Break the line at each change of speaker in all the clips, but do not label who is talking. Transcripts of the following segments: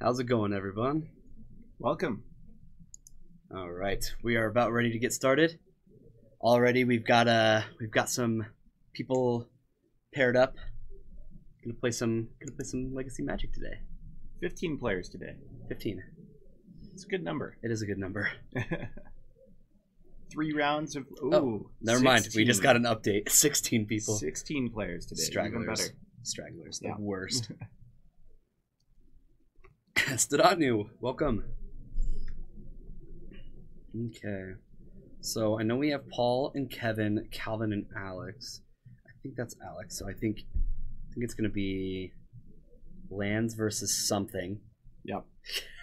How's it going, everyone?
Welcome.
All right, we are about ready to get started. Already, we've got some people paired up. Gonna play some Legacy Magic today.
15 players today.
15.
It's a good number.
It is a good number.
3 rounds of
never mind. We just got an update. 16 people.
16 players today.
Stragglers.
Even better.
Stragglers. The worst. Stadanu, welcome. Okay. So I know we have Paul and Kevin, Calvin and Alex. I think that's Alex. So I think it's gonna be lands versus something.
Yep.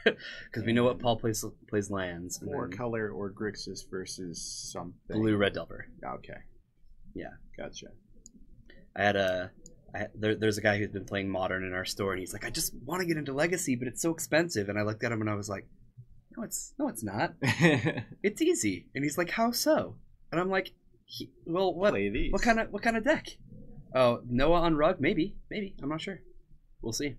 Because we know what Paul plays lands.
Or color or Grixis versus something.
Blue, red, Delver.
Okay.
Yeah.
Gotcha.
There's a guy who's been playing Modern in our store, and he's like, I just want to get into Legacy, but it's so expensive. And I looked at him and I was like, no, it's not. It's easy. And he's like, how so? And I'm like, well, what?
Play these.
What kind of deck? Oh, Noah on Rug, maybe. I'm not sure. We'll see.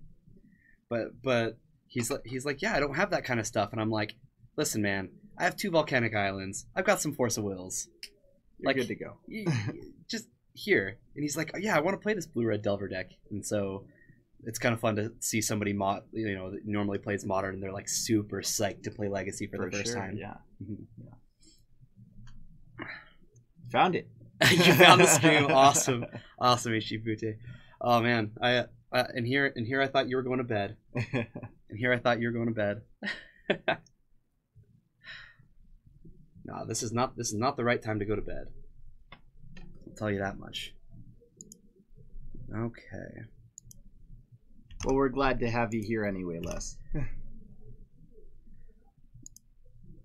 But he's like, yeah, I don't have that kind of stuff. And I'm like, listen, man, I have 2 volcanic islands. I've got some Force of Wills.
You're good to go.
Just here. And he's like, oh, yeah, I want to play this blue-red Delver deck. And so it's kind of fun to see somebody that normally plays Modern, and they're like super psyched to play Legacy for the first time.
Yeah. Yeah. Found it.
You found the stream. Awesome Ishibute. Oh man, and here I thought you were going to bed. And here I thought you were going to bed. No, this is not the right time to go to bed. I'll tell you that much. Okay.
Well, we're glad to have you here anyway, Les.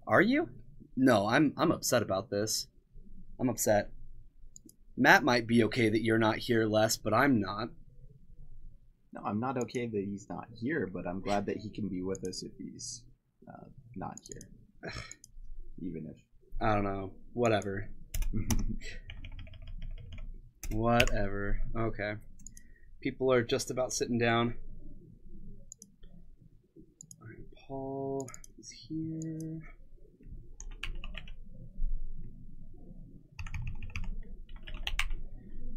Are you? No, I'm upset about this. I'm upset. Matt might be okay that you're not here, Les, but I'm not.
No, I'm not okay that he's not here, but I'm glad that he can be with us if he's not here. Even if...
I don't know. Whatever. Whatever. Okay. People are just about sitting down. All right, Paul is here.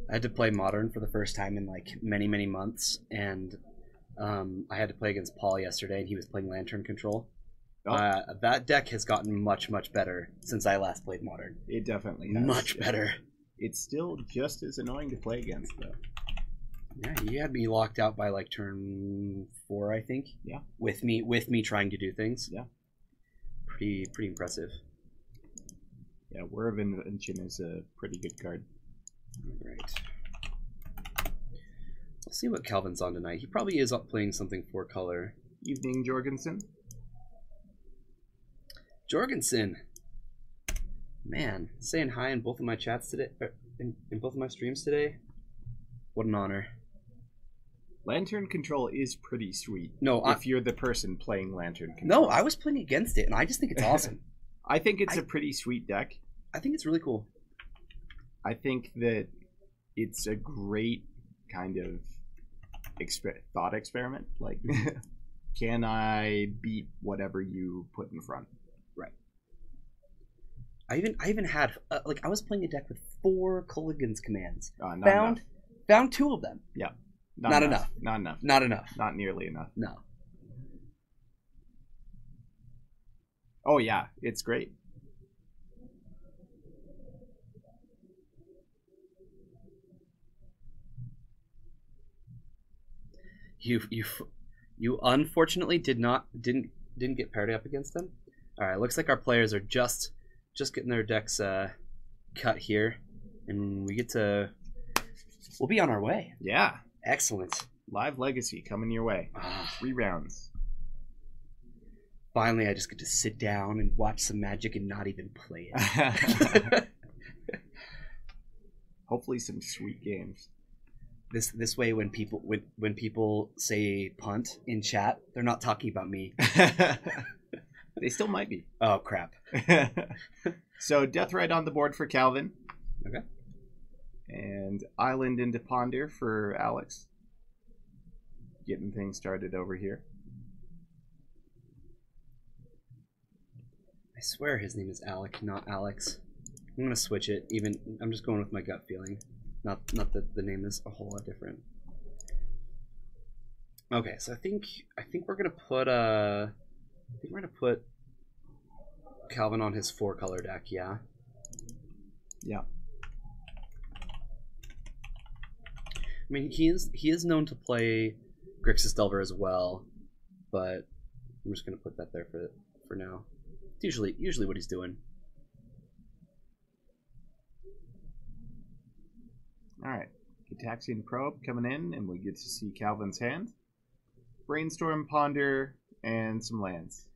I had to play Modern for the first time in like many months, and I had to play against Paul yesterday, and he was playing Lantern Control. Oh. That deck has gotten much better since I last played Modern.
It definitely has.
Much better.
It's still just as annoying to play against, though.
Yeah, he had me locked out by like turn 4, I think.
Yeah.
With me trying to do things.
Yeah.
Pretty impressive.
Yeah, Whir of Invention is a pretty good card.
Right. Let's see what Calvin's on tonight. He probably is up playing something 4 color.
Evening, Jorgensen.
Jorgensen. Man, saying hi in both of my chats today, in both of my streams today. What an honor.
Lantern Control is pretty sweet.
No,
if you're the person playing Lantern Control.
No, I was playing against it, and I just think it's awesome.
I think it's a pretty sweet deck.
I think it's really cool.
I think that it's a great kind of thought experiment. Like, can I beat whatever you put in front?
Right. I even had I was playing a deck with 4 Culligan's commands. Found 2 of them.
Yeah.
Not enough.
Not enough.
Not enough.
Not nearly enough.
No.
Oh yeah, it's great.
You unfortunately didn't get paired up against them. All right, looks like our players are just getting their decks cut here, and we'll be on our way.
Yeah,
excellent.
Live Legacy coming your way. 3 rounds.
Finally, I just get to sit down and watch some Magic and not even play it.
Hopefully, some sweet games.
This way, when people say punt in chat, they're not talking about me.
They still might be.
Oh crap!
So Death Right on the board for Calvin.
Okay.
And Island into Ponder for Alex. Getting things started over here.
I swear his name is Alec, not Alex. I'm gonna switch it. Even I'm just going with my gut feeling. Not that the name is a whole lot different. Okay, so I think we're gonna put Calvin on his 4-color deck. Yeah.
Yeah.
I mean, he is known to play Grixis Delver as well, but I'm just gonna put that there for now. It's usually what he's doing.
All right, Gitaxian Probe coming in, and we get to see Calvin's hand. Brainstorm, Ponder, and some lands.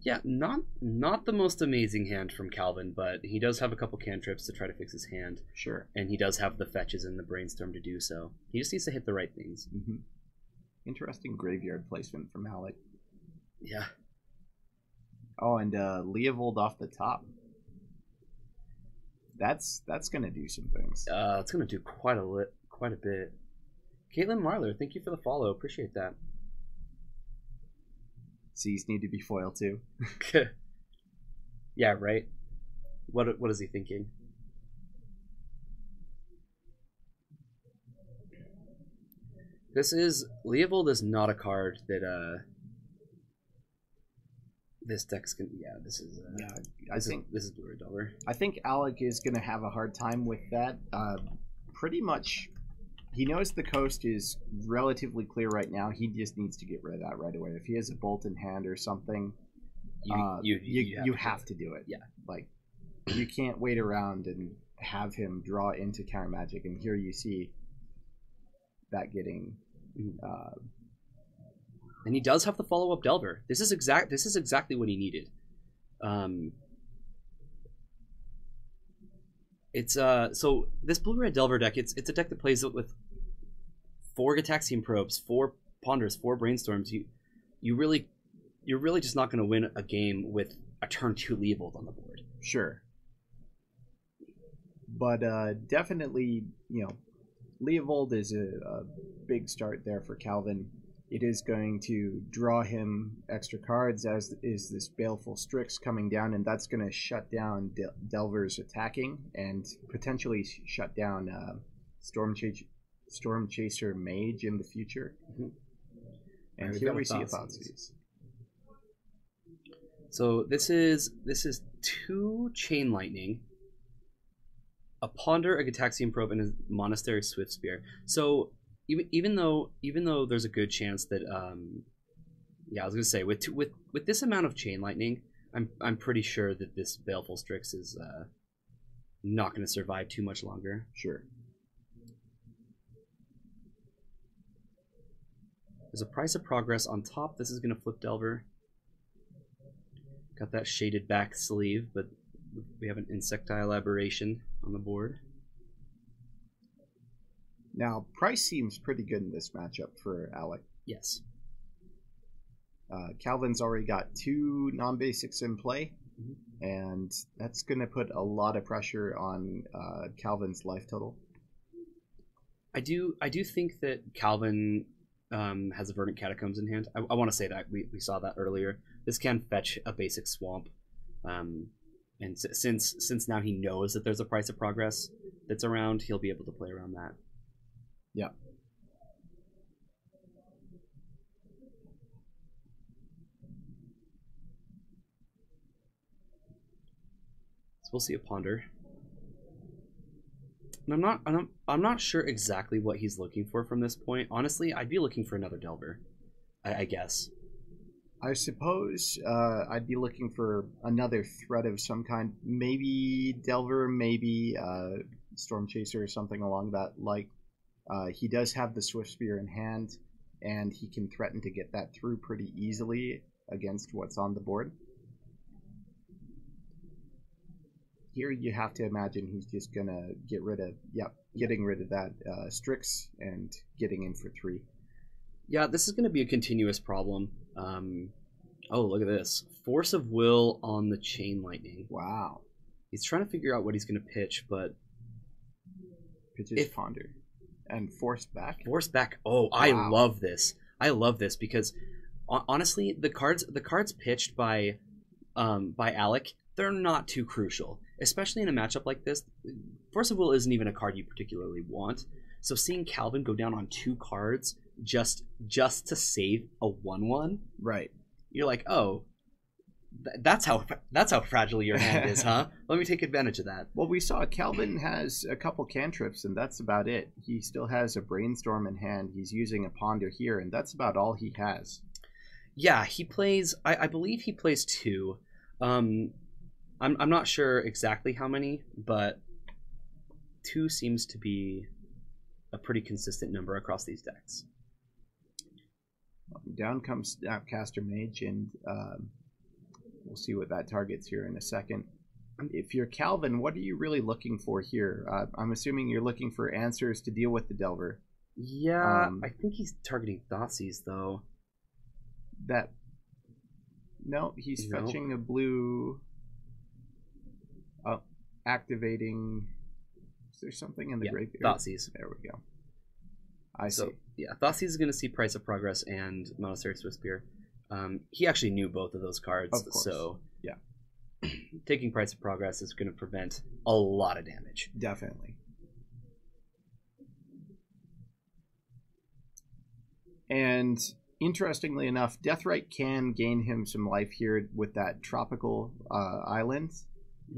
Yeah, not the most amazing hand from Calvin, but he does have a couple cantrips to try to fix his hand.
Sure.
And he does have the fetches and the brainstorm to do so. He just needs to hit the right things.
Mm-hmm. Interesting graveyard placement from Alec.
Yeah.
Oh, and Leovold off the top. That's gonna do some things.
It's gonna do quite a bit. Caitlin Marler, thank you for the follow. Appreciate that.
C's need to be foiled too.
Yeah, right. What is he thinking? Leovold is not a card that this deck's gonna. Yeah, this is. This is Blue-Red Delver.
I think Alec is gonna have a hard time with that. Pretty much, he knows the coast is relatively clear right now. He just needs to get rid of that right away. If he has a bolt in hand or something, you have to do it.
Yeah,
like you can't wait around and have him draw into counter magic. And here you see that getting.
And he does have the follow-up Delver. This is exactly what he needed. It's so this Blue-Red Delver deck, it's a deck that plays with 4 Gitaxian Probes, 4 Ponders, 4 Brainstorms. You're really just not going to win a game with a turn 2 Leovold on the board.
Sure. But definitely, Leovold is a big start there for Calvin. It is going to draw him extra cards, as is this Baleful Strix coming down, and that's going to shut down Delver's attacking and potentially shut down Storm Chaser Mage in the future. Mm-hmm. And here we see a Thoughtseize.
So this is 2 Chain Lightning, a Ponder, a Gitaxian Probe, and a Monastery Swift Spear. So even though there's a good chance that I was gonna say with this amount of Chain Lightning, I'm pretty sure that this Baleful Strix is not going to survive too much longer.
Sure.
There's a Price of Progress on top. This is going to flip Delver. Got that shaded back sleeve, but we have an Insectile Aberration on the board.
Now, Price seems pretty good in this matchup for Alec.
Yes.
Calvin's already got 2 non-basics in play, and that's going to put a lot of pressure on Calvin's life total.
I do think that Calvin has a Verdant Catacombs in hand. I want to say that. We saw that earlier. This can fetch a basic swamp. And since now he knows that there's a Price of Progress that's around, he'll be able to play around that.
Yeah.
So we'll see a Ponder. And I'm not sure exactly what he's looking for from this point. Honestly, I'd be looking for another Delver, I guess.
I suppose I'd be looking for another threat of some kind. Maybe Delver, maybe Storm Chaser or something along that. He does have the Swift Spear in hand, and he can threaten to get that through pretty easily against what's on the board. Here you have to imagine he's just going to getting rid of that Strix and getting in for 3.
Yeah, this is going to be a continuous problem. Oh, look at this. Force of Will on the Chain Lightning.
Wow.
He's trying to figure out what he's going to pitch, but...
Pitches Ponder. And Force Back?
Force Back. Oh, wow. I love this. I love this because, honestly, the cards pitched by by Alec, they're not too crucial, especially in a matchup like this. Force of Will isn't even a card you particularly want, so seeing Calvin go down on 2 cards just to save a 1/1,
Right.
you're like, oh, that's how fragile your hand is, huh? Let me take advantage of that.
Well, we saw Calvin has a couple cantrips, and that's about it. He still has a Brainstorm in hand. He's using a Ponder here, and that's about all he has.
Yeah, he plays. I believe he plays 2. I'm not sure exactly how many, but 2 seems to be a pretty consistent number across these decks.
Down comes Snapcaster Mage, and we'll see what that targets here in a second. If you're Calvin, what are you really looking for here? I'm assuming you're looking for answers to deal with the Delver.
Yeah, I think he's targeting Thoughtseize, though.
No, he's fetching a blue. Activating. Is there something in the graveyard?
Thoughtseize.
There we go. I see.
Yeah, Thoughtseize is going to see Price of Progress and Monastery Swiftspear. He actually knew both of those cards,
Of course.
so
yeah,
taking Price of Progress is going to prevent a lot of damage.
Definitely. And interestingly enough, Deathrite can gain him some life here with that tropical island.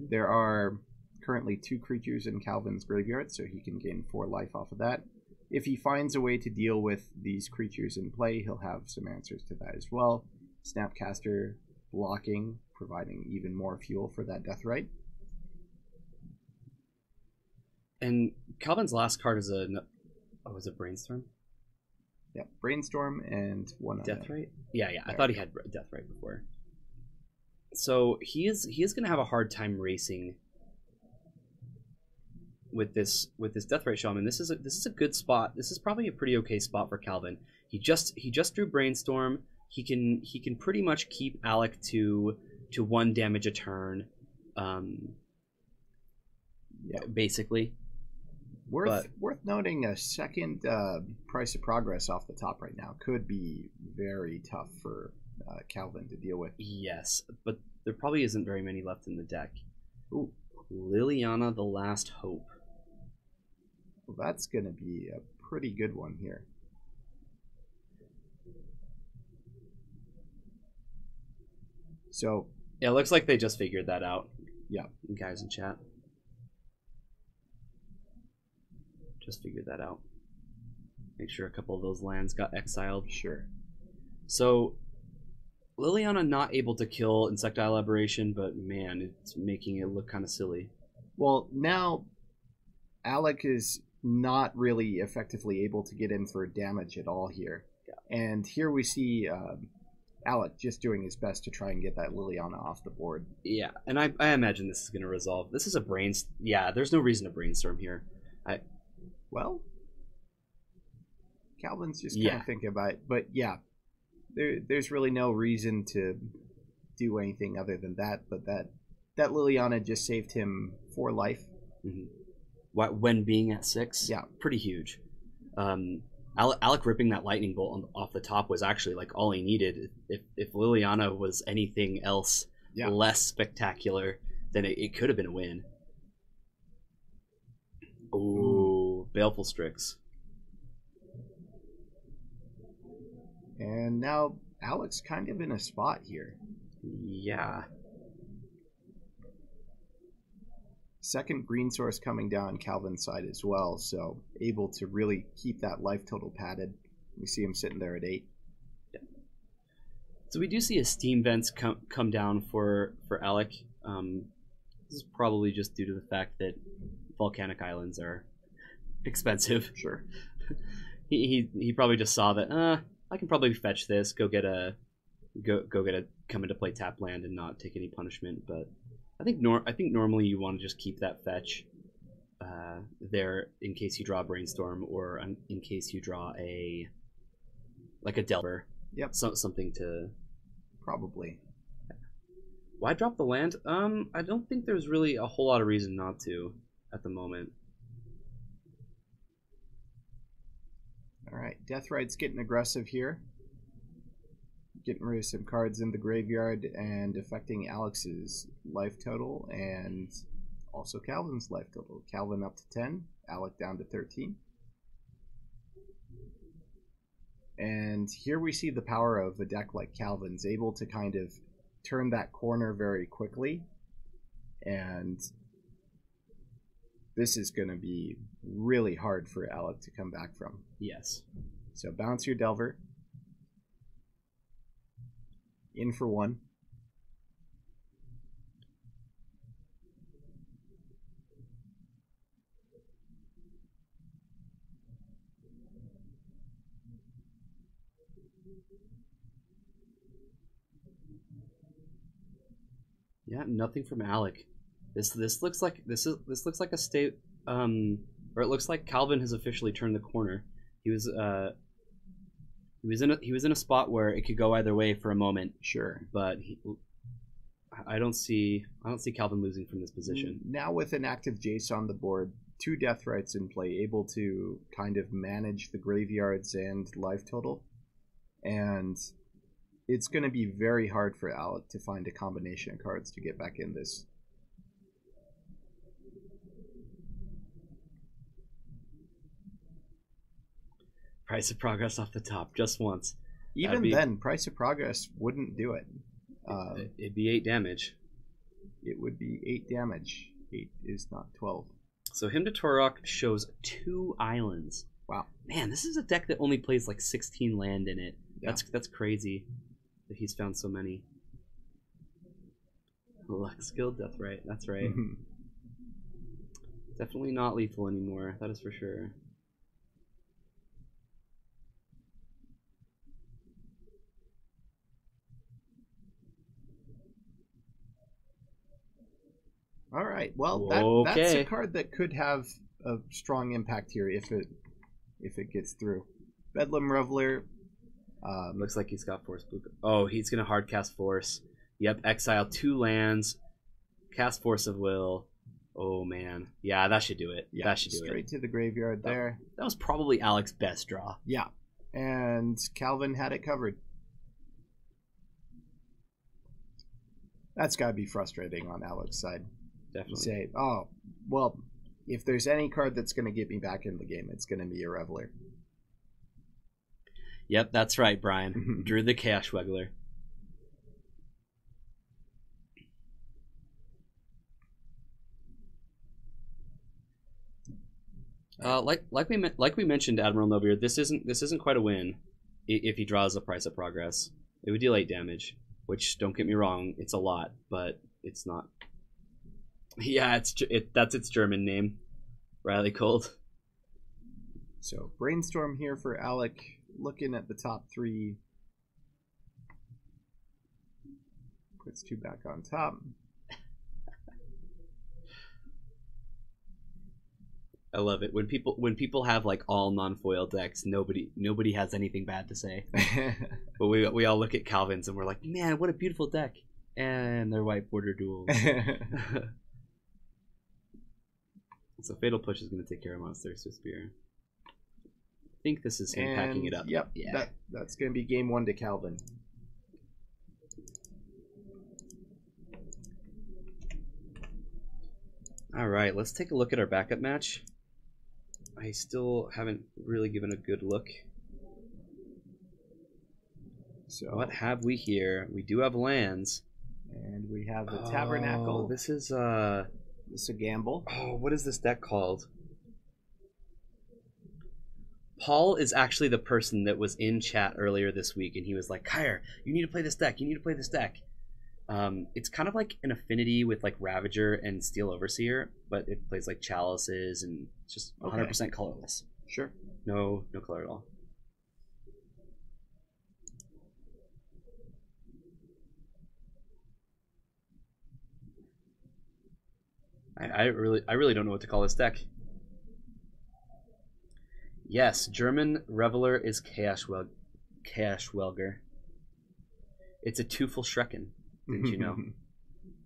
There are currently 2 creatures in Calvin's graveyard, so he can gain 4 life off of that. If he finds a way to deal with these creatures in play, he'll have some answers to that as well. Snapcaster blocking, providing even more fuel for that Deathrite.
And Calvin's last card is a Brainstorm?
Yeah, Brainstorm and one other.
Deathrite? Yeah, I thought he had Deathrite before. So he is going to have a hard time racing with this Deathrite Shaman. This is a good spot. This is probably a pretty okay spot for Calvin. He just drew Brainstorm. He can pretty much keep Alec to 1 damage a turn. Basically.
Worth noting, a second Price of Progress off the top right now could be very tough for Calvin to deal with.
Yes, but there probably isn't very many left in the deck. Ooh, Liliana, the Last Hope.
Well, that's going to be a pretty good one here. So
it looks like they just figured that out.
Yeah,
guys in chat. Just figured that out. Make sure a couple of those lands got exiled.
Sure.
So, Liliana not able to kill Insectile Aberration, but man, it's making it look kind of silly.
Well, now Alec is not really effectively able to get in for damage at all here. Yeah. And here we see Alec just doing his best to try and get that Liliana off the board.
Yeah, and I imagine this is going to resolve. This is a brainstorm. Yeah, there's no reason to brainstorm here.
Well, Calvin's just kind of thinking about it. But yeah, there's really no reason to do anything other than that. But that Liliana just saved him 4 life.
Mm-hmm. When being at 6?
Yeah.
Pretty huge. Alec ripping that lightning bolt off the top was actually like all he needed. If Liliana was anything else less spectacular, then it could have been a win. Ooh, Baleful Strix.
And now Alec's kind of in a spot here.
Yeah.
Second green source coming down Calvin's side as well, so able to really keep that life total padded. We see him sitting there at 8.
Yeah. So we do see a Steam Vents come down for Alec. This is probably just due to the fact that volcanic islands are expensive.
Sure.
he probably just saw that I can probably fetch this, go get a come into play tap land and not take any punishment. But I think normally you want to just keep that fetch there in case you draw a Brainstorm or in case you draw a Delver.
Yep.
Something to
probably.
Why drop the land? I don't think there's really a whole lot of reason not to at the moment.
All right, Deathrite's getting aggressive here. getting rid of some cards in the graveyard and affecting Alex's life total and also Calvin's life total. Calvin up to 10, Alec down to 13. And here we see the power of a deck like Calvin's, able to kind of turn that corner very quickly. And this is going to be really hard for Alec to come back from.
Yes.
So bounce your Delver. In for 1.
Yeah, nothing from Alec. This looks like a state, or it looks like Calvin has officially turned the corner. He was in a spot where it could go either way for a moment.
Sure,
but I don't see Calvin losing from this position.
Now with an active Jace on the board, 2 Death Rights in play, able to kind of manage the graveyards and life total, and it's going to be very hard for Alec to find a combination of cards to get back in this.
Price of Progress off the top, just once.
Even then, Price of Progress wouldn't do it.
It'd be 8 damage.
It would be 8 damage. 8 is not 12.
So Hymn to Torok shows 2 islands.
Wow.
Man, this is a deck that only plays like 16 land in it.
Yeah.
That's crazy that he's found so many. Luck Skill Death Right, that's right. Definitely not lethal anymore, that is for sure.
All right. Well, that's a card that could have a strong impact here if it gets through. Bedlam Reveler.
Looks like he's got Force Blue. Oh, he's gonna hard cast Force. Yep, exile 2 lands, cast Force of Will. Oh man, yeah, that should do it.
Yeah,
that should do it.
Straight to the graveyard there.
That was probably Alec's best draw.
Yeah, and Calvin had it covered. That's got to be frustrating on Alec's side.
Definitely.
Say, oh, well, if there's any card that's going to get me back in the game, it's going to be a Reveler.
Yep, that's right, Brian. Drew the Chaos Wiggler. Like we mentioned, Admiral Novier, this isn't quite a win if he draws a Price of Progress. It would deal 8 damage, which, don't get me wrong, it's a lot, but it's not. Yeah, that's its German name, Riley Cold.
So Brainstorm here for Alec. Looking at the top 3. Puts 2 back on top.
I love it when people have like all non-foil decks. Nobody has anything bad to say. But we all look at Calvin's and we're like, man, what a beautiful deck. And they're white border duels. So Fatal Push is going to take care of Monster Swift Spear. I think this is him packing it up.
Yep, yeah. That's going to be game 1 to Calvin.
All right, let's take a look at our backup match. I still haven't really given a good look. So what have we here? We do have lands.
And we have the Tabernacle.
This is
a gamble.
Oh, what is this deck called? Paul is actually the person that was in chat earlier this week, and he was like, Kyre, you need to play this deck. You need to play this deck. It's kind of like an affinity with like Ravager and Steel Overseer, but it plays like Chalices and it's just 100% colorless.
Sure.
No color at all. I really don't know what to call this deck. Yes, German Reveler is Chaos Welger. It's a Tufel Schrecken. Didn't you know?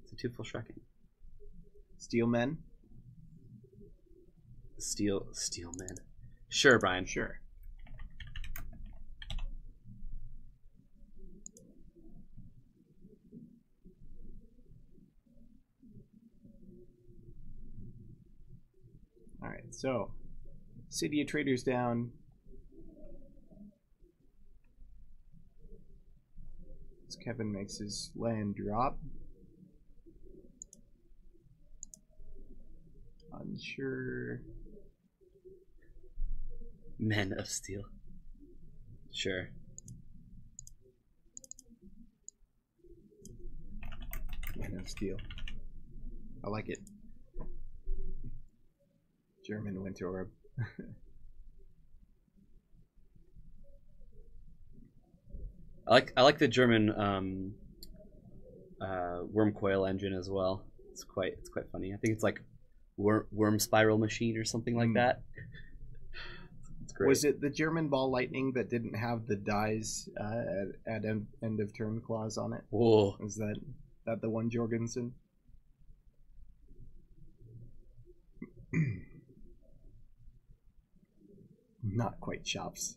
It's a Tufel Schrecken.
Steel Men?
Steel Men. Sure, Brian.
Sure. right, so City of Traders down. As Kevin makes his land drop. Unsure.
Men of Steel. Sure.
Man of Steel. I like it. German Winter Orb.
I like the German worm coil engine as well. It's quite funny. I think it's like worm spiral machine or something like that. It's great.
Was it the German Ball Lightning that didn't have the dies at end of turn clause on it?
Whoa.
Is that the one, Jorgensen? Not quite chops.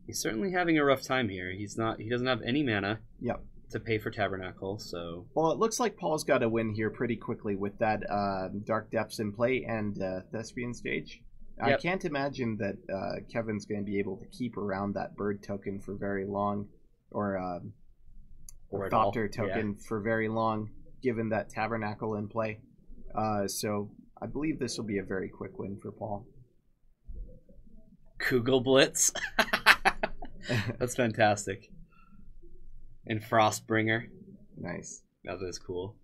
He's certainly having a rough time here. He doesn't have any mana.
Yep.
To pay for Tabernacle, so...
Well, it looks like Paul's got to win here pretty quickly with that Dark Depths in play and Thespian Stage. Yep. I can't imagine that Kevin's going to be able to keep around that bird token for very long, or Thopter token for very long, given that Tabernacle in play. So I believe this will be a very quick win for Paul.
Kugel Blitz. That's fantastic. And Frostbringer.
Nice.
That is cool.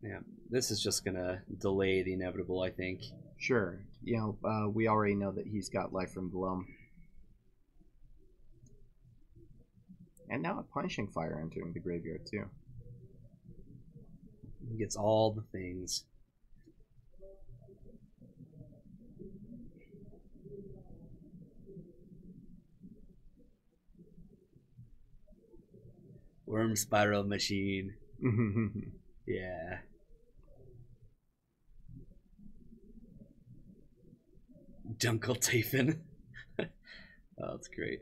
Yeah, this is just gonna delay the inevitable, I think.
Sure. You know, we already know that he's got Life from the Loam. And now a Punishing Fire entering the graveyard, too.
He gets all the things. Worm Spiral Machine. Yeah. Dunkeltafen. Oh, that's great.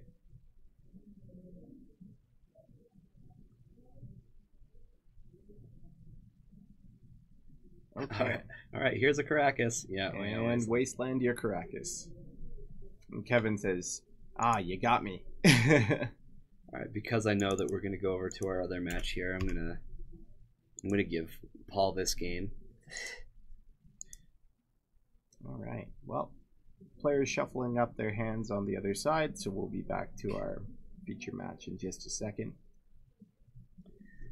Okay.
All right. Here's a Caracas. Yeah.
And Wasteland your Caracas. And Kevin says, you got me.
All right, because I know that we're gonna go over to our other match here, I'm gonna give Paul this game.
All right. Well, players shuffling up their hands on the other side, so we'll be back to our feature match in just a second.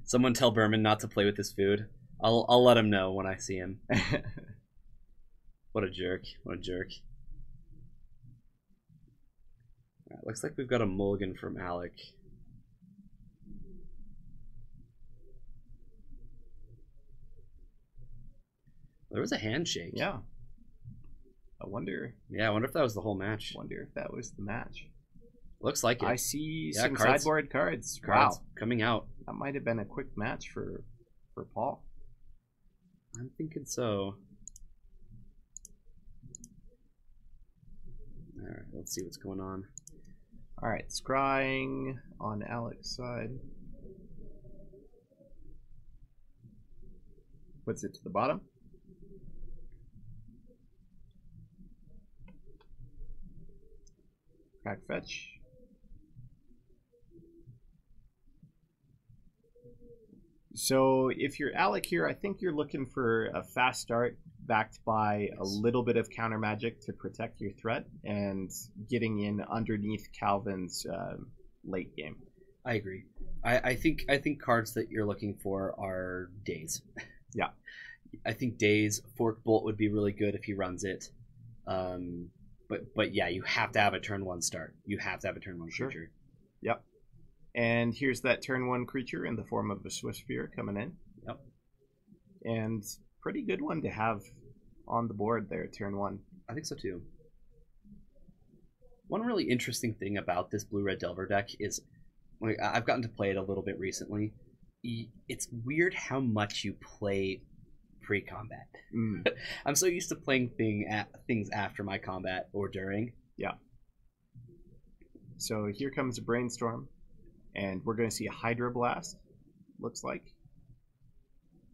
Someone tell Berman not to play with his food. I'll let him know when I see him. What a jerk! What a jerk! All right, looks like we've got a mulligan from Alec. There was a handshake.
Yeah. I wonder.
Yeah, I wonder if that was the whole match.
Wonder if that was the match.
Looks like it.
I see some sideboard cards. Wow.
Coming out.
That might have been a quick match for Paul.
I'm thinking so. Alright, let's see what's going on.
Alright, scrying on Alec's side. Puts it to the bottom. Crack fetch. So if you're Alec here, I think you're looking for a fast start backed by a little bit of counter magic to protect your threat and getting in underneath Calvin's late game.
I agree. I think cards that you're looking for are Daze.
Yeah.
I think Daze, Fork Bolt would be really good if he runs it. But yeah, you have to have a turn one start. You have to have a turn one creature.
Yep. And here's that turn one creature in the form of a Swiftspear coming in.
Yep.
And pretty good one to have on the board there, turn one.
I think so too. One really interesting thing about this blue-red Delver deck is, like, I've gotten to play it a little bit recently. It's weird how much you play pre-combat. I'm so used to playing things after my combat or during.
Yeah. So here comes a Brainstorm. And we're going to see a Hydroblast, looks like.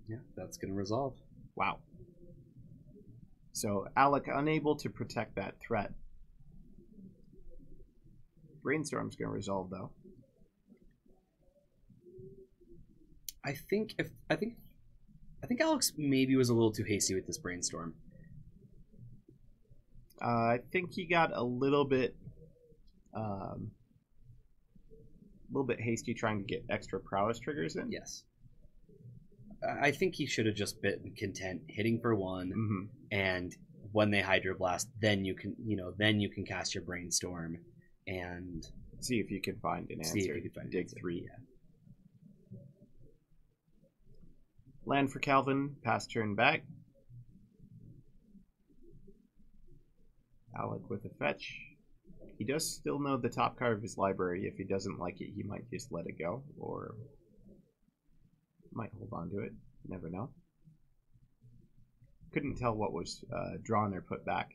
Yeah, that's going to resolve.
Wow. So Alec unable to protect that threat. Brainstorm's going to resolve, though.
I think Alex maybe was a little too hasty with this Brainstorm.
I think he got a little bit hasty trying to get extra prowess triggers in.
Yes. I think he should have just been content hitting for one, and when they Hydroblast, then you can cast your Brainstorm and
see if you can find an answer.
See if you can find
dig
an answer.
3. Yeah. Land for Calvin, pass turn back. Alec with a fetch. He does still know the top card of his library. If he doesn't like it, he might just let it go, or might hold on to it. Never know. Couldn't tell what was drawn or put back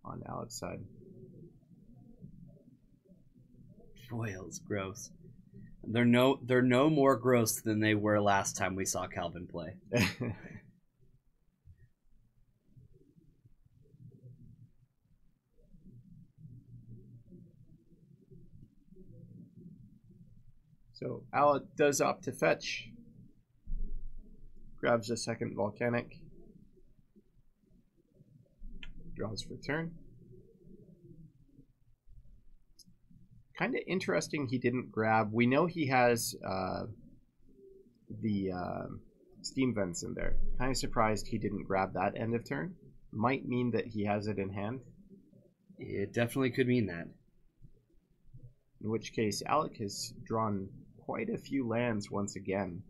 on Alec's side.
Foils, gross. They're no more gross than they were last time we saw Calvin play.
So Alec does opt to fetch. Grabs a second volcanic. Draws for turn. Kind of interesting he didn't grab. We know he has the steam vents in there. Kind of surprised he didn't grab that end of turn. Might mean that he has it in hand.
It definitely could mean that.
In which case, Alec has drawn quite a few lands once again.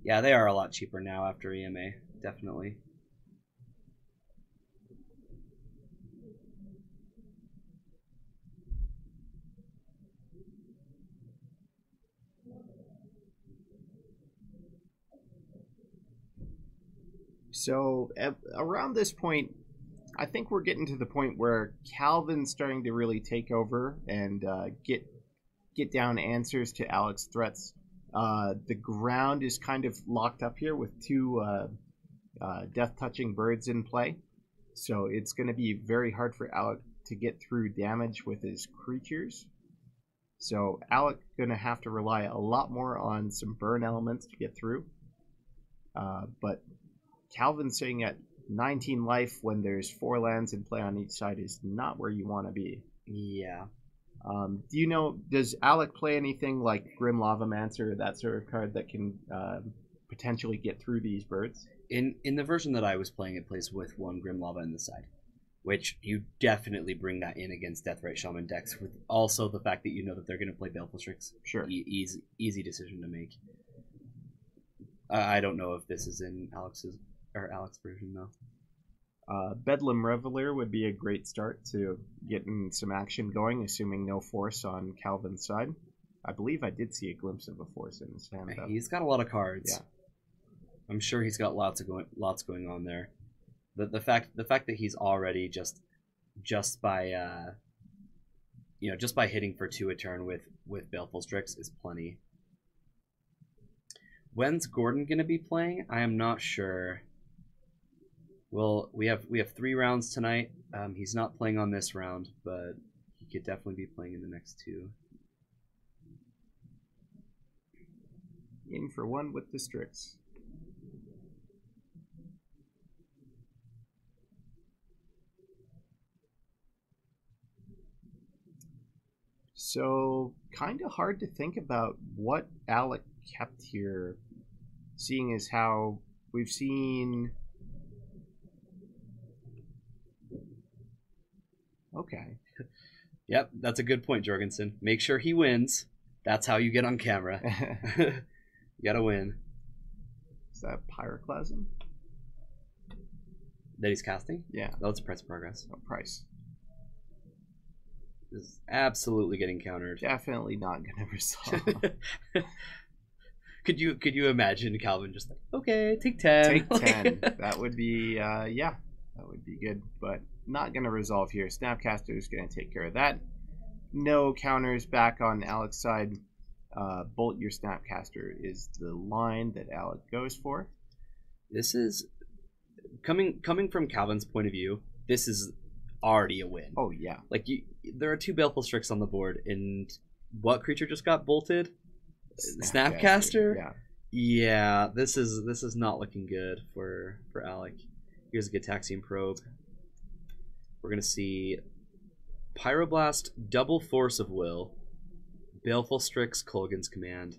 Yeah, they are a lot cheaper now after EMA, definitely.
So around this point, I think we're getting to the point where Calvin's starting to really take over and get down answers to Alec's threats. The ground is kind of locked up here with two death-touching birds in play. So it's going to be very hard for Alec to get through damage with his creatures. So Alec going to have to rely a lot more on some burn elements to get through. But Calvin saying at 19 life when there's 4 lands in play on each side is not where you want to be.
Yeah.
Do you know, does Alec play anything like Grim Lavamancer or that sort of card that can potentially get through these birds?
In the version that I was playing, it plays with 1 Grim Lava in the side, which you definitely bring that in against Deathrite Shaman decks, with also the fact that you know that they're going to play Baleful Strix.
Sure.
Easy decision to make. I don't know if this is in Alex's version though.
Bedlam Reveler would be a great start to getting some action going, assuming no force on Calvin's side. I believe I did see a glimpse of a force in his hand.
He's got a lot of cards.
Yeah.
I'm sure he's got lots going on there. The fact that he's already just by hitting for 2 a turn with Baleful Strix is plenty. When's Gordon gonna be playing? I am not sure. Well, we have 3 rounds tonight. He's not playing on this round, but he could definitely be playing in the next 2.
In for 1 with the Strix. So, kind of hard to think about what Alec kept here, seeing as how we've seen... Okay.
Yep, that's a good point, Jorgensen. Make sure he wins. That's how you get on camera. You gotta win.
Is that Pyroclasm?
That he's casting?
Yeah.
Oh, it's Price of Progress.
Oh, Price.
is absolutely getting countered.
Definitely not gonna resolve.
Could you imagine Calvin just like, okay, take 10.
Take 10. That would be yeah, that would be good, but not gonna resolve here. Snapcaster is gonna take care of that. No counters back on Alec's side. Bolt your Snapcaster is the line that Alec goes for.
This is coming from Calvin's point of view. This is already a win.
Oh yeah,
like there are 2 Baleful Strix on the board, and what creature just got bolted? Snapcaster. Yeah. This is not looking good for Alec. Here's a Gitaxian Probe. We're gonna see Pyroblast, double Force of Will, Baleful Strix, Kolaghan's Command.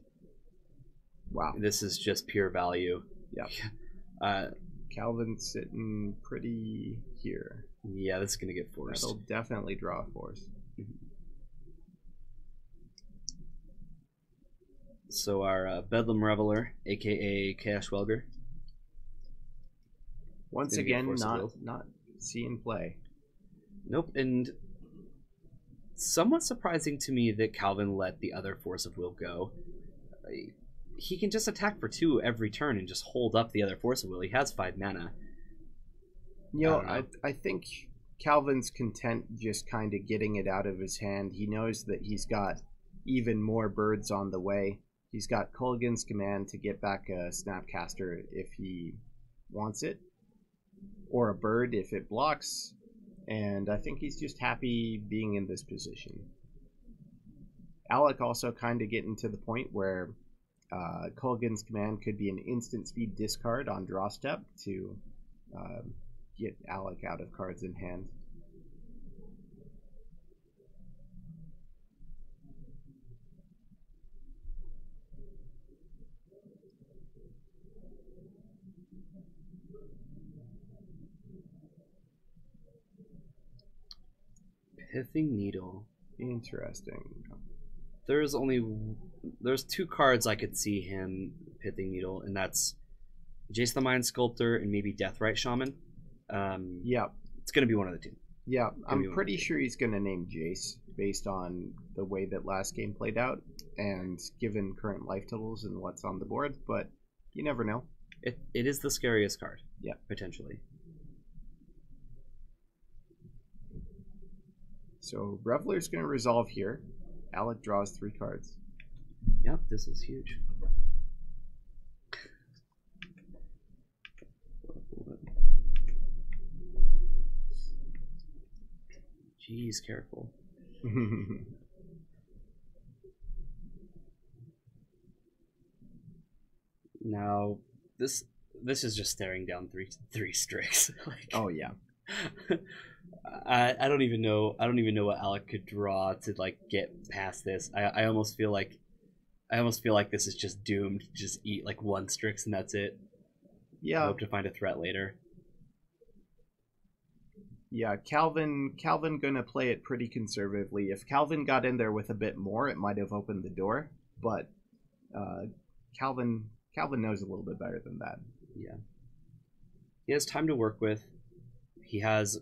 Wow,
this is just pure value.
Yeah. Calvin's sitting pretty here.
Yeah, this is gonna get forced.
That'll definitely draw a force.
So our Bedlam Reveler, aka Chaos Welger,
once again not seeing play.
Nope, and somewhat surprising to me that Calvin let the other Force of Will go. He can just attack for 2 every turn and just hold up the other Force of Will. He has 5 mana.
You know, I think Calvin's content just kind of getting it out of his hand. He knows that he's got even more birds on the way. He's got Kolaghan's Command to get back a Snapcaster if he wants it, or a bird if it blocks, and I think he's just happy being in this position. Alec also kind of getting to the point where Kolaghan's Command could be an instant speed discard on draw step to get Alec out of cards in hand.
Pithing Needle.
Interesting.
There's 2 cards I could see him Pithing Needle, and that's Jace the Mind Sculptor and maybe Deathrite Shaman.
Yeah.
It's going to be one of the 2.
Yeah, I'm pretty sure he's going to name Jace based on the way that last game played out and given current life totals and what's on the board, but you never know.
It is the scariest card.
Yeah.
Potentially.
So Reveler's going to resolve here. Alec draws 3 cards.
Yep, this is huge. Jeez, careful. Now, this is just staring down three Strix. Like,
oh yeah.
I don't even know what Alec could draw to like get past this. I almost feel like this is just doomed to just eat like 1 Strix and that's it.
Yeah.
Hope to find a threat later.
Yeah, Calvin gonna play it pretty conservatively. If Calvin got in there with a bit more, it might have opened the door. But Calvin knows a little bit better than that.
Yeah. He has time to work with. He has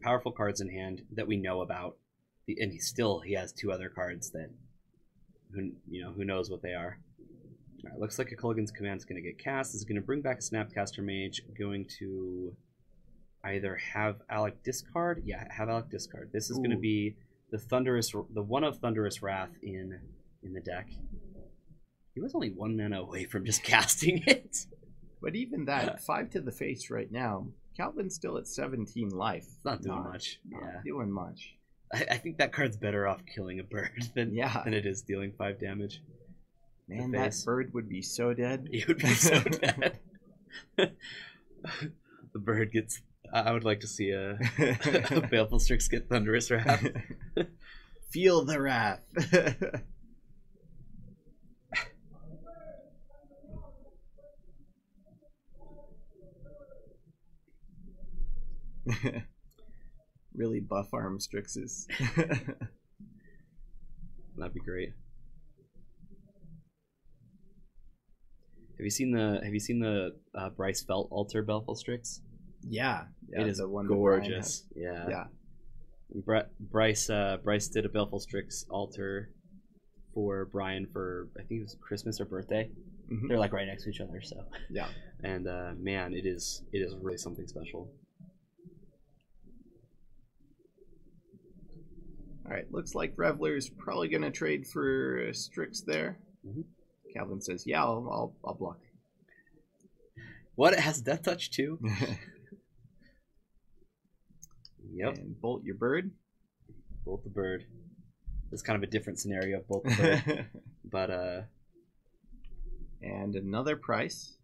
powerful cards in hand that we know about, and he has 2 other cards that who knows what they are. All right, looks like a Kolaghan's Command is going to get cast. This is going to bring back a Snapcaster Mage. Going to either have Alec discard. Yeah, have Alec discard. This is going to be the one of Thunderous Wrath in the deck. He was only 1 mana away from just casting it.
But even that, 5 to the face right now. Calvin's still at 17 life.
It's not doing much.
Not doing much.
I think that card's better off killing a bird than it is dealing 5 damage.
Man, that bird would be so dead.
It would be so dead. The bird gets... I would like to see a Baleful Strix get Thunderous Wrath.
Feel the wrath. Really buff arm Strixes.
That'd be great. Have you seen the Bryce Felt Alter Baleful Strix?
Yeah,
it is
the one
gorgeous. Yeah. Bryce did a Baleful Strix altar for Brian for, I think it was Christmas or birthday.
Mhm.
They're like right next to each other, so
Yeah.
and man, it is really something special.
All right, looks like Reveler's probably gonna trade for Strix there.
Mhm.
Calvin says, "Yeah, I'll block."
What, it has Death Touch too? Yep.
And bolt your bird.
Bolt the bird. It's kind of a different scenario of bolt the bird, but
and another price.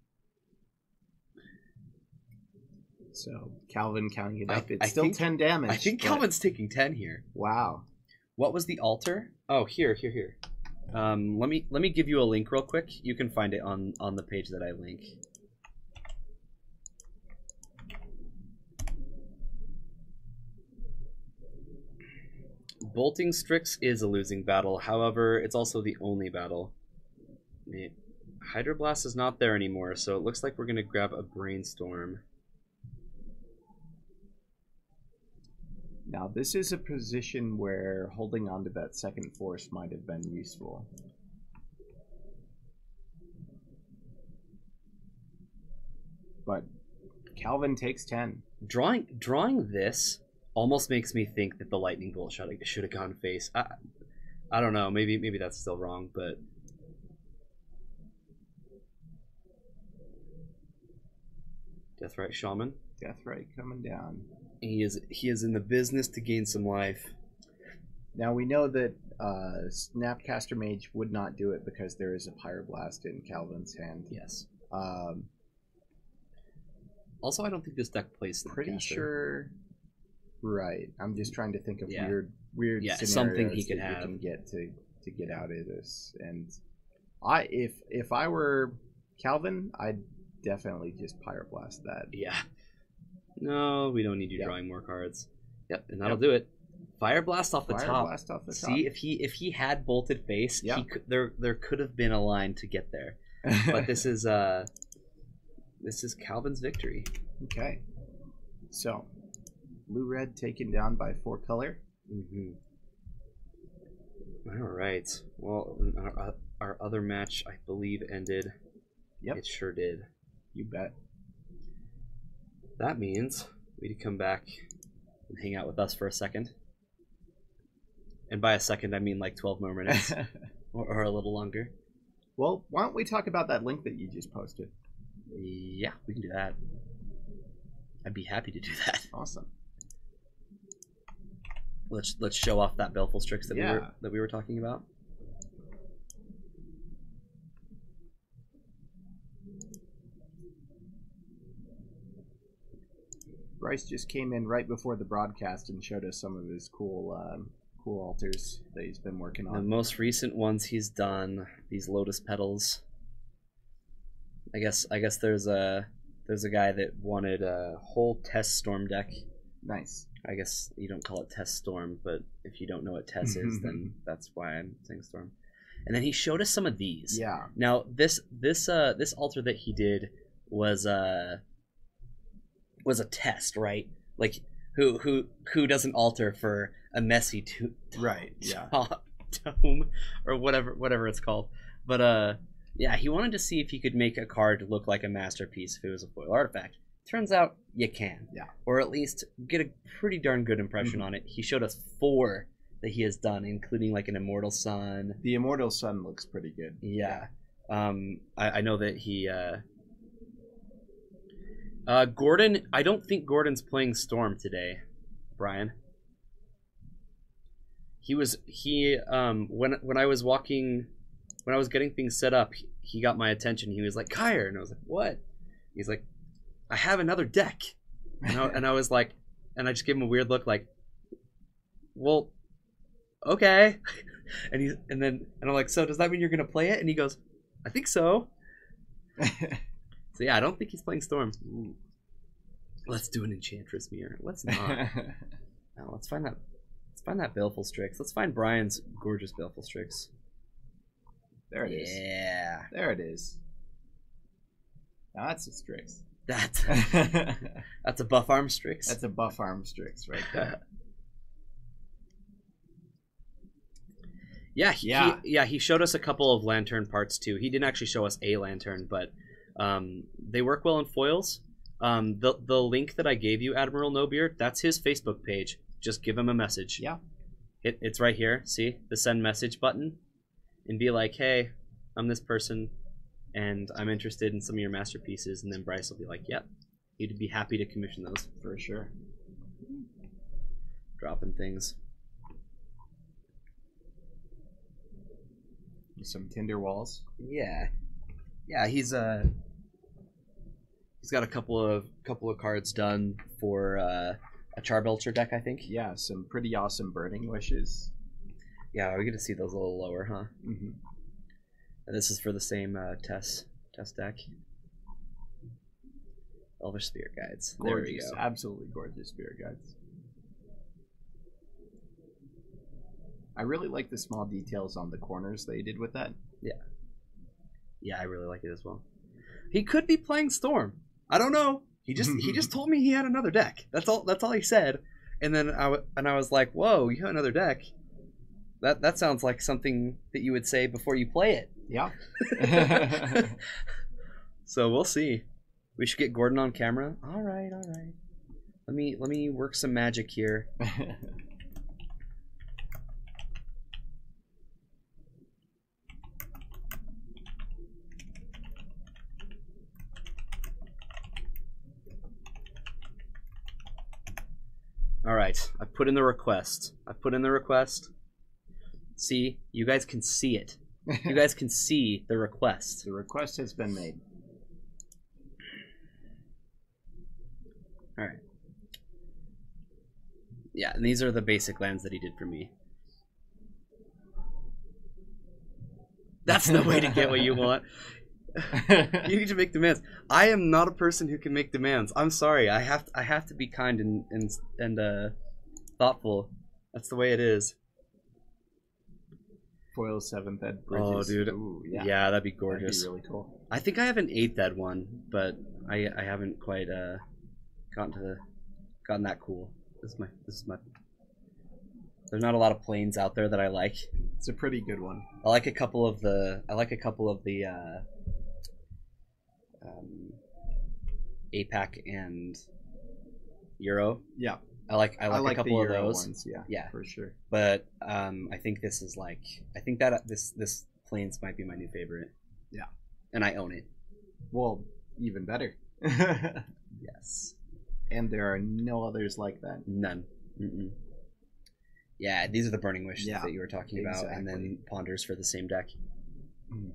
So Calvin counting it up. It's still 10 damage.
I think Calvin's taking 10 here.
Wow.
What was the altar? Oh, here. Let me give you a link real quick. You can find it on the page that I link. Bolting Strix is a losing battle. However, it's also the only battle. Hydroblast is not there anymore, so it looks like we're going to grab a Brainstorm.
Now, this is a position where holding on to that second force might have been useful. But Calvin takes 10.
Drawing this almost makes me think that the Lightning Bolt should have gone face. I don't know. Maybe that's still wrong, but Deathrite Shaman.
Deathrite coming down.
He is in the business to gain some life.
Now we know that Snapcaster Mage would not do it because there is a Pyroblast in Calvin's hand.
Yes. Also, I don't think this deck plays Snapcaster.
Pretty sure. Right. I'm just trying to think of weird scenarios
something he could
that
have
you can get to get out of this. And if I were Calvin, I'd definitely just Pyroblast that.
Yeah. No, we don't need you drawing more cards. Yep, and that'll do it. Fire Blast off the top.
Off the top.
See, if he had bolted face, there could have been a line to get there. But this is Calvin's victory.
Okay. So, blue-red taken down by 4 color.
Mm-hmm. All right. Well, our other match, I believe, ended.
Yep.
It sure did.
You bet.
That means we come back and hang out with us for a second. And by a second, I mean like 12 more minutes or a little longer.
Well, why don't we talk about that link that you just posted?
Yeah, we can do that. I'd be happy to do that.
Awesome.
Let's show off that Baleful Strix that we were talking about.
Bryce just came in right before the broadcast and showed us some of his cool altars that he's been working on.
The most recent ones he's done, these Lotus Petals. I guess there's a guy that wanted a whole Test Storm deck.
Nice.
I guess you don't call it Test Storm, but if you don't know what Test is, then that's why I'm saying Storm. And then he showed us some of these.
Yeah.
Now this altar that he did was a test, right? Like who doesn't alter for a messy tome or whatever it's called. But yeah, he wanted to see if he could make a card look like a masterpiece if it was a foil artifact. Turns out you can.
Yeah.
Or at least get a pretty darn good impression on it. He showed us 4 that he has done, including like an Immortal Sun.
The Immortal Sun looks pretty good.
Yeah. I know that he Gordon, I don't think Gordon's playing Storm today, Brian. When I was getting things set up, he got my attention. He was like, "Kyre," and I was like, "What?" He's like, "I have another deck," and I was like, and I just gave him a weird look, like, "Well, okay," and I'm like, "So does that mean you're gonna play it?" And he goes, "I think so." So yeah, I don't think he's playing Storm. Ooh. Let's do an Enchantress Mirror. Let's not. No, let's find that Baleful Strix. Let's find Brian's gorgeous Baleful Strix.
There it is.
Yeah.
There it is. Now that's a Strix.
That's a buff arm Strix.
That's a buff arm Strix right there.
Yeah,
Yeah.
he showed us a couple of lantern parts too. He didn't actually show us a lantern, but they work well in foils. The link that I gave you, Admiral No Beard, that's his Facebook page. Just give him a message.
Yeah.
It's right here. See the send message button, and be like, "Hey, I'm this person, and I'm interested in some of your masterpieces." And then Bryce will be like, "Yep, he'd be happy to commission those
For sure.
dropping things."
Some Tinder walls.
Yeah, he's got a couple of cards done for a Charbelcher deck, I think.
Yeah, some pretty awesome Burning Wishes.
Yeah, we get to see those a little lower, huh?
Mm-hmm.
And this is for the same test deck. Elvish Spirit Guides.
Gorgeous,
there we go.
absolutely gorgeous Spirit Guides. I really like the small details on the corners they did with that.
Yeah, I really like it as well. He could be playing Storm. I don't know. He just told me he had another deck. That's all he said. And then I was like, "Whoa, you have another deck? That sounds like something that you would say before you play it."
Yeah.
So we'll see. We should get Gordon on camera. All right. Let me work some magic here. All right, I put in the request. See, you guys can see it. You guys can see the request.
The request has been made.
All right. Yeah, and these are the basic lands that he did for me. That's the way to get what you want. You need to make demands. I am not a person who can make demands. I'm sorry. I have to be kind and thoughtful. That's the way it is.
Foil 7th Ed Bridges.
Oh, dude.
Ooh,
yeah, that'd be gorgeous.
That'd be really cool.
I think I have an 8th Ed one, but I haven't quite gotten that cool. This is my. There's not a lot of planes out there that I like.
It's a pretty good one.
I like a couple of the APAC and Euro.
Yeah.
I like a couple
the
of
Euro
those.
ones, yeah, for sure.
But I think this is this planes might be my new favorite.
Yeah.
And I own it.
Well, even better.
Yes.
And there are no others like that.
None. Mm-mm. Yeah, these are the Burning Wishes that you were talking about, and then Ponders for the same deck.
Mm.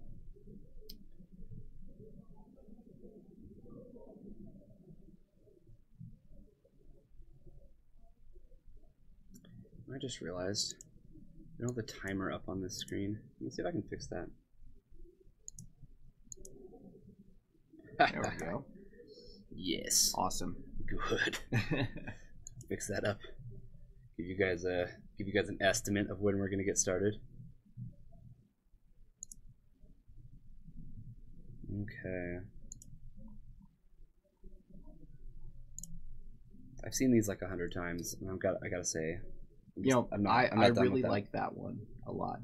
I just realized I don't have the timer up on this screen. Let me see if I can fix that.
There we go.
Yes.
Awesome.
Good. Fix that up. Give you guys an estimate of when we're gonna get started. Okay. I've seen these like 100 times, and I gotta say,
I really like that one a lot.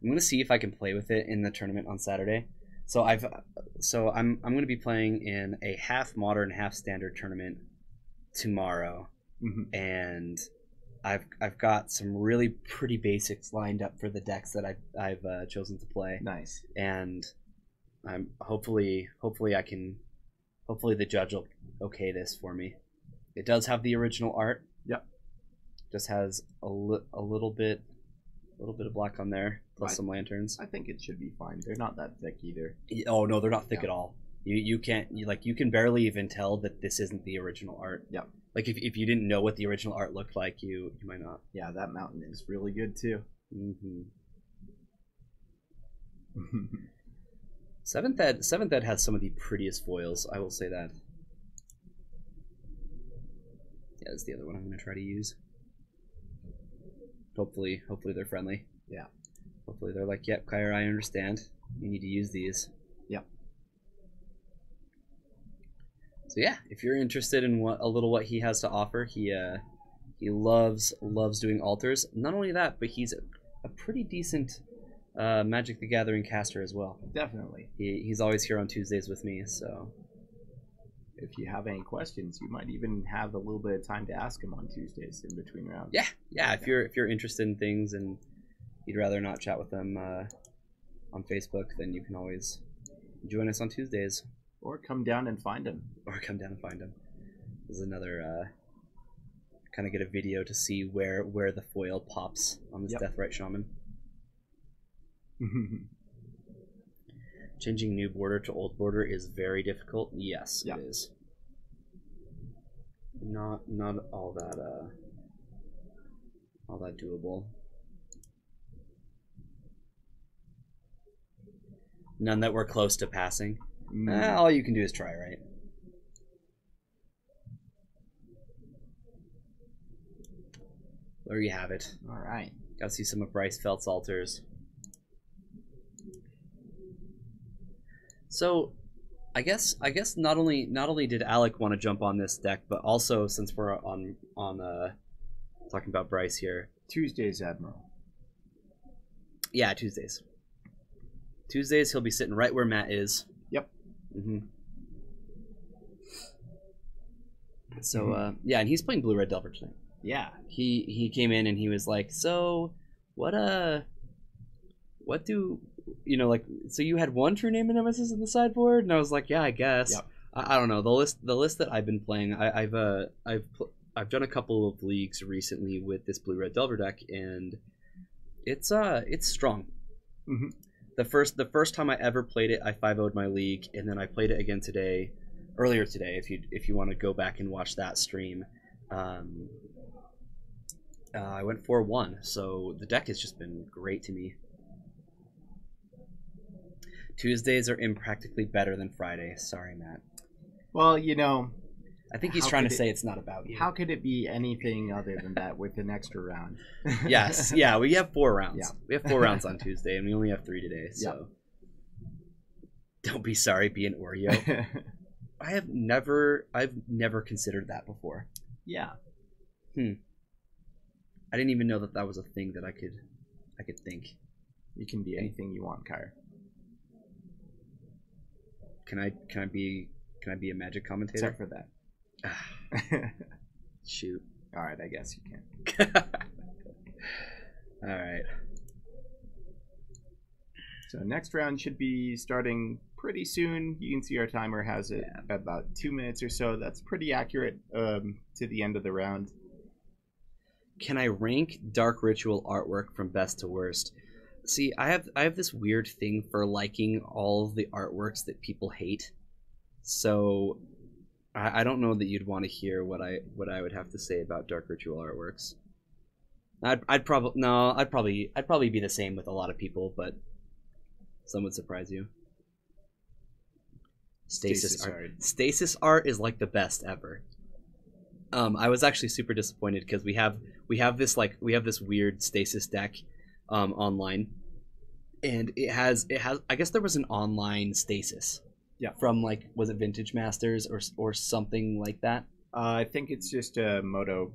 I'm gonna see if I can play with it in the tournament on Saturday. So I'm gonna be playing in a half modern, half standard tournament tomorrow, and I've got some really pretty basics lined up for the decks that I've chosen to play.
Nice.
And I'm hopefully the judge will okay this for me. It does have the original art.
Yep.
Just has a little bit of black on there, plus some lanterns.
I think it should be fine. They're not that thick either.
Oh no, they're not thick at all. You can barely even tell that this isn't the original art.
Yep.
Like if you didn't know what the original art looked like, you might not.
Yeah, that mountain is really good too.
Mm-hmm. Seventh Ed has some of the prettiest foils. I will say that. Yeah, that's the other one I'm going to try to use. Hopefully they're friendly.
Yeah.
Hopefully they're like, yep, Kyra, I understand. You need to use these.
Yep.
So yeah, if you're interested in what he has to offer, he loves doing altars. Not only that, but he's a pretty decent Magic the Gathering caster as well.
Definitely.
He's always here on Tuesdays with me, so
if you have any questions, you might even have a little bit of time to ask him on Tuesdays in between rounds.
Yeah. If you're interested in things and you'd rather not chat with them on Facebook, then you can always join us on Tuesdays.
Or come down and find him.
This is another kind of get a video to see where the foil pops on this Deathrite Shaman. Changing new border to old border is very difficult. Yes, it is. Not all that doable. None that we're close to passing. All you can do is try, right? There you have it.
All right.
Got to see some of Bryce Felt's altars. So, I guess not only did Alec want to jump on this deck, but also since we're on talking about Bryce here,
Tuesdays, Admiral.
Yeah, Tuesdays. Tuesdays he'll be sitting right where Matt is.
Yep.
So yeah, and he's playing Blue Red Delver tonight.
Yeah.
He came in and he was like, so what do you know, like, so you had one True Name and Nemesis in the sideboard? And I was like, yeah, I guess.
Yep.
I don't know, the list that I've been playing, I've done a couple of leagues recently with this Blue Red Delver deck, and it's strong. The first time I ever played it, I 5-0'd my league, and then I played it again earlier today. If you want to go back and watch that stream, I went 4-1. So the deck has just been great to me. Tuesdays are impractically better than Fridays. Sorry, Matt.
Well, you know,
I think he's trying to say it's not about you.
How could it be anything other than that with an extra round?
Yes, yeah, we have 4 rounds.
Yeah.
We have 4 rounds on Tuesday, and we only have 3 today. So don't be sorry, be an Oreo. I've never considered that before.
Yeah.
I didn't even know that was a thing that I could think.
You can be anything you want, Kyre.
Can I be a Magic commentator?
Except for that.
Shoot.
All right, I guess you can.
All right.
So next round should be starting pretty soon. You can see our timer has it at about 2 minutes or so. That's pretty accurate to the end of the round.
Can I rank Dark Ritual artwork from best to worst? See, I have this weird thing for liking all of the artworks that people hate. So I don't know that you'd want to hear what I would have to say about Dark Ritual artworks. I'd probably be the same with a lot of people, but some would surprise you. Stasis art. Stasis art is like the best ever. I was actually super disappointed because we have this weird Stasis deck online, and it has I guess there was an online Stasis.
Yeah.
From like, was it Vintage Masters or something like that?
I think it's just a Moto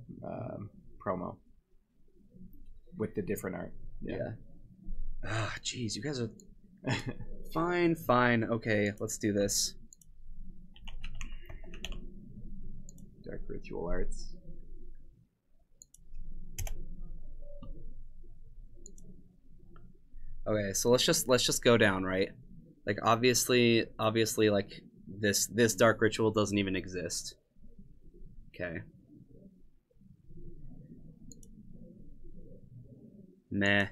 promo with the different art.
Yeah. Ah, jeez, you guys are fine. Okay, let's do this.
Dark Ritual arts.
Okay, so let's just go down, right? Like, obviously, like this Dark Ritual doesn't even exist. Okay. Meh.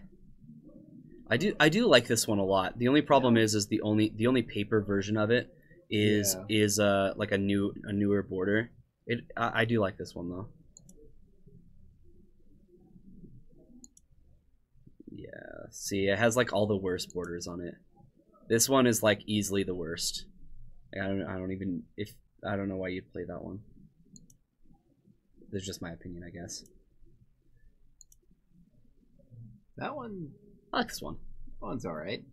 I do like this one a lot. The only problem is the only paper version of it is like a newer border. I do like this one though. Yeah. See, it has like all the worst borders on it. This one is like easily the worst. I don't know why you'd play that one. That's just my opinion, I guess.
That one,
I like this one.
that one's all right.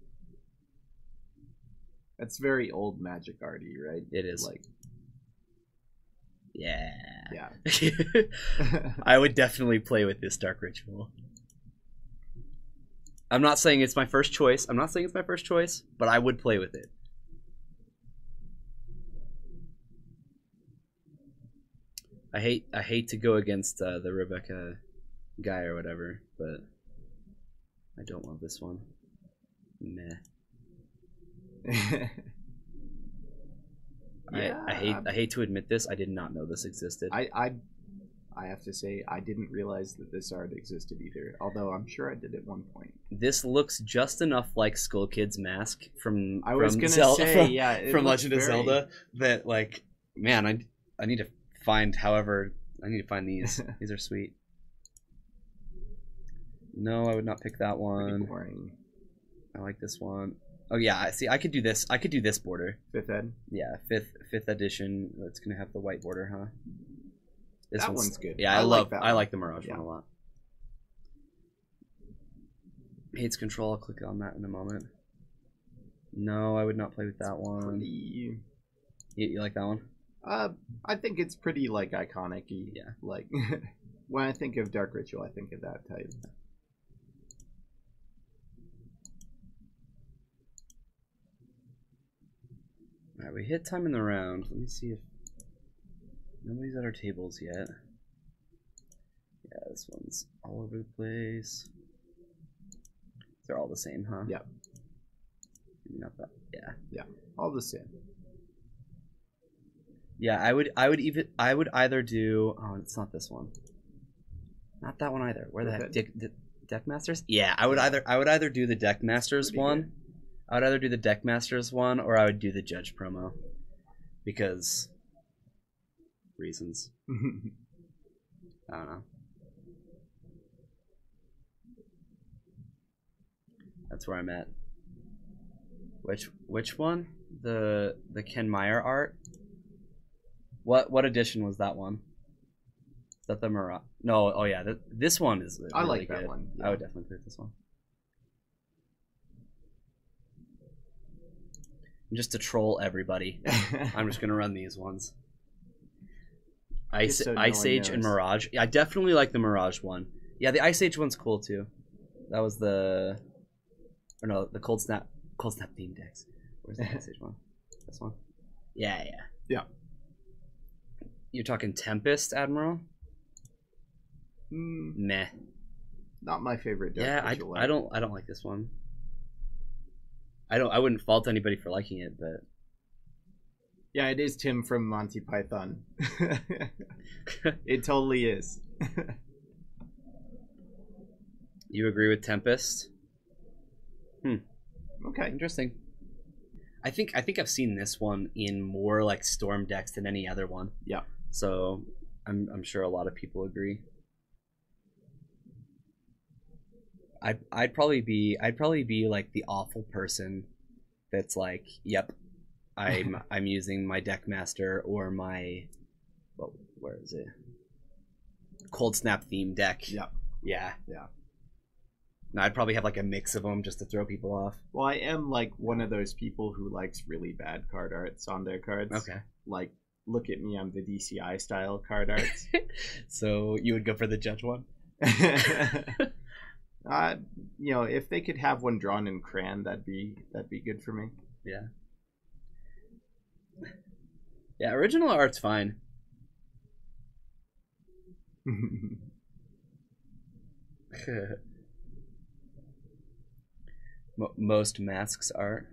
That's very old Magic arty, right?
It is.
Like,
yeah.
yeah.
I would definitely play with this Dark Ritual. I'm not saying it's my first choice. But I would play with it. I hate to go against the Rebecca guy or whatever, but I don't love this one. Meh.
Yeah,
I hate to admit this. I did not know this existed.
I have to say I didn't realize that this art existed either. Although I'm sure I did at one point.
This looks just enough like Skull Kid's mask from
Zelda,
from Legend of Zelda that like, man, I need to find these. These are sweet. No, I would not pick that one.
Boring.
I like this one. Oh yeah, see, I could do this. I could do this border.
5th ed.
Yeah, fifth edition. It's gonna have the white border, huh?
That one's good.
Yeah, I like the Mirage one a lot. Hates Control. I'll click on that in a moment. No, I would not play with that one. You like that one?
I think it's pretty like iconic-y.
Yeah.
Like when I think of Dark Ritual, I think of that type.
All right, we hit time in the round. Let me see if nobody's at our tables yet. Yeah, this one's all over the place. They're all the same, huh?
Yeah.
Not that. Yeah.
Yeah, all the same.
Yeah, I would either do. Oh, it's not this one. Not that one either. Where the heck? Deck Masters? Yeah, I would either do the Deck Masters one. Good. I would either do the Deck Masters one, or I would do the Judge promo, because reasons. I don't know. That's where I'm at. Which one? The Ken Meyer art? What edition was that one? Is that the Mirage? No, oh yeah, this one is really
I like
good.
That one. Yeah.
I would definitely pick this one. Just to troll everybody, I'm just gonna run these ones. Ice Age and Mirage. Yeah, I definitely like the Mirage one. Yeah, the Ice Age one's cool too. That was the Cold Snap theme decks. Where's the Ice Age one? This one? Yeah. You're talking Tempest, Admiral? Meh.
Not my favorite deck.
Yeah, I don't like this one. I wouldn't fault anybody for liking it, but
yeah, it is Tim from Monty Python. It totally is.
You agree with Tempest?
Okay.
Interesting. I think I've seen this one in more like Storm decks than any other one.
Yeah.
So I'm sure a lot of people agree. I'd probably be like the awful person that's like, yep, I'm using my Deck Master or my where is it? Cold Snap theme deck.
Yeah.
Yeah.
Yeah.
No, I'd probably have like a mix of them just to throw people off.
Well, I am like one of those people who likes really bad card arts on their cards.
Okay.
Like, look at me, I'm the DCI style card arts.
So you would go for the Judge one?
If they could have one drawn in crayon, that'd be good for me.
Yeah. Yeah, original art's fine. Most masks art.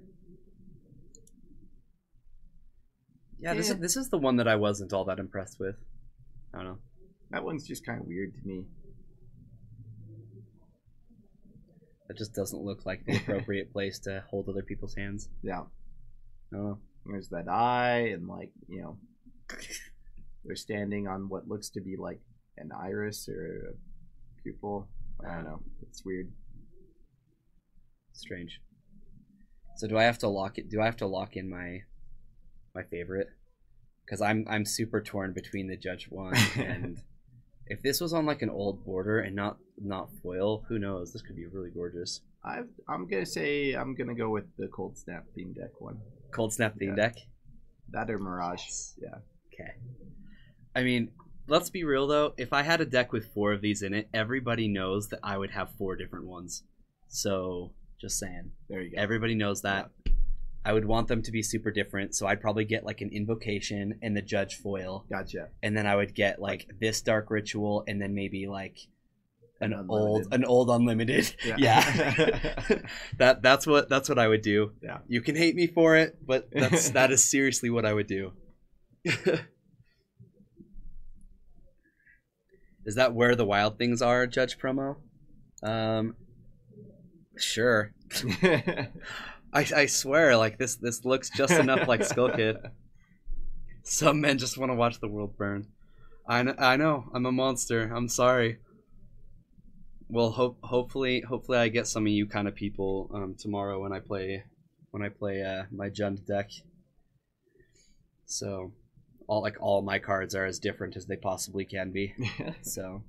Yeah, this is the one that I wasn't all that impressed with. I don't know.
That one's just kind of weird to me.
It just doesn't look like the appropriate place to hold other people's hands.
Yeah.
I don't know.
There's that eye, and they're standing on what looks to be like an iris or a pupil. I don't know. It's weird.
Strange. So do I have to lock it? Do I have to lock in my favorite? Because I'm super torn between the Judge one and if this was on like an old border and not foil, who knows? This could be really gorgeous.
I'm gonna say I'm gonna go with the Cold Snap theme deck one.
Cold Snap theme deck.
That or Mirage. Yeah.
Okay. I mean, let's be real though. If I had a deck with 4 of these in it, everybody knows that I would have 4 different ones. So just saying.
There you go.
Everybody knows that. I would want them to be super different, so I'd probably get like an invocation and the judge foil.
Gotcha.
And then I would get like this dark ritual and then maybe like an
Unlimited.
old unlimited. Yeah. That's what I would do.
Yeah.
You can hate me for it, but that is seriously what I would do. Is that where the wild things are, Judge Promo? Sure. I swear, like this looks just enough like Skull Kid. Some men just want to watch the world burn. I know. I'm a monster. I'm sorry. Well, hopefully I get some of you kind of people tomorrow when I play my Jund deck. So, all my cards are as different as they possibly can be. So,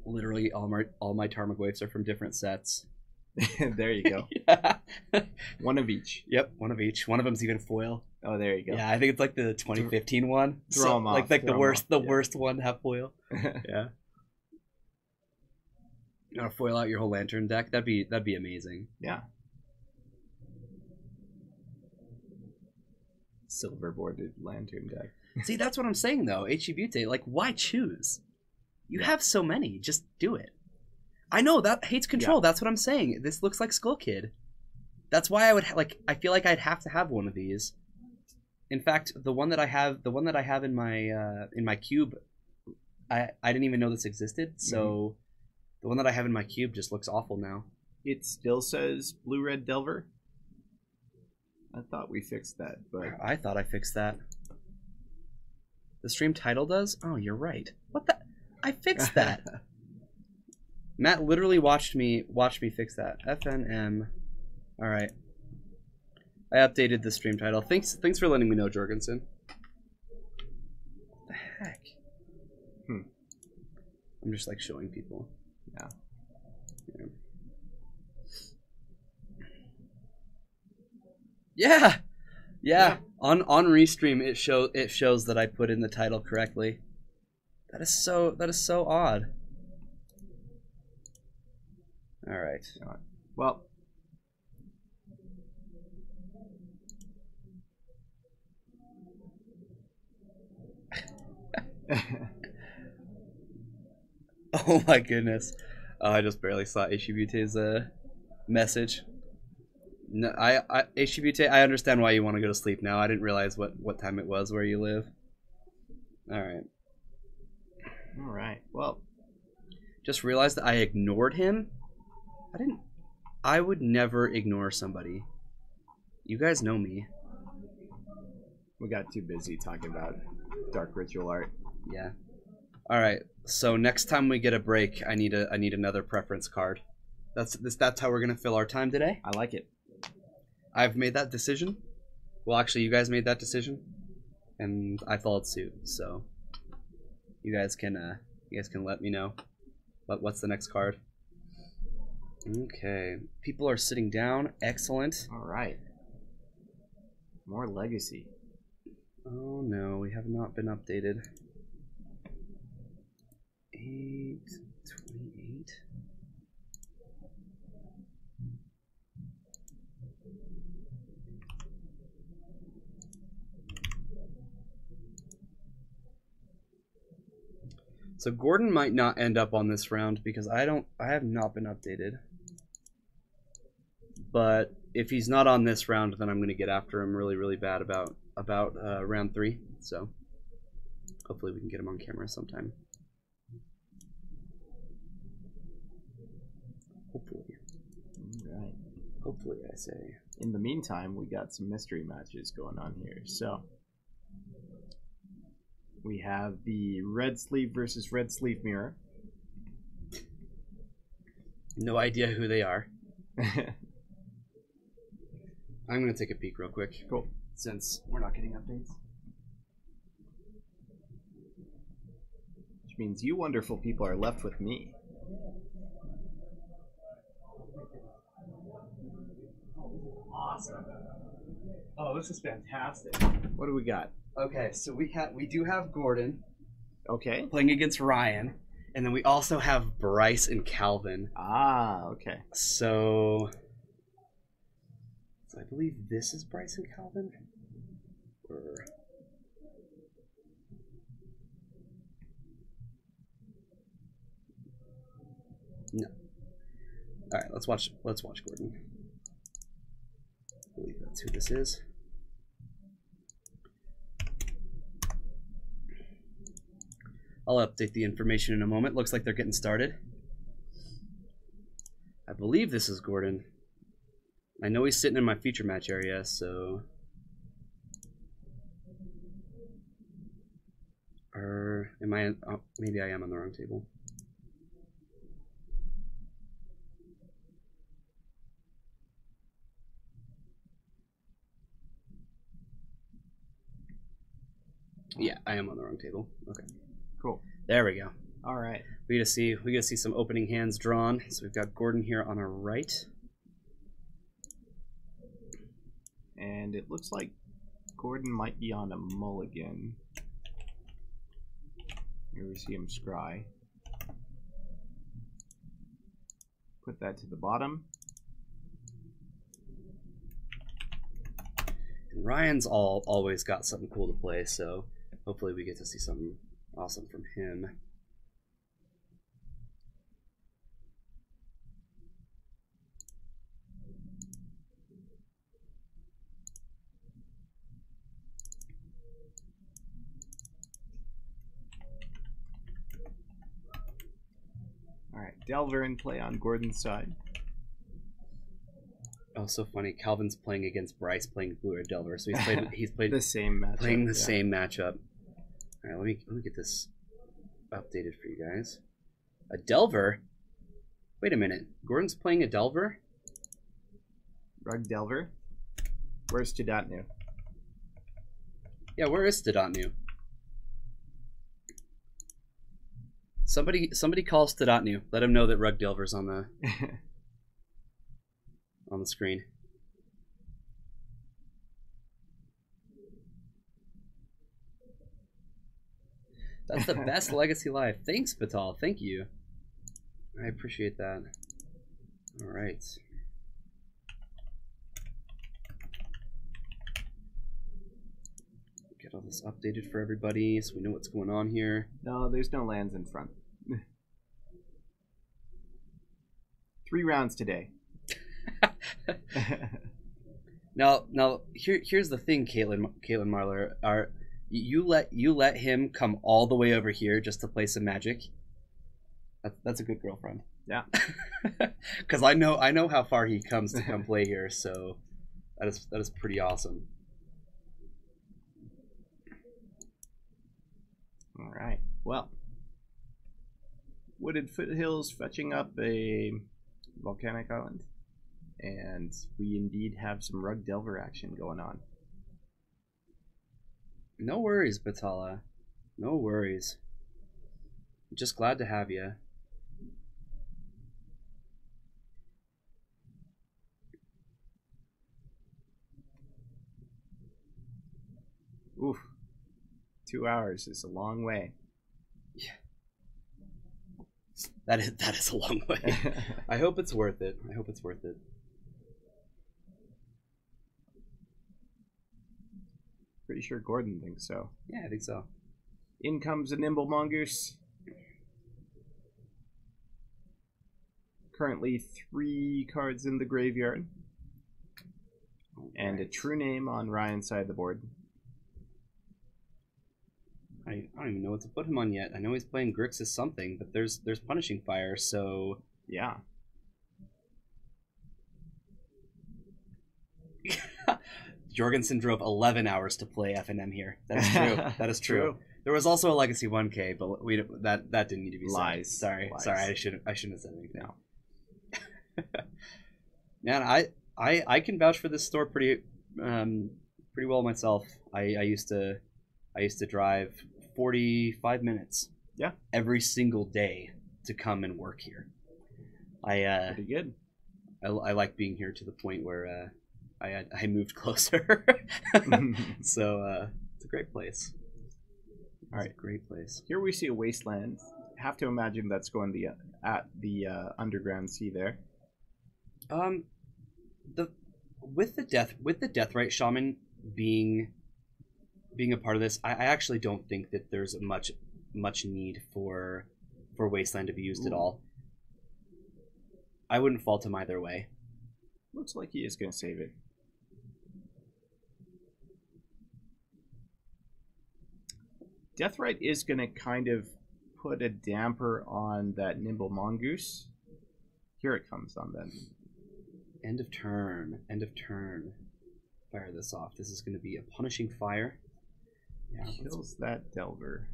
literally all my Tarmogoyfs waves are from different sets.
There you go.
Yeah.
One of each.
Yep, one of each. One of them's even foil.
Oh, there you go.
Yeah, I think it's like the 2015 one.
Throw them off.
Like the worst one to have foil. Yeah. You want to foil out your whole lantern deck? That'd be amazing.
Yeah. Silver bordered lantern deck.
See, that's what I'm saying though. Hibute, like, why choose? You have so many. Just do it. I know that hates control. Yeah. That's what I'm saying. This looks like Skull Kid. That's why I would I feel like I'd have to have one of these. In fact, the one that I have in my cube, I didn't even know this existed. So the one that I have in my cube just looks awful now.
It still says Blue Red Delver. I thought we fixed that, but
I thought I fixed that. The stream title does? Oh, you're right. What the? I fixed that. Matt literally watched me fix that. FNM. All right. I updated the stream title. Thanks for letting me know, Jorgensen. What the heck? I'm just like showing people.
Yeah.
Yeah. On Restream it shows that I put in the title correctly. That is so odd. All right.
Well,
oh my goodness. I just barely saw Ishibute's message. No, Ishibute, I understand why you want to go to sleep now. I didn't realize what time it was where you live. All right.
Well,
just realized that I ignored him. I would never ignore somebody. You guys know me.
We got too busy talking about Dark Ritual art.
Yeah. All right. So next time we get a break, I need another preference card. That's how we're gonna fill our time today.
I like it.
I've made that decision. Well, actually, you guys made that decision, and I followed suit. So you guys can let me know. What's the next card? Okay. People are sitting down. Excellent.
All right. More Legacy.
Oh no, we have not been updated. 8/28. So Gordon might not end up on this round because I have not been updated. But if he's not on this round, then I'm going to get after him really, really bad about round 3. So hopefully we can get him on camera sometime. Hopefully.
All right.
Hopefully, I say.
In the meantime, we got some mystery matches going on here. So we have the Red Sleeve versus Red Sleeve Mirror.
No idea who they are. I'm going to take a peek real quick.
Cool.
Since we're not getting updates.
Which means you wonderful people are left with me.
Awesome. Oh, this is fantastic.
What do we got?
Okay, so we do have Gordon
Okay.
playing against Ryan, And then we also have Bryce and Calvin.
Ah, okay.
So I believe this is Bryce and Calvin. Or no. All right, let's watch Gordon. I believe that's who this is. I'll update the information in a moment. Looks like they're getting started. I believe this is Gordon. I know he's sitting in my feature match area, so... Or am I... Oh, maybe I am on the wrong table. Yeah, I am on the wrong table. Okay.
Cool.
There we go.
All right.
We get to see some opening hands drawn. So we've got Gordon here on our right.
And it looks like Gordon might be on a mulligan. Here we see him scry. Put that to the bottom.
And Ryan's always got something cool to play, so hopefully we get to see something awesome from him.
All right, Delver in play on Gordon's side.
Oh, so funny. Calvin's playing against Bryce, playing blue or Delver, so he's played
the same matchup.
Playing the same matchup. All right, let me get this updated for you guys. A Delver? Wait a minute. Gordon's playing a Delver?
Rug Delver. Where's Tidatnu?
Yeah, where is Tidatnu? Somebody calls Tidatnu. Let him know that Rug Delver's on the on the screen. That's the best Legacy Live. Thanks, Batal. Thank you. I appreciate that. All right. Get all this updated for everybody so we know what's going on here.
No, there's no lands in front. 3 rounds today.
Now, here's the thing, Caitlin Marler. You let him come all the way over here just to play some Magic. That's a good girlfriend.
Yeah.
Because I know how far he comes to come play here, so that is pretty awesome.
All right. Well, Wooded Foothills fetching up a volcanic island, and we indeed have some Rug Delver action going on.
No worries, Batala. No worries. Just glad to have you.
Oof. 2 hours is a long way.
Yeah. That is a long way. I hope it's worth it. I hope it's worth it.
Pretty sure Gordon thinks so.
Yeah, I think so.
In comes a Nimble Mongoose. Currently 3 cards in the graveyard. And a true name on Ryan's side of the board.
I don't even know what to put him on yet. I know he's playing Grixis something, but there's Punishing Fire, so
yeah.
Jorgensen drove 11 hours to play FNM here. That's true. That is true. There was also a Legacy 1K, but that didn't need to be
Lies.
Said. Sorry,
Lies.
I shouldn't have said anything.
No.
Man, I can vouch for this store pretty well myself. I used to drive 45 minute every single day to come and work here.
Pretty good.
I like being here to the point where I moved closer. So it's a great place.
All right,
great place.
Here we see a wasteland have to imagine that's going at the underground sea there.
The with the Deathrite Shaman being a part of this, I actually don't think that there's much need for Wasteland to be used at all. I wouldn't fault him either way.
Looks like he is going to save it. Deathrite is going to kind of put a damper on that Nimble Mongoose. Here it comes on then.
End of turn. End of turn. Fire this off. This is going to be a punishing fire.
Yeah, kills that Delver.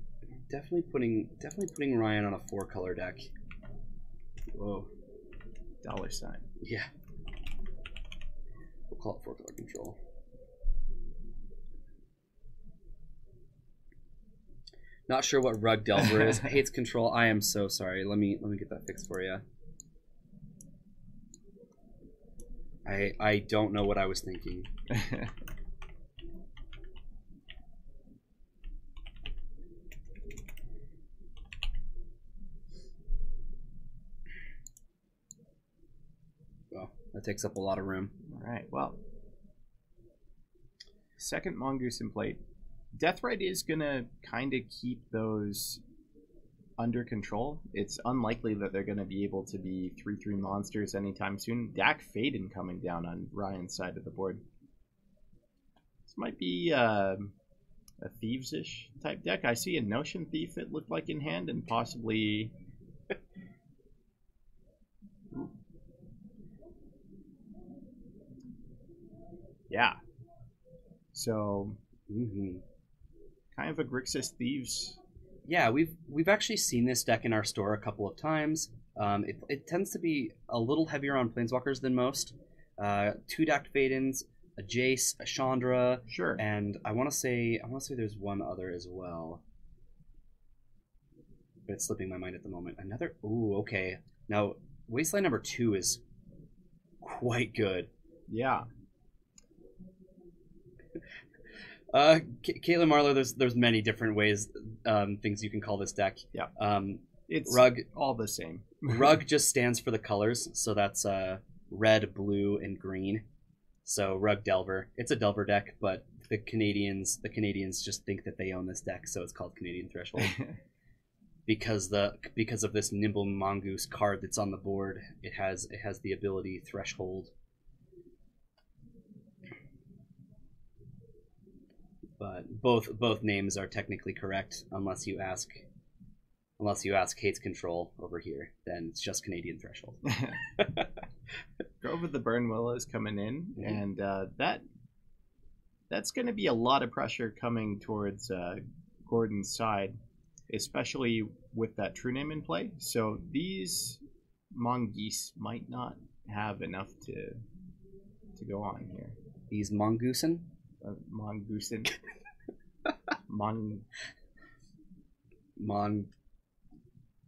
Definitely putting Ryan on a 4-color deck. Whoa.
$.
Yeah. We'll call it 4-color control. Not sure what Rug Delver is. Hates control. I am so sorry. Let me get that fixed for you. I don't know what I was thinking. Well, that takes up a lot of room.
All right. Well, second Mongoose in plate. Deathrite is going to kind of keep those under control. It's unlikely that they're going to be able to be 3/3 monsters anytime soon. Dak Faden coming down on Ryan's side of the board. This might be a Thieves-ish type deck. I see a Notion Thief, it looked like, in hand, and possibly... yeah. So... kind of a Grixis Thieves.
Yeah, we've actually seen this deck in our store a couple of times. It tends to be a little heavier on Planeswalkers than most. 2 Dak Fadens, a Jace, a Chandra,
sure,
and I want to say there's one other as well, but it's slipping my mind at the moment. Another. Ooh, okay. Now Wasteland number 2 is quite good.
Yeah.
Caitlin Marler, there's many different ways, things you can call this deck.
Yeah. It's
Rug,
all the same.
Rug just stands for the colors, so that's red, blue, and green. So Rug Delver. It's a Delver deck, but the Canadians just think that they own this deck, so it's called Canadian Threshold. because of this Nimble Mongoose card that's on the board, it has the ability Threshold. But both names are technically correct unless you ask Hates Control over here, then it's just Canadian Threshold.
Grove of the Burn Willow is coming in, and that's going to be a lot of pressure coming towards Gordon's side, especially with that true name in play. So these Mongoose might not have enough to go on here.
These Mongoosen?
Mongoosen.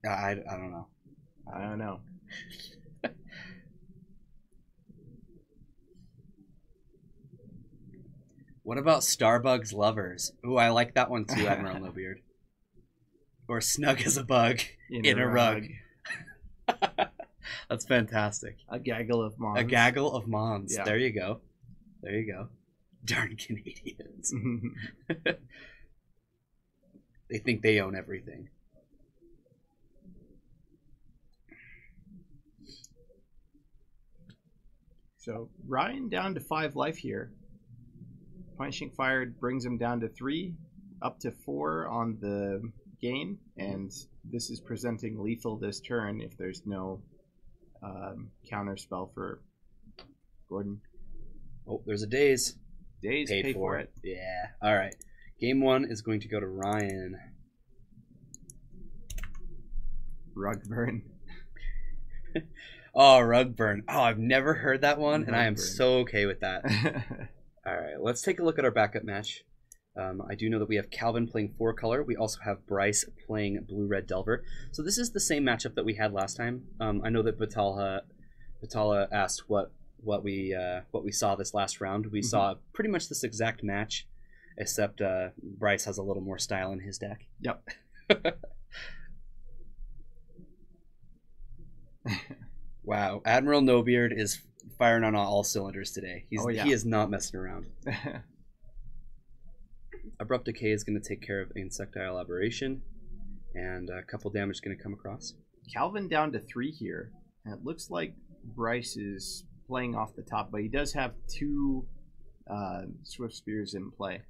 I don't know.
I don't know.
What about Starbugs Lovers? Ooh, I like that one too, Admiral No Beard. Or Snug as a Bug in a Rug. That's fantastic.
A gaggle of mons.
A gaggle of mons.
Yeah.
There you go. There you go. Darn Canadians. They think they own everything.
So Ryan down to 5 life here. Punishing Fire brings him down to 3, up to 4 on the gain, and this is presenting lethal this turn if there's no counter spell for Gordon.
Oh, there's a Daze.
Daze, pay for it.
Yeah. All right. Game 1 is going to go to Ryan.
Rugburn.
Oh, Rugburn. Oh, I've never heard that one, and I am
Rugburn.
so okay with that. All right, let's take a look at our backup match. I do know that we have Calvin playing 4-color. We also have Bryce playing Blue-Red Delver. So this is the same matchup that we had last time. I know that Batala asked what we saw this last round. We saw pretty much this exact match, except Bryce has a little more style in his deck.
Yep.
Wow, Admiral Nobeard is firing on all cylinders today.
Oh, yeah.
He is not messing around. Abrupt Decay is going to take care of Insectile Aberration, and a couple damage is going to come across.
Calvin down to 3 here. And it looks like Bryce is playing off the top, but he does have 2 Swift Spears in play.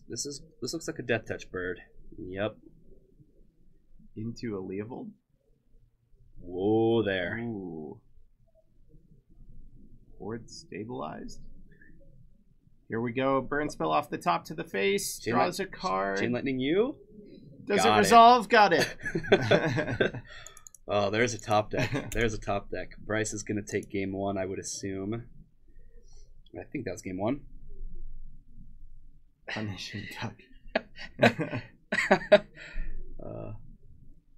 This looks like a Death Touch bird. Yep.
Into a Leovold.
Whoa there.
Ooh. Board stabilized. Here we go. Burn spell off the top to the face. Draws a card.
Chain Lightning you.
Does it resolve? Got it.
Oh, there's a top deck. There's a top deck. Bryce is going to take game 1, I would assume. I think that was game 1.
Punishing duck.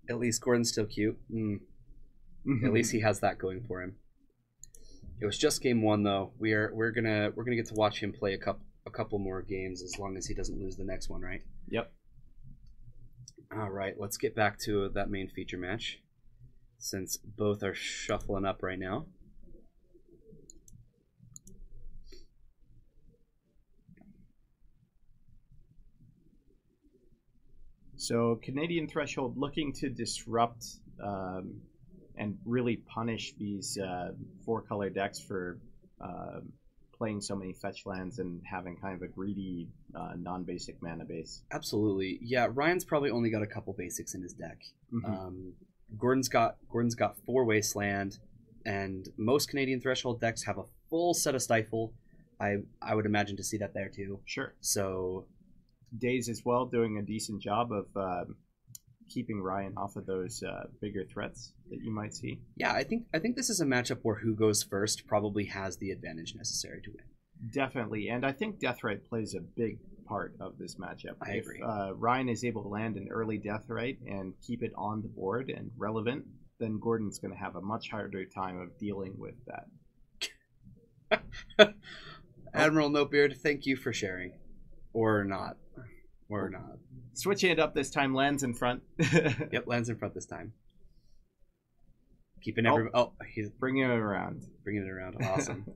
At least Gordon's still cute. At least he has that going for him. It was just game 1 though. We're gonna get to watch him play a couple more games as long as he doesn't lose the next one, right?
Yep.
All right, let's get back to that main feature match, since both are shuffling up right now.
So Canadian Threshold looking to disrupt and really punish these 4-color decks for playing so many fetch lands and having kind of a greedy non-basic mana base.
Absolutely, yeah. Ryan's probably only got a couple basics in his deck. Gordon's got 4 Wasteland, and most Canadian Threshold decks have a full set of Stifle. I would imagine to see that there too.
Sure.
So
Days as well doing a decent job of keeping Ryan off of those bigger threats that you might see.
Yeah, I think this is a matchup where who goes first probably has the advantage necessary to win.
Definitely, and I think Deathrite plays a big part of this matchup.
I agree.
If Ryan is able to land an early Deathrite and keep it on the board and relevant, then Gordon's going to have a much harder time of dealing with that.
Admiral Nobeard, thank you for sharing. Or not. Or not.
Switching it up this time, lands in front.
Yep, lands in front this time. Keeping every... Oh, he's
bringing it around.
Bringing it around. Awesome.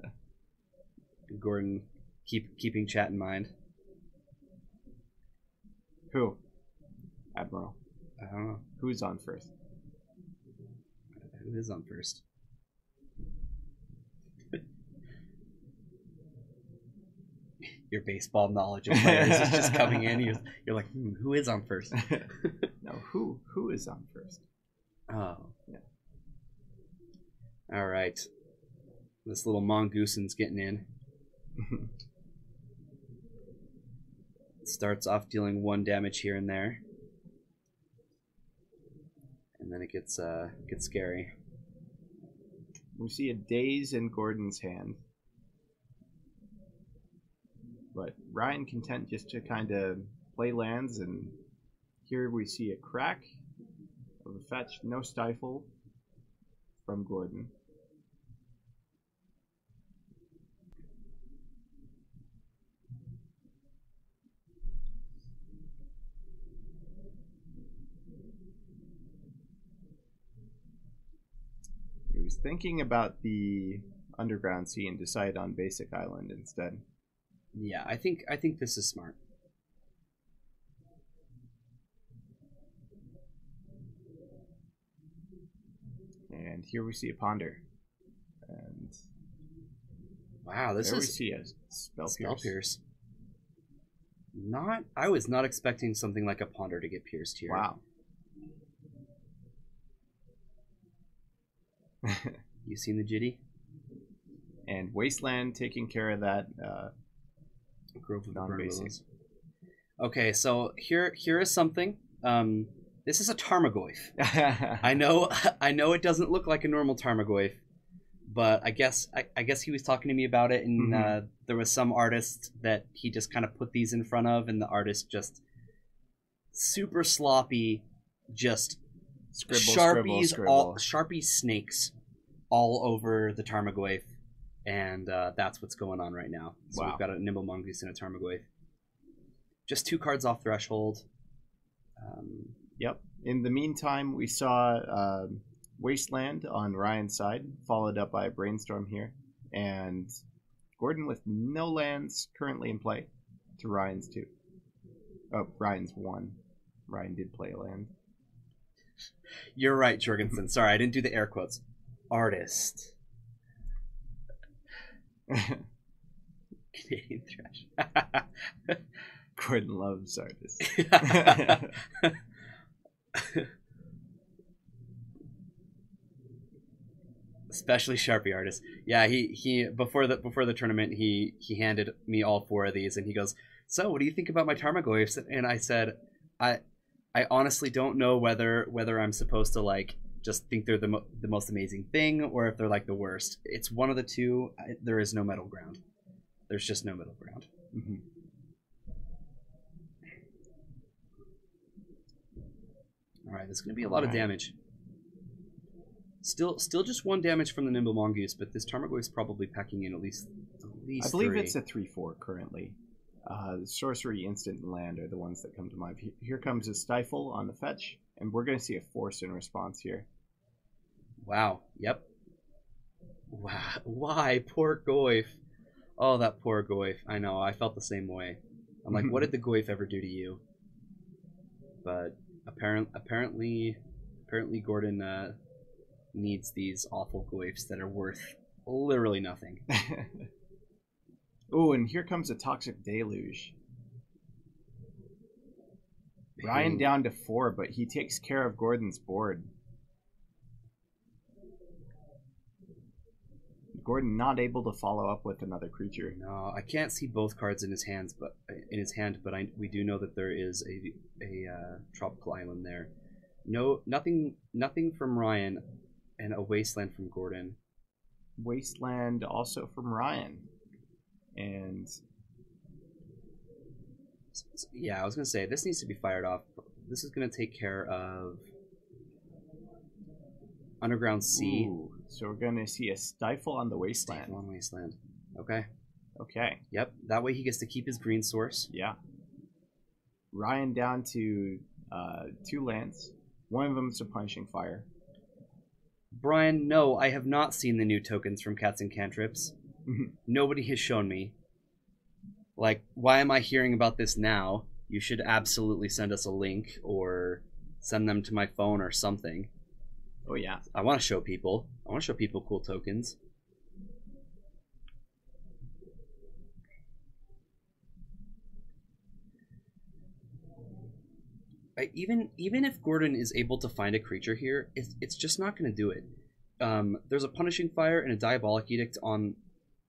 Gordon, keeping chat in mind.
Who? Admiral.
I don't know.
Who's on first?
Who is on first? Your baseball knowledge of players is just coming in. You're like, who is on first?
No, who is on first?
Oh.
Yeah.
All right. This little Mongoosen's getting in. Starts off dealing 1 damage here and there. And then it gets scary.
We see a Daze in Gordon's hand. But Ryan content just to kind of play lands, and here we see a crack of a fetch, no Stifle from Gordon. He was thinking about the Underground Sea and decided on Basic Island instead.
Yeah, I think this is smart.
And here we see a Ponder. And
wow, this
there
is
we see a Spell Pierce.
I was not expecting something like a Ponder to get pierced here.
Wow.
You seen the Jitty?
And Wasteland taking care of that.
Grove of
non-basic.
Okay, so here is something. This is a Tarmogoyf. I know it doesn't look like a normal Tarmogoyf, but I guess he was talking to me about it, and there was some artist that he just kind of put these in front of, and the artist just super sloppy, just Sharpie snakes all over the Tarmogoyf. And that's what's going on right now. So We've got a Nimble Mongoose and a Tarmogoyf. Just 2 cards off Threshold.
Yep. In the meantime, we saw Wasteland on Ryan's side, followed up by a Brainstorm here, and Gordon with no lands currently in play to Ryan's 2. Oh, Ryan's 1. Ryan did play a land.
You're right, Jorgensen. Sorry, I didn't do the air quotes. Artist. Canadian trash.
Gordon loves artists.
Especially Sharpie artists. Yeah, he before the tournament he handed me all 4 of these and he goes, "So, what do you think about my Tarmogoyfs?" And I said, I honestly don't know whether I'm supposed to like just think they're the most amazing thing or if they're like the worst. It's one of the two. There is no middle ground. There's just no middle ground.
Mm-hmm.
All right, there's going to be a lot of damage. Still just 1 damage from the Nimble Mongoose, but this Tarmogoyf is probably packing in at least
I believe
3.
it's a 3/4 currently. The sorcery, instant, and land are the ones that come to mind. Here comes a Stifle on the fetch, and we're going to see a Force in response here.
Wow. Yep. Wow. Why? Poor Goyf. Oh, that poor Goyf. I know. I felt the same way. I'm like, what did the Goyf ever do to you? But apparently Gordon needs these awful Goyfs that are worth literally nothing.
Oh, and here comes a Toxic Deluge. Ryan down to 4, but he takes care of Gordon's board. Gordon not able to follow up with another creature.
No, I can't see both cards in his hands, but we do know that there is a tropical island there. No, nothing from Ryan, and a Wasteland from Gordon.
Wasteland also from Ryan. And
yeah, I was gonna say this needs to be fired off. This is gonna take care of Underground Sea.
Ooh, so we're gonna see a Stifle on the Wasteland.
Stifle on Wasteland. Okay.
Okay.
Yep. That way he gets to keep his green source.
Yeah. Ryan down to 2 lands. One of them is a Punishing Fire.
Brian, no, I have not seen the new tokens from Cats and Cantrips. Nobody has shown me. Like, why am I hearing about this now? You should absolutely send us a link or send them to my phone or something.
Oh, yeah.
I want to show people. I want to show people cool tokens. Even if Gordon is able to find a creature here, it's just not going to do it. There's a Punishing Fire and a Diabolic Edict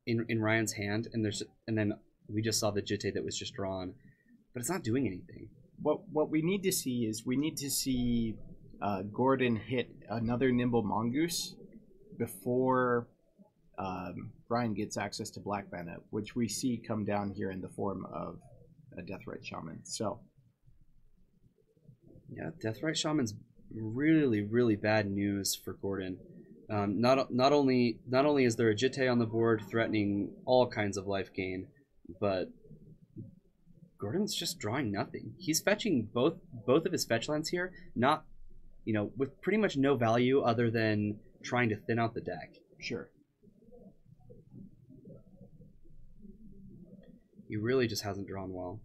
in Ryan's hand, and then we just saw the Jitte that was just drawn, but it's not doing anything.
What we need to see is Gordon hit another Nimble Mongoose before Ryan gets access to Black Mana, which we see come down here in the form of a Deathrite Shaman. So
yeah, Deathrite Shaman's really, really bad news for Gordon. Not only is there a Jitte on the board threatening all kinds of life gain, but Gordon's just drawing nothing. He's fetching both of his fetch lands here, not, with pretty much no value other than trying to thin out the deck.
Sure.
He really just hasn't drawn well.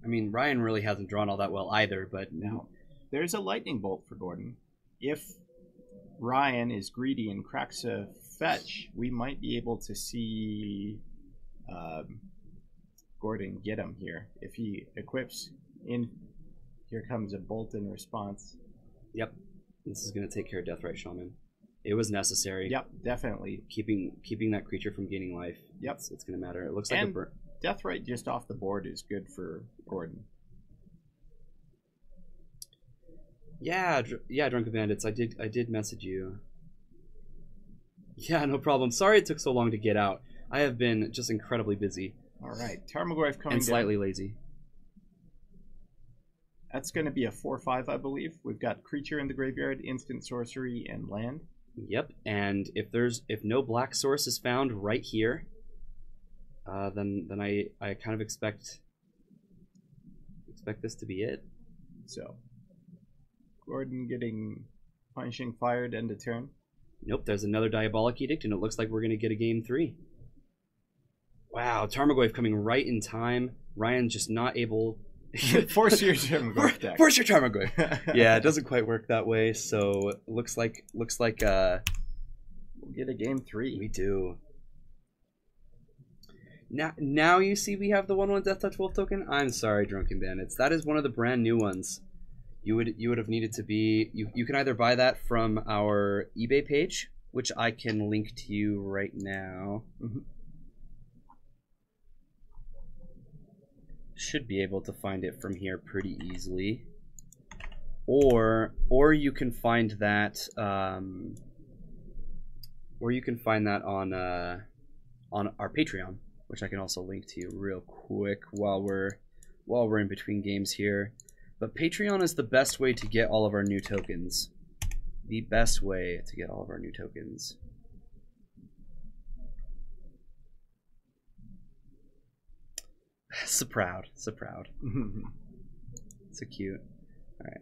I mean, Ryan really hasn't drawn all that well either, but
now there's a Lightning Bolt for Gordon. If Ryan is greedy and cracks a fetch, we might be able to see Gordon get him here. If he equips in, here comes a Bolt in response.
Yep, this is going to take care of Deathrite Shaman. It was necessary.
Yep, definitely.
Keeping that creature from gaining life.
Yep,
it's going to matter. It looks like a burn.
Deathrite just off the board is good for Gordon.
Yeah, Drunken Bandits. I did message you. Yeah, no problem. Sorry it took so long to get out. I have been just incredibly busy.
All right, Tarmogoyf coming
and slightly
down.
Lazy.
That's going to be a 4/5, I believe. We've got creature in the graveyard, instant sorcery, and land.
Yep, and if no black source is found right here, then I kind of expect this to be it.
So Gordon getting punishing fired end of turn.
Nope, there's another Diabolic Edict, and it looks like we're going to get a game 3. Wow, Tarmogoyf coming right in time. Ryan just not able...
Force your Tarmogoyf deck.
Force your Tarmogoyf. Yeah, it doesn't quite work that way, so looks like
we'll get a game 3.
We do. Now you see we have the 1/1 Death Touch Wolf token. I'm sorry, Drunken Bandits. That is one of the brand new ones. You would have needed to be. You can either buy that from our eBay page, which I can link to you right now.
Mm-hmm.
Should be able to find it from here pretty easily. Or you can find that. Or you can find that on our Patreon, which I can also link to you real quick while we're in between games here. But Patreon is the best way to get all of our new tokens. The best way to get all of our new tokens. So proud, so proud. So cute. All right.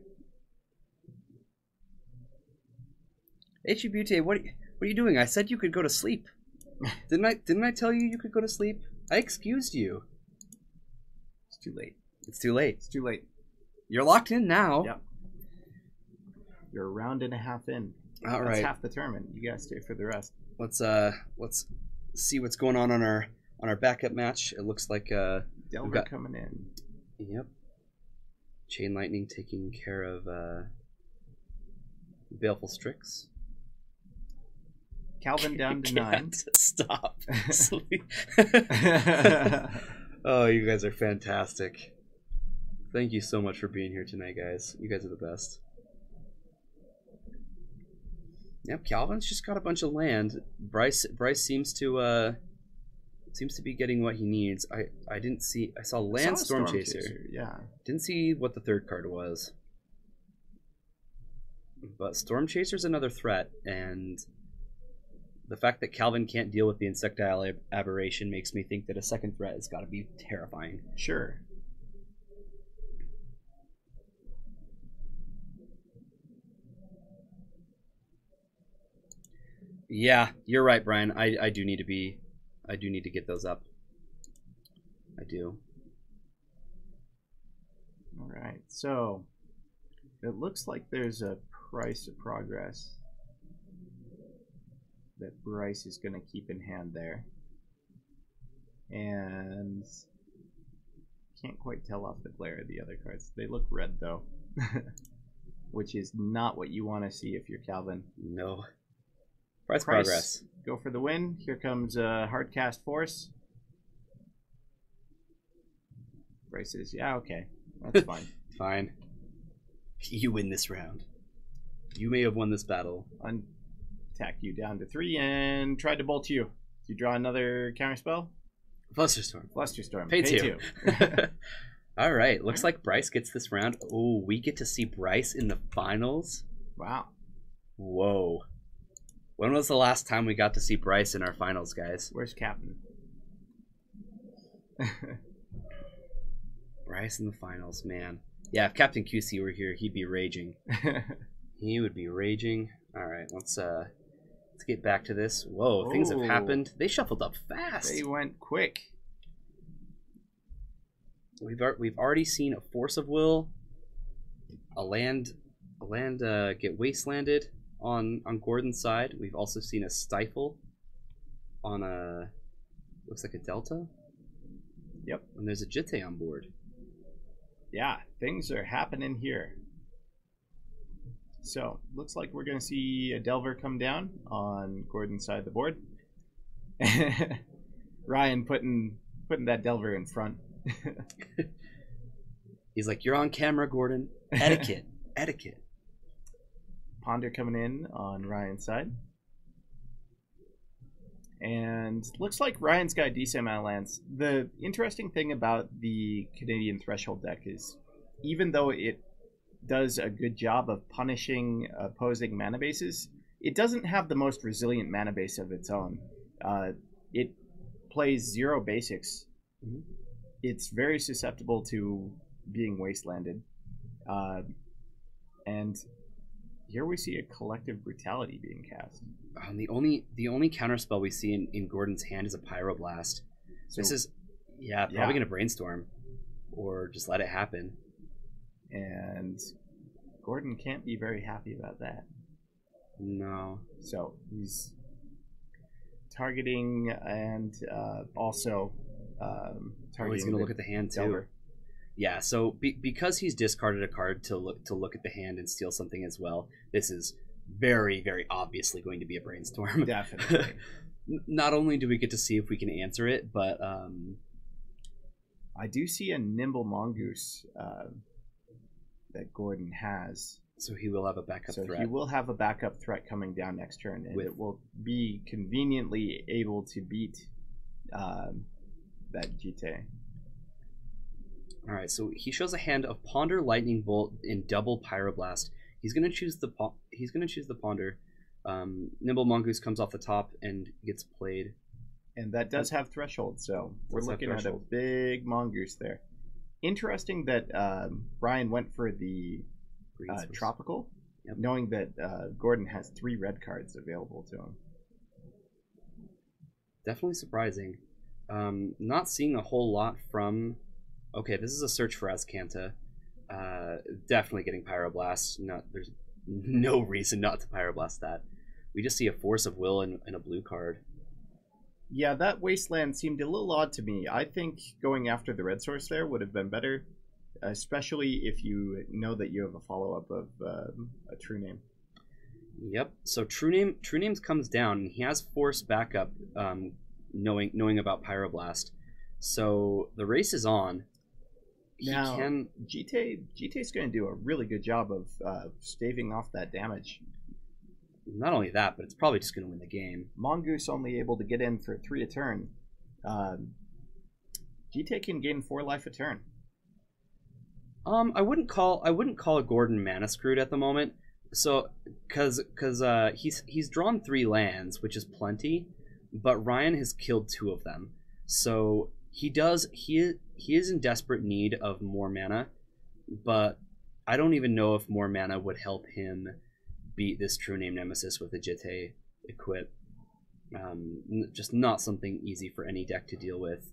H-Butte, what are you doing? I said you could go to sleep. Didn't I tell you could go to sleep? I excused you.
It's too late.
It's too late.
It's too late.
You're locked in now.
Yep. You're a round and a half in.
All right.
That's half the tournament. You guys stay for the rest.
Let's see what's going on our backup match. It looks like
Delver coming in.
Yep. Chain Lightning taking care of Baleful Strix.
Calvin down to 9.
Stop. Oh, you guys are fantastic. Thank you so much for being here tonight, guys. You guys are the best. Yep, Calvin's just got a bunch of land. Bryce seems to be getting what he needs. I didn't see. I saw land Storm Chaser.
Yeah.
Didn't see what the third card was. But Storm Chaser's another threat, and the fact that Calvin can't deal with the Insectile Aberration makes me think that a second threat has got to be terrifying.
Sure.
Yeah, you're right, Brian. I do need to get those up. I do.
All right. So it looks like there's a price of progress that Bryce is going to keep in hand there. And can't quite tell off the glare of the other cards. They look red though. Which is not what you want to see if you're Calvin.
No. Price progress.
Go for the win. Here comes Hardcast Force. Bryce says, yeah, okay. That's fine.
Fine. You win this round. You may have won this battle.
Attack you down to 3 and try to bolt you. You draw another counterspell?
Flusterstorm.
Flusterstorm.
Pay 2. All right. Looks like Bryce gets this round. Oh, we get to see Bryce in the finals?
Wow.
Whoa. When was the last time we got to see Bryce in our finals, guys?
Where's Captain?
Bryce in the finals, man. Yeah, if Captain QC were here, he'd be raging. He would be raging. All right, let's get back to this. Whoa, things have happened. They shuffled up fast.
They went quick.
We've already seen a Force of Will, a land get wastelanded on Gordon's side. We've also seen a Stifle on a looks like a Delta.
Yep.
And there's a Jitte on board.
Yeah, things are happening here. So, looks like we're going to see a Delver come down on Gordon's side of the board. Ryan putting that Delver in front.
He's like, you're on camera, Gordon. Etiquette. Etiquette.
Ponder coming in on Ryan's side. And looks like Ryan's got a decent amount of lands. The interesting thing about the Canadian Threshold deck is even though it does a good job of punishing opposing mana bases, it doesn't have the most resilient mana base of its own. It plays 0 basics.
Mm-hmm.
It's very susceptible to being wastelanded. And here we see a collective brutality being cast.
The only counter spell we see in Gordon's hand is a Pyroblast. So, this is probably gonna brainstorm, or just let it happen.
And Gordon can't be very happy about that.
No.
So he's targeting and also targeting.
He's gonna look at the hand too.
Delver.
Yeah. So because he's discarded a card to look at the hand and steal something as well, this is very, very obviously going to be a brainstorm.
Definitely.
Not only do we get to see if we can answer it, but
I do see a Nimble Mongoose that Gordon has.
So he will have a backup threat.
He will have a backup threat coming down next turn, and it will be conveniently able to beat that GT.
All right, so he shows a hand of Ponder, Lightning Bolt, and double Pyroblast. He's gonna choose the Ponder. Nimble Mongoose comes off the top and gets played.
And that does have Threshold, so we're looking at a big Mongoose there. Interesting that Brian went for the Tropical, knowing that Gordon has 3 red cards available to him.
Definitely surprising. Not seeing a whole lot from... Okay, this is a search for Azcanta. Definitely getting Pyroblast. There's no reason not to Pyroblast that. We just see a Force of Will and a blue card.
Yeah, that Wasteland seemed a little odd to me. I think going after the red source there would have been better, especially if you know that you have a follow-up of a True Name.
Yep. So True Names comes down, and he has Force backup, knowing about Pyroblast. So the race is on.
Now, GT's going to do a really good job of staving off that damage.
Not only that, but it's probably just going to win the game.
Mongoose only able to get in for 3 a turn. GT can gain 4 life a turn.
I wouldn't call a Gordon mana screwed at the moment. So because he's drawn 3 lands, which is plenty, but Ryan has killed 2 of them. So he is in desperate need of more mana, but I don't even know if more mana would help him beat this True Name Nemesis with a Jitte equip. Just not something easy for any deck to deal with.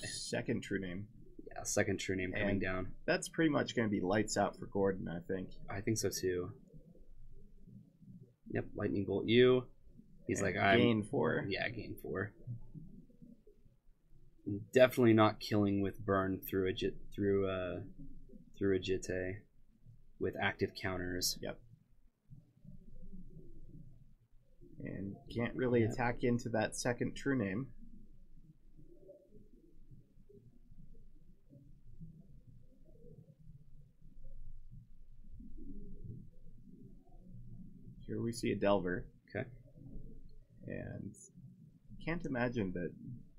Second True Name.
Yeah, second True Name coming down.
That's pretty much going to be lights out for Gordon, I think.
I think so too. Yep, Lightning Bolt you. He's like,
gain 4.
Yeah, gain 4. Definitely not killing with burn through a Jitte with active counters.
Yep. And can't really attack into that second True Name. Here we see a Delver.
Okay.
And can't imagine that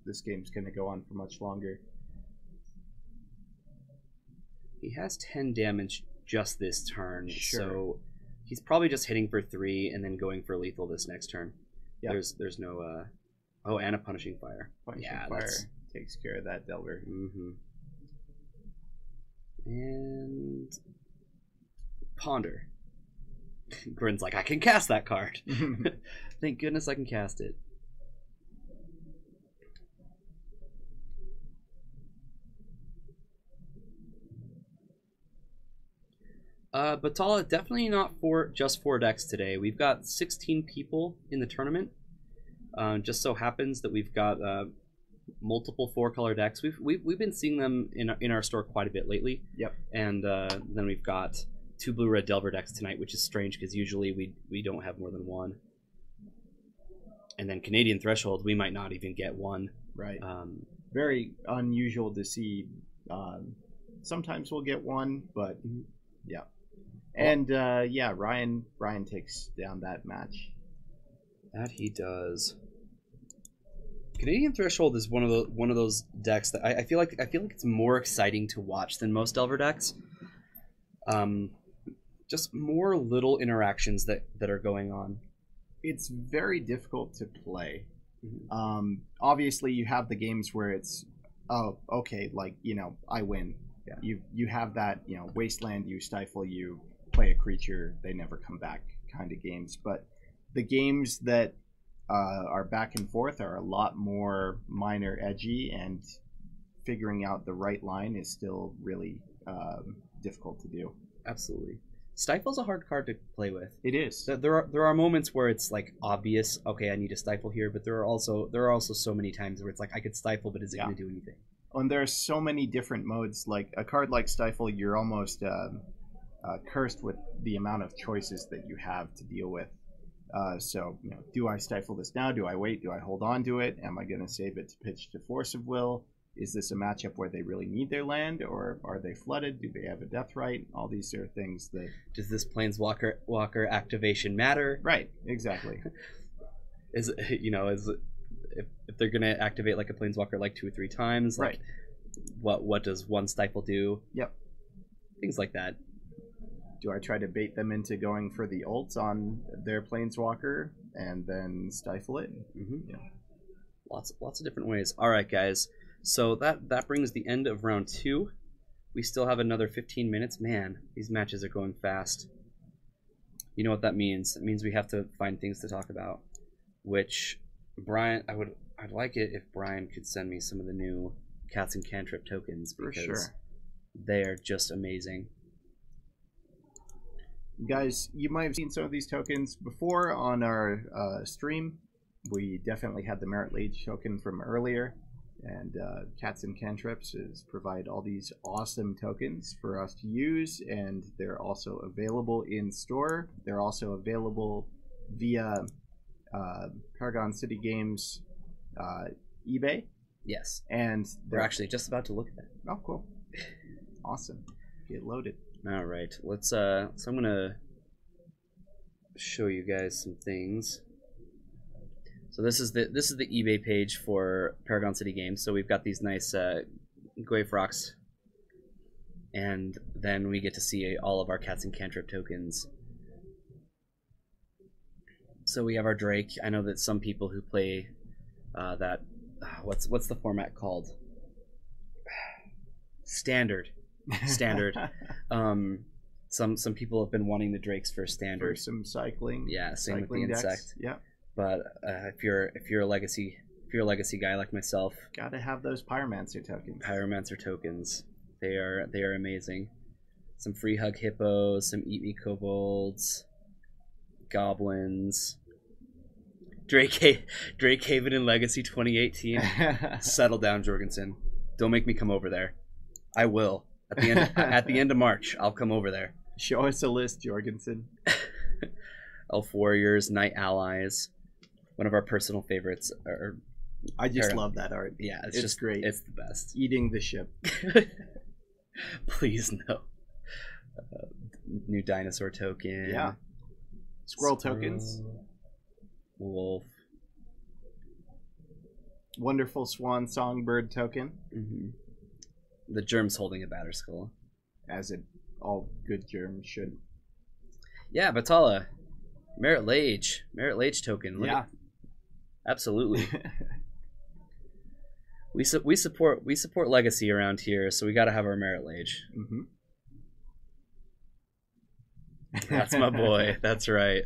this game's going to go on for much longer.
He has 10 damage just this turn,
sure.
So he's probably just hitting for 3 and then going for lethal this next turn. Yep. There's no and a Punishing Fire.
Punishing Fire takes care of that Delver.
Mm-hmm. And Ponder. Grin's like, I can cast that card. Thank goodness I can cast it. Batala, definitely not just 4 decks today. We've got 16 people in the tournament. Just so happens that we've got multiple 4-color decks. We've been seeing them in our store quite a bit lately.
Yep.
And then we've got 2 blue-red Delver decks tonight, which is strange because usually we don't have more than 1. And then Canadian Threshold, we might not even get 1.
Right. Very unusual to see. Sometimes we'll get 1, but yeah. And Ryan takes down that match.
That he does. Canadian Threshold is one of those decks that I feel like it's more exciting to watch than most Delver decks. Just more little interactions that are going on.
It's very difficult to play. Obviously, you have the games where it's, oh, okay, like, I win.
Yeah.
You have that, Wasteland, you stifle, you play a creature, they never come back kind of games. But the games that are back and forth are a lot more minor, edgy, and figuring out the right line is still really difficult to do.
Absolutely. Stifle's a hard card to play with.
It is.
There are moments where it's like obvious, okay, I need to stifle here, but there are also so many times where it's like I could stifle, but is it going to do anything?
And there are so many different modes. Like a card like Stifle, you're almost cursed with the amount of choices that you have to deal with. So, do I stifle this now? Do I wait? Do I hold on to it? Am I going to save it to pitch to Force of Will? Is this a matchup where they really need their land, or are they flooded? Do they have a death right? All these are things that...
Does this Planeswalker activation matter?
Right, exactly.
If they're gonna activate like a Planeswalker like 2 or 3 times, like,
right?
What does one stifle do?
Yep.
Things like that.
Do I try to bait them into going for the ults on their Planeswalker and then stifle it?
Mm-hmm. Yeah. Lots of different ways. All right, guys. So that brings the end of round 2. We still have another 15 minutes. Man, these matches are going fast. You know what that means? It means we have to find things to talk about. Which, Brian, I'd like it if Brian could send me some of the new Cats and Cantrip tokens, because they are just amazing.
Guys, you might have seen some of these tokens before on our stream. We definitely had the Merit Lage token from earlier. And Cats and Cantrips provide all these awesome tokens for us to use, and they're also available in store. They're also available via Paragon City Games eBay.
Yes.
And
we're actually just about to look at it.
Oh, cool. Awesome. Get loaded.
All right. Let's so I'm going to show you guys some things. So this is the eBay page for Paragon City Games. So we've got these nice Gwave rocks, and then we get to see all of our Cats and Cantrip tokens. So we have our Drake. I know that some people who play that what's the format called? Standard. Some people have been wanting the Drakes for Standard.
For some cycling.
Yeah, same with the
decks.
Insect.
Yeah.
But if you're a legacy guy like myself,
gotta have those Pyromancer tokens.
Pyromancer tokens, they are amazing. Some Free Hug Hippos, some Eat Me Kobolds, Goblins, Drake Haven in Legacy 2018. Settle down, Jorgensen. Don't make me come over there. I will at the end of March. I'll come over there.
Show us a list, Jorgensen.
Elf Warriors, Knight Allies. One of our personal favorites.
I just love that art.
Yeah, it's just
great.
It's the best.
Eating the ship.
Please no. New dinosaur token.
Yeah. Squirrel tokens.
Wolf.
Wonderful Swan Songbird token.
Mm-hmm. The Germ's holding a Batterskull.
As it all good germs should.
Yeah, Batala. Merit Lage token. Look at, absolutely. we support Legacy around here, so we got to have our Merit Lage.
Mm-hmm.
That's my boy. That's right.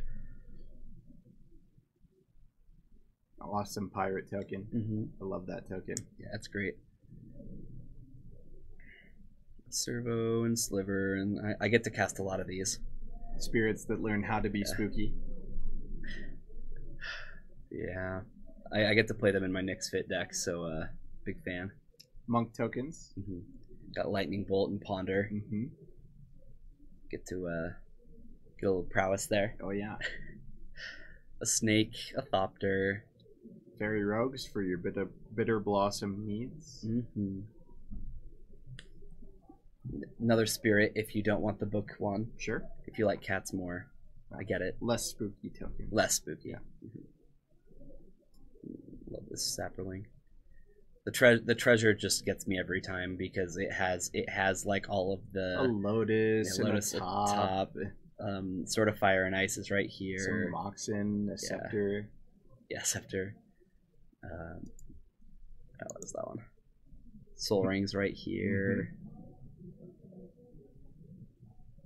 Awesome pirate token.
Mm-hmm.
I love that token.
Yeah, that's great. Servo and Sliver, and I get to cast a lot of these.
Spirits that learn how to be spooky.
Yeah. I get to play them in my Nyx Fit deck, so big fan.
Monk tokens.
Mm-hmm. Got Lightning Bolt and Ponder.
Mm-hmm.
Get to get a little prowess there.
Oh yeah.
A Snake, a Thopter.
Fairy Rogues for your bitter blossom needs.
Mm-hmm. Another Spirit if you don't want the book one.
Sure.
If you like cats more, I get it.
Less spooky token.
Less spooky.
Yeah.
Mm-hmm. Love this Sapperling. The treasure just gets me every time because it has like all of the
a lotus,
and lotus
a
at
top.
Sort of Fire and Ice is right here.
Some Moxen, a Scepter.
Yeah, Scepter. What is that one? Soul Ring's right here.
Mm-hmm.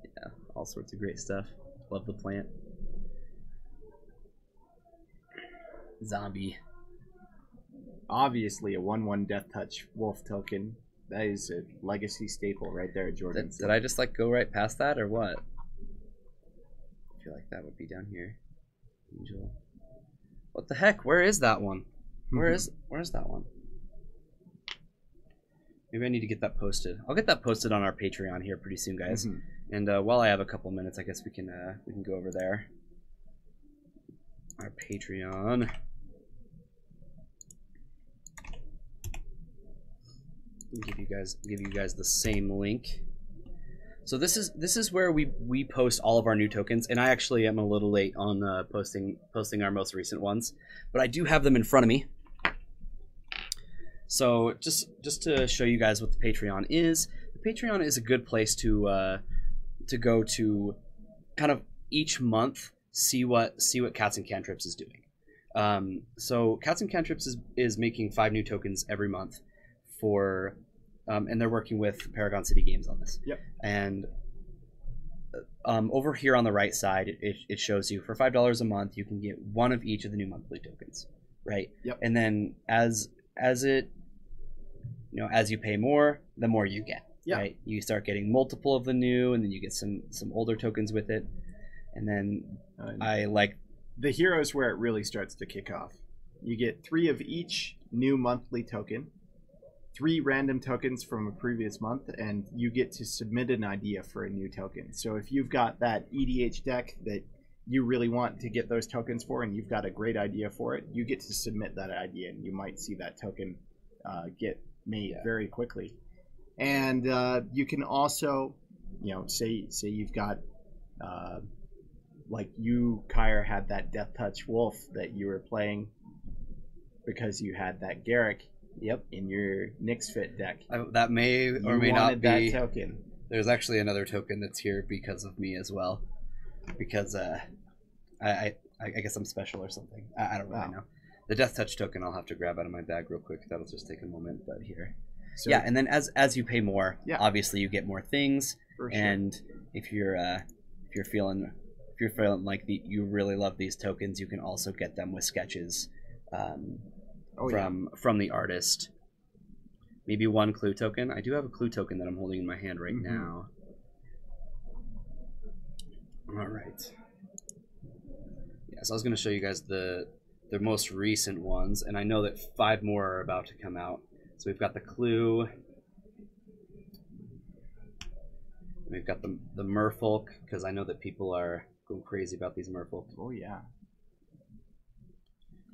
Yeah, all sorts of great stuff. Love the plant. Zombie.
Obviously, a 1/1 Death Touch Wolf token. That is a legacy staple right there, Jordan.
Did I just like go right past that or what? I feel like that would be down here. Angel. What the heck? Where is that one? Where's that one? Maybe I need to get that posted. I'll get that posted on our Patreon here pretty soon, guys. And while I have a couple minutes, I guess we can go over there. Our Patreon. Give you guys the same link. So this is where we post all of our new tokens, and I actually am a little late on posting our most recent ones, but I do have them in front of me. So just to show you guys what the Patreon is a good place to go to kind of each month see what Cats and Cantrips is doing. So Cats and Cantrips is making 5 new tokens every month for and they're working with Paragon City Games on this.
Yep.
And over here on the right side, it shows you for $5 a month you can get one of each of the new monthly tokens, right?
Yep.
And then as it, as you pay more, the more you get.
Yep.
Right? You start getting multiple of the new, and then you get some older tokens with it, and then I like
the heroes where it really starts to kick off. You get 3 of each new monthly token. 3 random tokens from a previous month, and you get to submit an idea for a new token. So if you've got that EDH deck that you really want to get those tokens for, and you've got a great idea for it, you get to submit that idea, and you might see that token get made very quickly. And you can also, say you've got, like you, Kyre, had that Death Touch Wolf that you were playing because you had that Garrick. Yep, in your Nyx Fit deck.
That may or may not be.
That token.
There's actually another token that's here because of me as well. Because I guess I'm special or something. I don't really know. The Death Touch token I'll have to grab out of my bag real quick. That'll just take a moment. But here, so, yeah. And then as you pay more, obviously you get more things. For sure. And if you're feeling like you really love these tokens, you can also get them with sketches. From the artist. Maybe 1 clue token. I do have a clue token that I'm holding in my hand right now. All right. Yeah, so I was going to show you guys the most recent ones, and I know that 5 more are about to come out. So we've got the clue. We've got the merfolk, because I know that people are going crazy about these merfolk.
Oh yeah.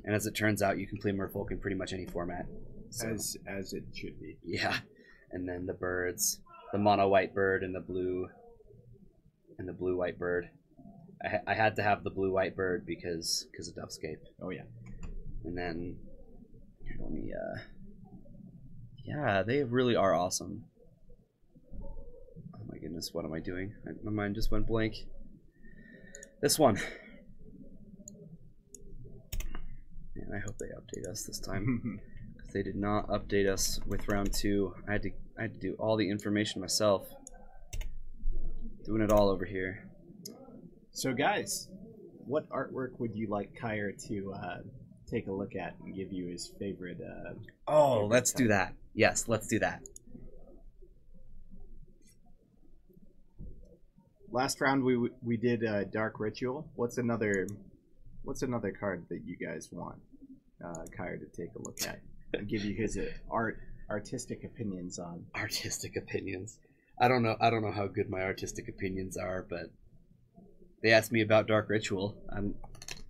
And as it turns out, you can play merfolk in pretty much any format.
So. As it should be.
Yeah. And then the birds, the mono white bird and the blue white bird. I had to have the blue white bird because of Dovescape.
Oh yeah.
And then here, let me yeah, they really are awesome. Oh my goodness, what am I doing? My mind just went blank. This one. Man, I hope they update us this time. Because they did not update us with round 2. I had to do all the information myself. Doing it all over here.
So guys, what artwork would you like Kyre to take a look at and give you his favorite?
Let's do that. Yes, let's do that.
Last round we did Dark Ritual. What's another card that you guys want Kyre to take a look at and give you his artistic opinions on?
Artistic opinions. I don't know how good my artistic opinions are, but they asked me about Dark Ritual.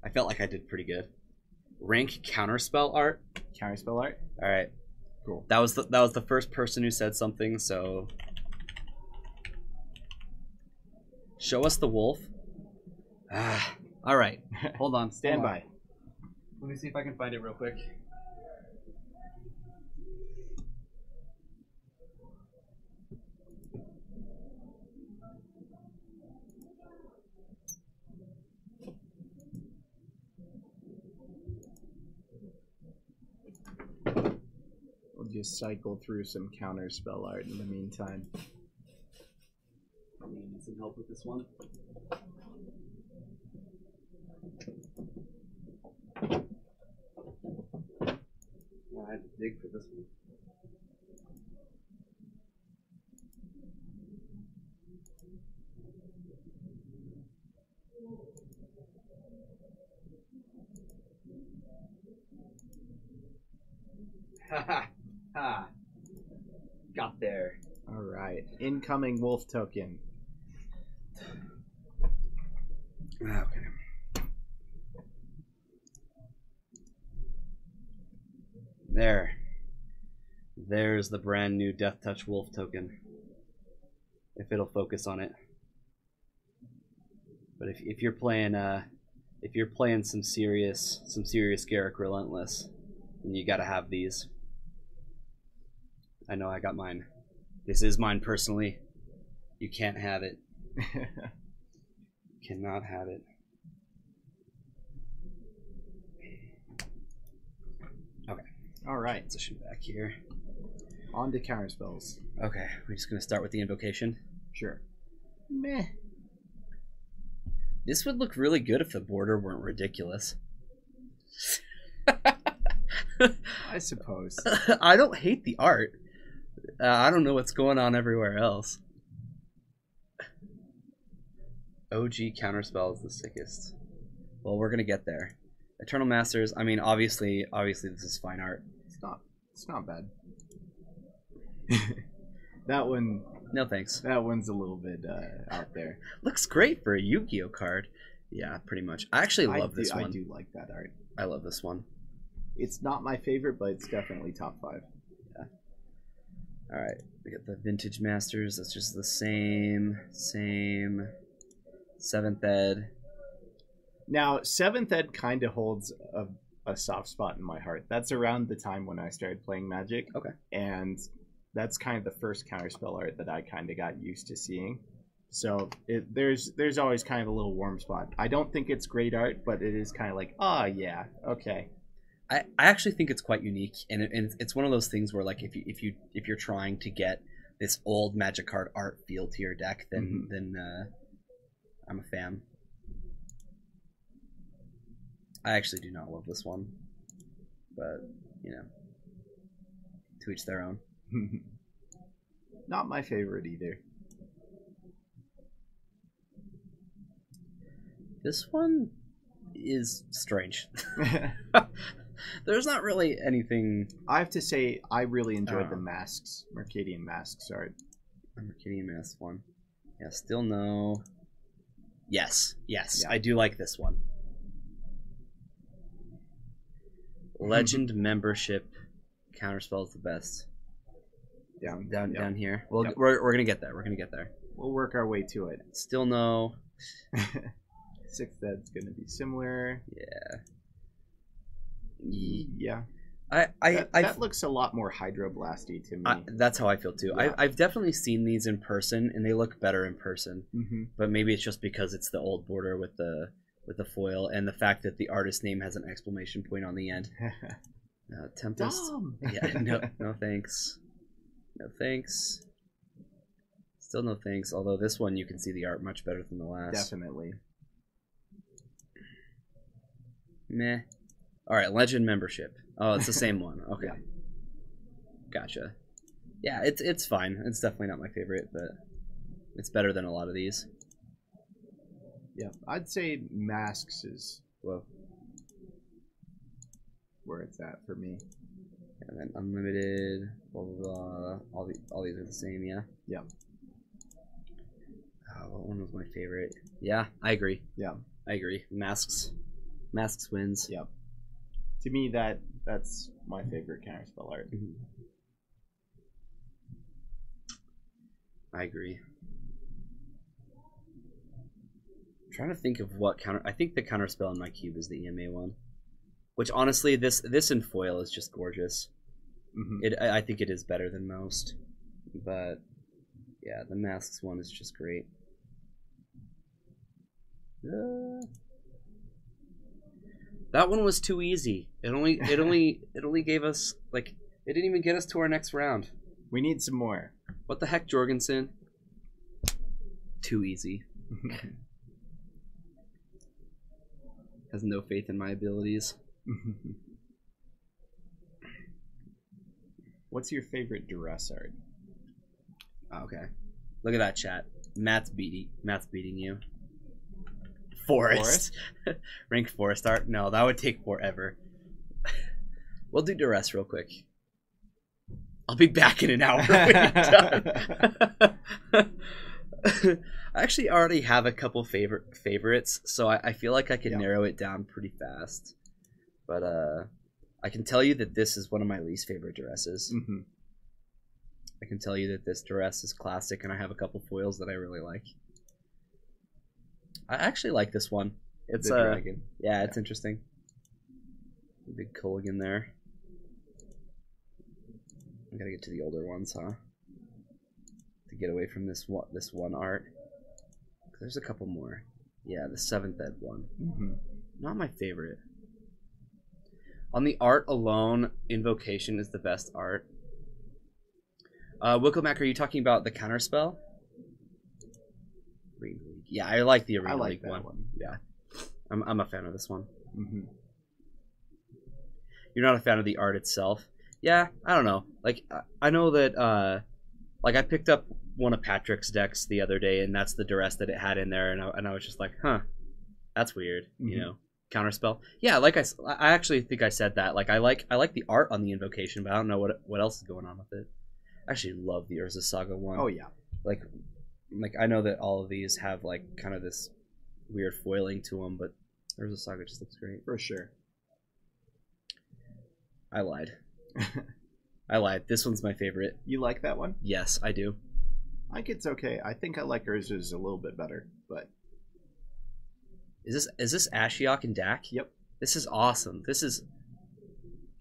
I felt like I did pretty good. Rank counterspell art.
Counterspell art.
All right.
Cool.
That was the first person who said something. So show us the wolf. All right. Hold on.
Stand by.
Let me see if I can find it real quick.
We'll just cycle through some counter spell art in the meantime.
Need some help with this one. I had to dig for this one. Ha ha! Got there.
All right. Incoming wolf token.
Okay. There. There's the brand new Death Touch Wolf token. If it'll focus on it. But if you're playing some serious Garrick Relentless, then you gotta have these. I know I got mine. This is mine personally. You can't have it. Cannot have it. Okay.
All right.
Transition back here.
On to counter spells.
Okay, we're just gonna start with the invocation.
Sure. Meh.
This would look really good if the border weren't ridiculous.
I suppose.
I don't hate the art. I don't know what's going on everywhere else. OG counterspell is the sickest. Well, we're gonna get there. Eternal Masters. I mean, obviously, this is fine art.
It's not bad. That one.
No thanks.
That one's a little bit out there.
Looks great for a Yu-Gi-Oh card. Yeah, pretty much. I actually love this one.
I do like that art.
I love this one.
It's not my favorite, but it's definitely top 5.
Yeah. All right, we get the Vintage Masters. That's just the same 7th Ed.
Now, 7th Ed kind of holds a soft spot in my heart. That's around the time when I started playing Magic.
Okay.
And that's kind of the first counterspell art that I kind of got used to seeing. So there's always kind of a little warm spot. I don't think it's great art, but it is kind of like, oh yeah, okay.
I actually think it's quite unique, and it's one of those things where, like, if you're trying to get this old Magic card art feel to your deck, then I'm a fan. I actually do not love this one, but you know, to each their own.
Not my favorite either.
This one is strange. There's not really anything.
I have to say, I really enjoyed the masks, Mercadian Masks art.
The Mercadian Masks one. Yeah, still no. Yes, yeah. I do like this one. Legend membership counterspell is the best. Down here. Well, we're gonna get there. We're gonna get there.
We'll work our way to it.
Still no.
6th Ed's gonna be similar.
Yeah.
Yeah.
That
looks a lot more hydroblasty to me.
That's how I feel too. Yeah. I've definitely seen these in person, and they look better in person. But maybe it's just because it's the old border with the foil, and the fact that the artist name has an exclamation point on the end. Tempest.
Dumb.
Yeah. No thanks. No thanks. Still no thanks. Although this one you can see the art much better than the last.
Definitely.
Meh. All right, Legend membership. Oh, it's the same one. Okay.
Yeah.
Gotcha. Yeah, it's fine. It's definitely not my favorite, but it's better than a lot of these.
Yeah, I'd say Masks is
Whoa.
where it's at for me.
And then Unlimited, blah blah blah. All these are the same, yeah.
Yeah.
What one was my favorite? Yeah, I agree.
Yeah,
I agree. Masks wins.
Yep. To me, that's my favorite counterspell art.
I agree. I'm trying to think of what counter. I think the counterspell in my cube is the EMA one, which honestly, this in foil is just gorgeous. I think it is better than most, but yeah, the Masks one is just great. That one was too easy. It only gave us, like, it didn't even get us to our next round.
We need some more.
What the heck, Jorgensen? Too easy. Has no faith in my abilities.
What's your favorite duress art?
Okay. Look at that chat. Matt's beating you. Forest. Rank forest art? No, that would take forever. We'll do duress real quick. I'll be back in an hour when you're done. I actually already have a couple favorites, so I feel like I can narrow it down pretty fast. But I can tell you that this is one of my least favorite duresses. I can tell you that this duress is classic, and I have a couple foils that I really like. I actually like this one. It's
the dragon.
Yeah, it's interesting. Big Culligan there. I gotta get to the older ones, huh? To get away from this one art. There's a couple more. Yeah, the 7th ed one. Not my favorite. On the art alone, Invocation is the best art. Wickelmack, are you talking about the counterspell? Yeah, I like the Arena League one. Yeah, I'm a fan of this one. You're not a fan of the art itself? Yeah, I don't know. Like, I know that, like, I picked up one of Patrick's decks the other day, and that's the duress that it had in there, and I was just like, huh, that's weird, you know? Counterspell. Yeah, like I actually think I said that. Like, I like the art on the Invocation, but I don't know what else is going on with it. I actually love the Urza Saga one.
Oh, yeah.
Like I know that all of these have, like, kind of this weird foiling to them, but Urza Saga just looks great.
For sure.
I lied. I lied. This one's my favorite.
You like that one?
Yes, I do.
I think it's okay. I think I like Urza's a little bit better, but...
Is this Ashiok and Dak?
Yep.
This is awesome. This is...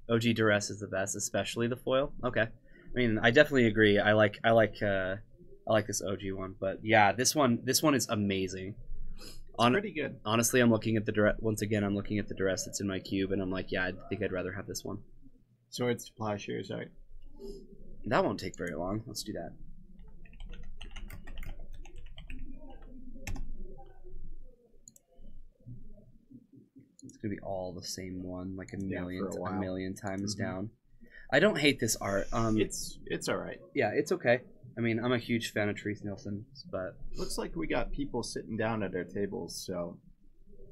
OG Duress is the best, especially the foil. Okay. I mean, I definitely agree. I like this OG one, but yeah, this one is amazing.
Pretty good.
Honestly, I'm looking at the duress once again. I'm looking at the duress that's in my cube, and I'm like, yeah, I think I'd rather have this one.
Swords to Plowshares art.
That won't take very long. Let's do that. It's gonna be all the same one, like a million times down. I don't hate this art.
It's all right.
Yeah, it's okay. I mean, I'm a huge fan of Therese Nielsen, but
looks like we got people sitting down at our tables, so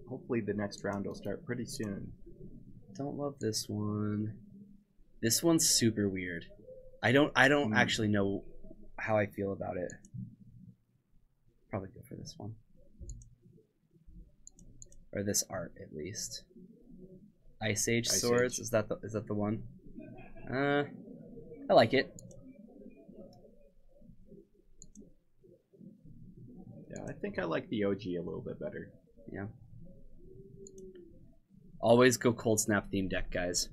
hopefully the next round will start pretty soon.
Don't love this one. This one's super weird. I don't actually know how I feel about it. Probably go for this one. Or this art, at least. Ice Age Swords. Is that the one? I like it.
Yeah, I think I like the OG a little bit better.
Yeah. Always go Cold Snap theme deck, guys.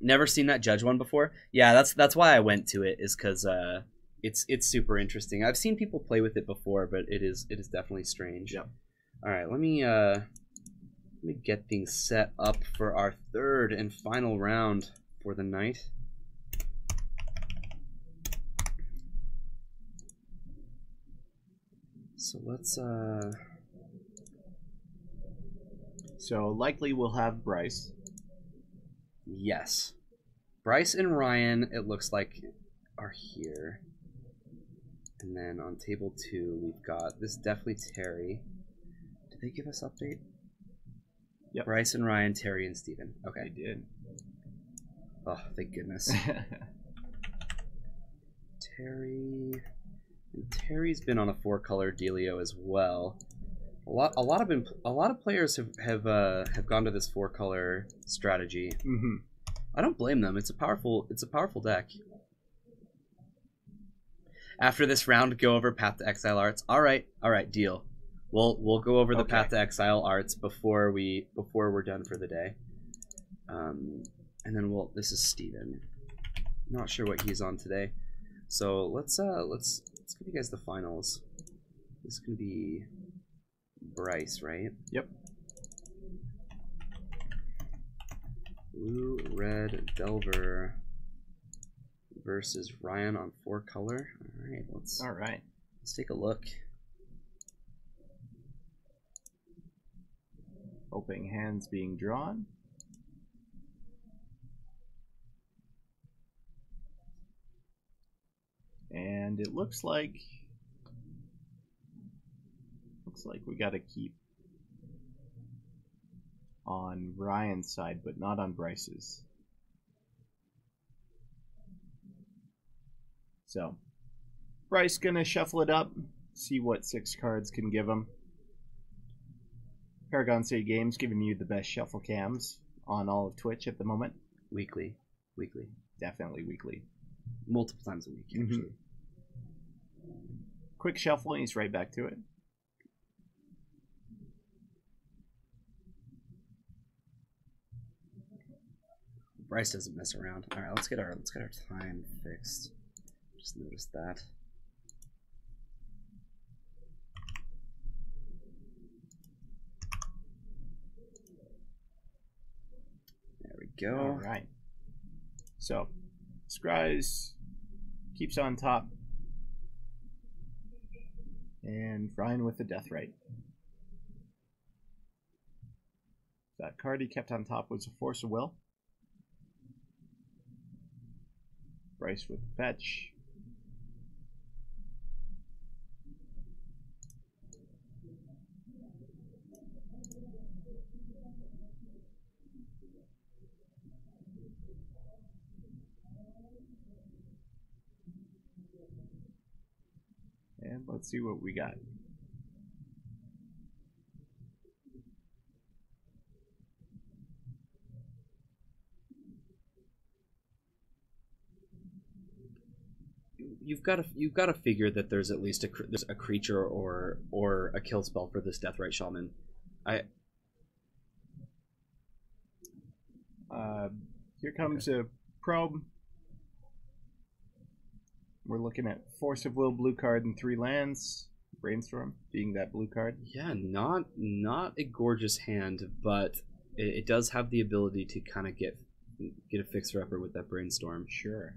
Never seen that Judge one before. Yeah, that's why I went to it, is because it's super interesting. I've seen people play with it before, but it is definitely strange.
Yep.
All right, let me get things set up for our third and final round for the night. So let's
So likely we'll have Bryce.
Yes. Bryce and Ryan, it looks like, are here. And then on table 2, we've got, this is definitely Terry. Did they give us update?
Yep.
Bryce and Ryan, Terry and Steven. Okay.
They did.
Oh, thank goodness. Terry's been on a 4-color dealio as well. A lot of players have gone to this 4-color strategy. I don't blame them. It's a powerful deck. After this round, go over Path to Exile arts. All right, deal. We'll go over the Path to Exile arts before we're done for the day. And then this is Steven. Not sure what he's on today. So let's give you guys the finals. This is gonna be Bryce, right?
Yep.
Blue, red, Delver, versus Ryan on 4 color. All right, let's take a look.
Opening hands being drawn. And it looks like we got to keep on Ryan's side, but not on Bryce's. So, Bryce gonna shuffle it up, see what 6 cards can give him. Paragon City Games giving you the best shuffle cams on all of Twitch at the moment.
Weekly.
Definitely weekly.
Multiple times a week, actually.
Quick shuffle and he's right back to it.
Bryce doesn't mess around. All right, let's get our time fixed. Just noticed that. There we go.
All right. So, Scry's keeps on top. And Ryan with the death right. That card he kept on top was a Force of Will. Bryce with the fetch. And let's see what we got.
You've got to figure that there's at least there's a creature or a kill spell for this Deathrite Shaman.
Here comes a probe. We're looking at Force of Will blue card and 3 lands. Brainstorm being that blue card.
Yeah, not a gorgeous hand, but it does have the ability to kind of get a fixer upper with that Brainstorm.
Sure.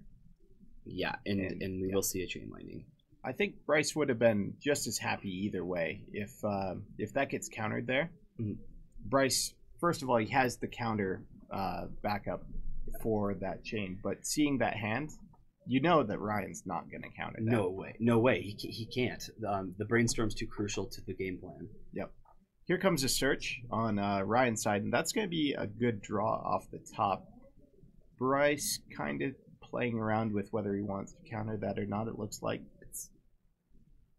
Yeah, and we will see a Chain Lightning.
I think Bryce would have been just as happy either way if that gets countered there.
Mm-hmm.
Bryce, first of all, he has the counter backup for that chain, but seeing that hand, you know that Ryan's not going to counter that.
No way. He can't. The Brainstorm's too crucial to the game plan.
Yep. Here comes a search on Ryan's side, and that's going to be a good draw off the top. Bryce kind of playing around with whether he wants to counter that or not, it looks like.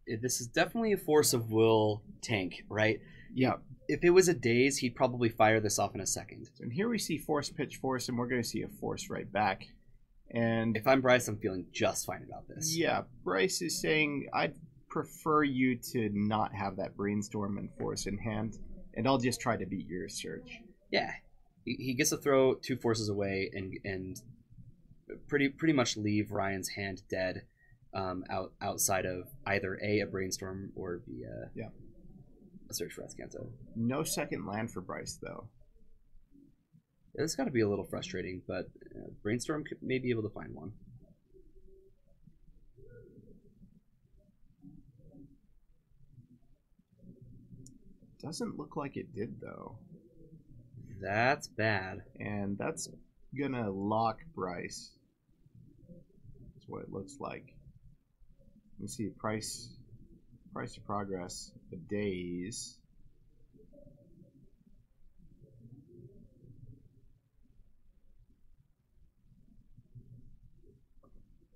This is definitely a Force of Will tank, right?
Yeah.
If it was a Daze, he'd probably fire this off in a second.
And here we see Force Pitch Force, and we're going to see a Force right back. And
if I'm Bryce, I'm feeling just fine about this.
Yeah, Bryce is saying, I'd prefer you to not have that Brainstorm and Force in hand, and I'll just try to beat your search.
Yeah. He gets to throw 2 forces away and pretty much leave Ryan's hand dead outside of either a Brainstorm or B a Search for Azcanta.
No second land for Bryce, though.
Yeah, it's got to be a little frustrating, but Brainstorm may be able to find one.
Doesn't look like it did, though.
That's bad.
And that's gonna lock Bryce. That's what it looks like. Let me see, price of progress, the days.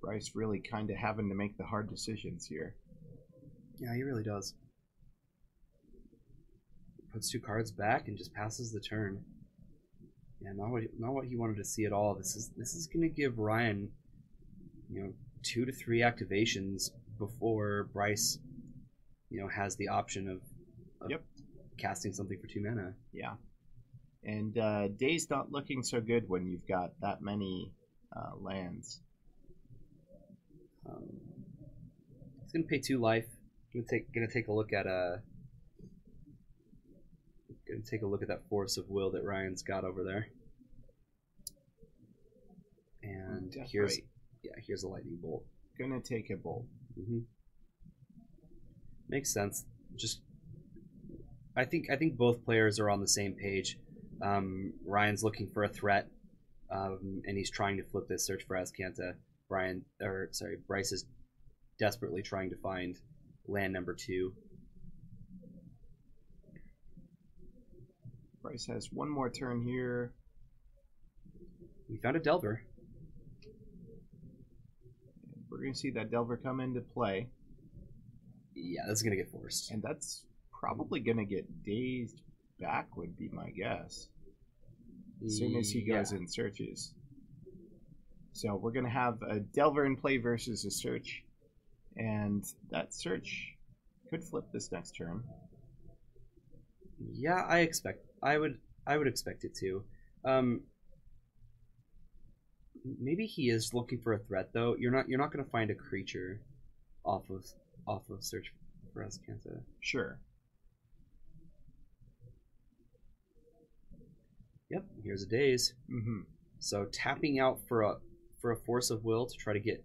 Bryce really kind of having to make the hard decisions here.
Yeah, he really does. Puts 2 cards back and just passes the turn. Yeah, not what he wanted to see at all. This is going to give Ryan, 2 to 3 activations before Bryce, has the option of casting something for 2 mana.
Yeah, and Day's not looking so good when you've got that many lands.
He's gonna pay 2 life. Gonna take a look at that Force of Will that Ryan's got over there. And Yeah, here's a lightning bolt.
Gonna take a bolt.
Makes sense. Just, I think
Mm-hmm.
both players are on the same page. Ryan's looking for a threat, and he's trying to flip this search for Azcanta. Bryce is desperately trying to find land number 2.
Bryce has one more turn here.
We found a Delver.
We're going to see that Delver come into play.
Yeah, that's going to get forced.
And that's probably going to get dazed back, would be my guess. As soon as he goes and searches. So we're going to have a Delver in play versus a search. And that search could flip this next turn.
Yeah, I would expect it to. Maybe he is looking for a threat though. You're not going to find a creature off of search for Azcanta.
Sure.
Yep, here's a daze.
Mm-hmm.
So tapping out for a force of will to try to get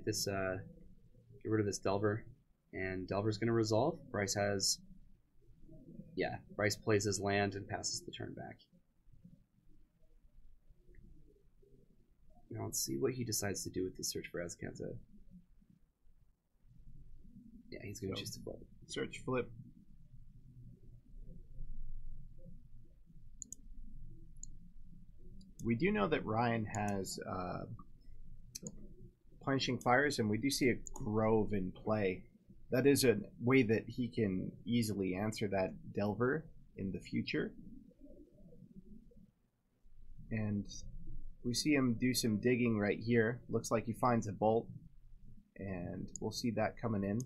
this get rid of this Delver, and Delver's going to resolve. Bryce plays his land and passes the turn back. Now let's see what he decides to do with the search for Azcanta. Yeah, he's going to choose to flip.
Search flip. We do know that Ryan has Punishing Fires, and we do see a Grove in play. That is a way that he can easily answer that Delver in the future. And we see him do some digging right here. Looks like he finds a bolt, and we'll see that coming in.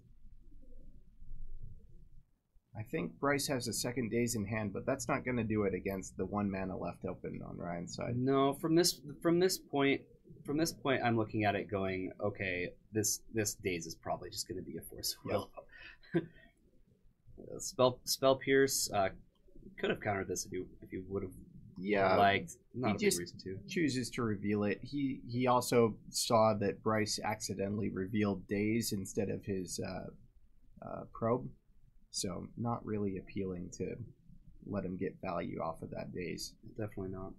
I think Bryce has a second daze in hand, but that's not going to do it against the 1 mana left open on Ryan's side.
No, from this point, I'm looking at it going, okay, this daze is probably just going to be a force of will. Yep. Spell Pierce could have countered this if you would have liked. Not a big reason to.
Chooses to reveal it. He also saw that Bryce accidentally revealed daze instead of his probe. So not really appealing to let him get value off of that daze.
Definitely not.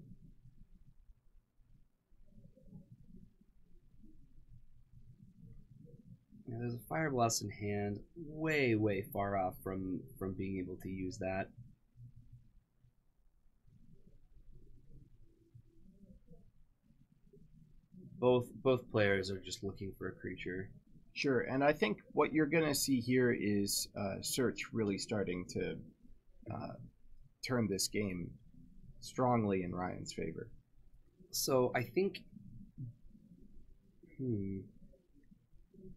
Yeah, there's a Fire Blast in hand, way far off from being able to use that. Both players are just looking for a creature.
Sure, and I think what you're going to see here is Search really starting to turn this game strongly in Ryan's favor.
So I think...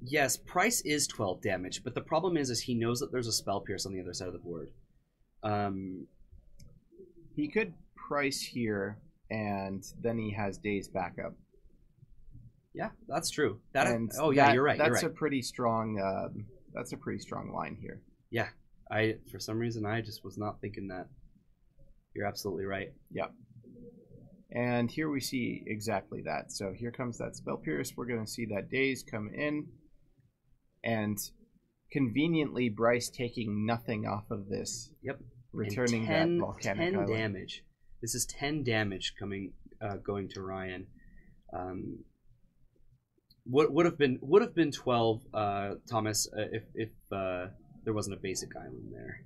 Yes, Price is 12 damage, but the problem is he knows that there's a Spell Pierce on the other side of the board.
He could Price here, and then he has Daze backup.
Yeah, that's true. You're right.
That's a pretty strong. That's a pretty strong line here.
Yeah, for some reason I just was not thinking that. You're absolutely right.
Yep. And here we see exactly that. So here comes that Spell Pierce. We're going to see that Daze come in, and conveniently Bryce taking nothing off of this.
Yep.
Returning that volcanic
10
island.
damage. This is 10 damage going to Ryan. Would have been 12, Thomas, if there wasn't a basic island there.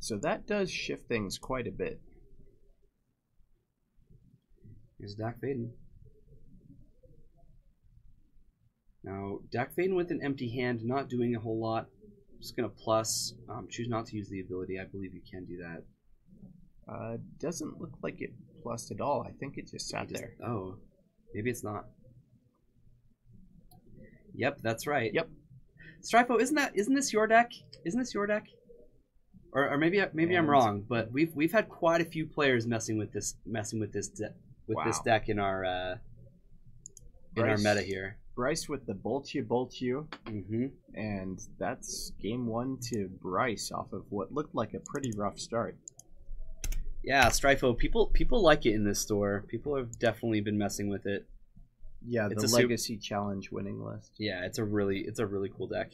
So that does shift things quite a bit.
Here's Dak Faden. Now, Dak Faden with an empty hand, not doing a whole lot. Just going to plus. Choose not to use the ability. I believe you can do that.
Doesn't look like it plussed at all. I think it just sat there.
Oh, maybe it's not. Yep, that's right.
Yep.
Stryfo, isn't this your deck? Isn't this your deck? Or maybe I'm wrong, but we've had quite a few players messing with this this deck in our meta here.
Bryce with the bolt you, and that's game 1 to Bryce off of what looked like a pretty rough start.
Yeah, Strifo. People like it in this store. People have definitely been messing with it.
Yeah,
It's
the
a super-
Legacy Challenge winning list.
Yeah, it's a really cool deck.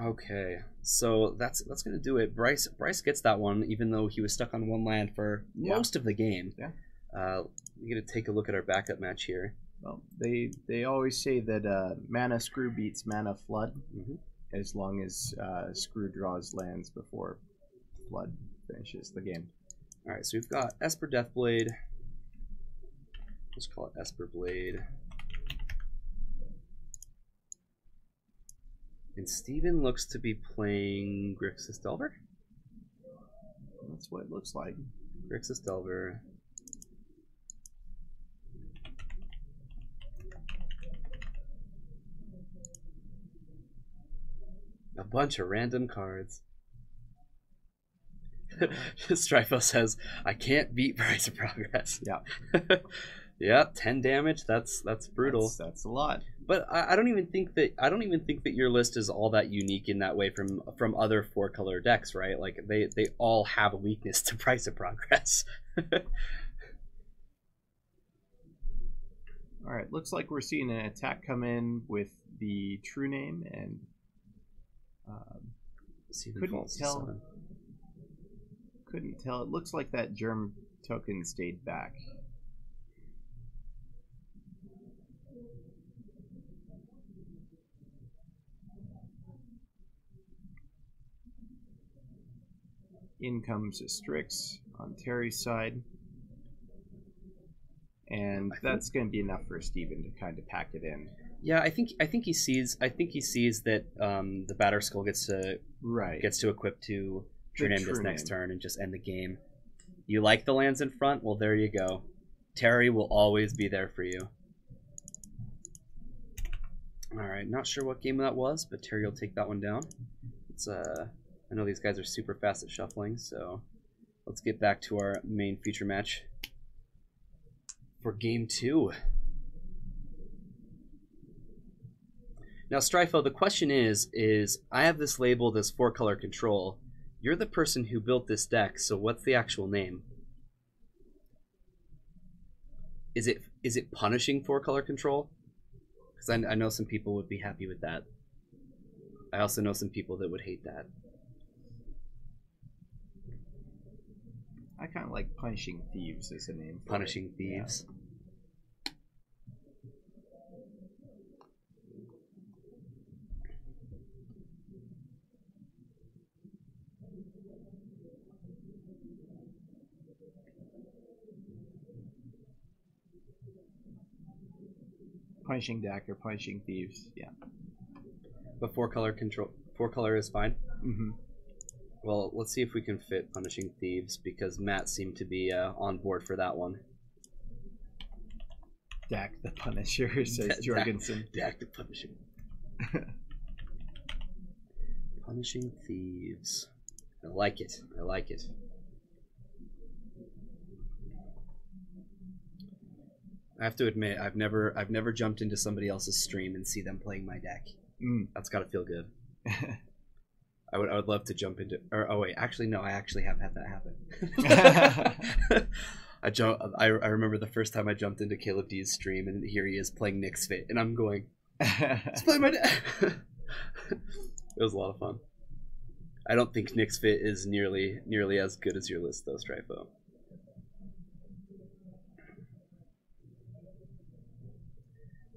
Okay, so that's gonna do it. Bryce gets that one, even though he was stuck on one land for most of the game.
Yeah.
We got to take a look at our backup match here.
Well, they always say that mana screw beats mana flood, as long as screw draws lands before flood finishes the game.
All right, so we've got Esper Deathblade. Let's call it Esper Blade. And Steven looks to be playing Grixis Delver.
That's what it looks like.
Grixis Delver. A bunch of random cards. Strifo says, "I can't beat Price of Progress."
Yeah.
Yeah, 10 damage. That's brutal.
That's a lot.
But I don't even think that your list is all that unique in that way from other 4-color decks, right? Like they all have a weakness to Price of Progress.
All right, looks like we're seeing an attack come in with the true name, and couldn't tell. It looks like that germ token stayed back. In comes a Strix on Terry's side. And that's going to be enough for Steven to kind of pack it in.
Yeah, I think he sees that the Batter Skull gets to equip to True Name this next turn and just end the game. You like the lands in front? Well, there you go. Terry will always be there for you. All right, not sure what game that was, but Terry will take that one down. It's I know these guys are super fast at shuffling, so let's get back to our main feature match for game 2. Now, Strifo, the question is I have this labeled as 4-color control. You're the person who built this deck, so what's the actual name? Is it punishing 4-color control? Because I know some people would be happy with that. I also know some people that would hate that.
I kind of like Punishing Thieves as a name.
Punishing Thieves. Yeah.
Punishing Deck or Punishing Thieves, yeah.
But 4-color is fine?
Mm-hmm.
Well, let's see if we can fit Punishing Thieves, because Matt seemed to be on board for that one.
Dak the Punisher, says Jorgensen.
Dak the Punisher. Punishing Thieves. I like it. I like it. I have to admit, I've never jumped into somebody else's stream and see them playing my deck. That's gotta feel good. I would love to jump into. Oh wait, actually no, I actually have had that happen. I remember the first time I jumped into Caleb D's stream, and here he is playing Nick's Fit, and I'm going, let's play my deck. It was a lot of fun. I don't think Nick's Fit is nearly as good as your list though, Strifo.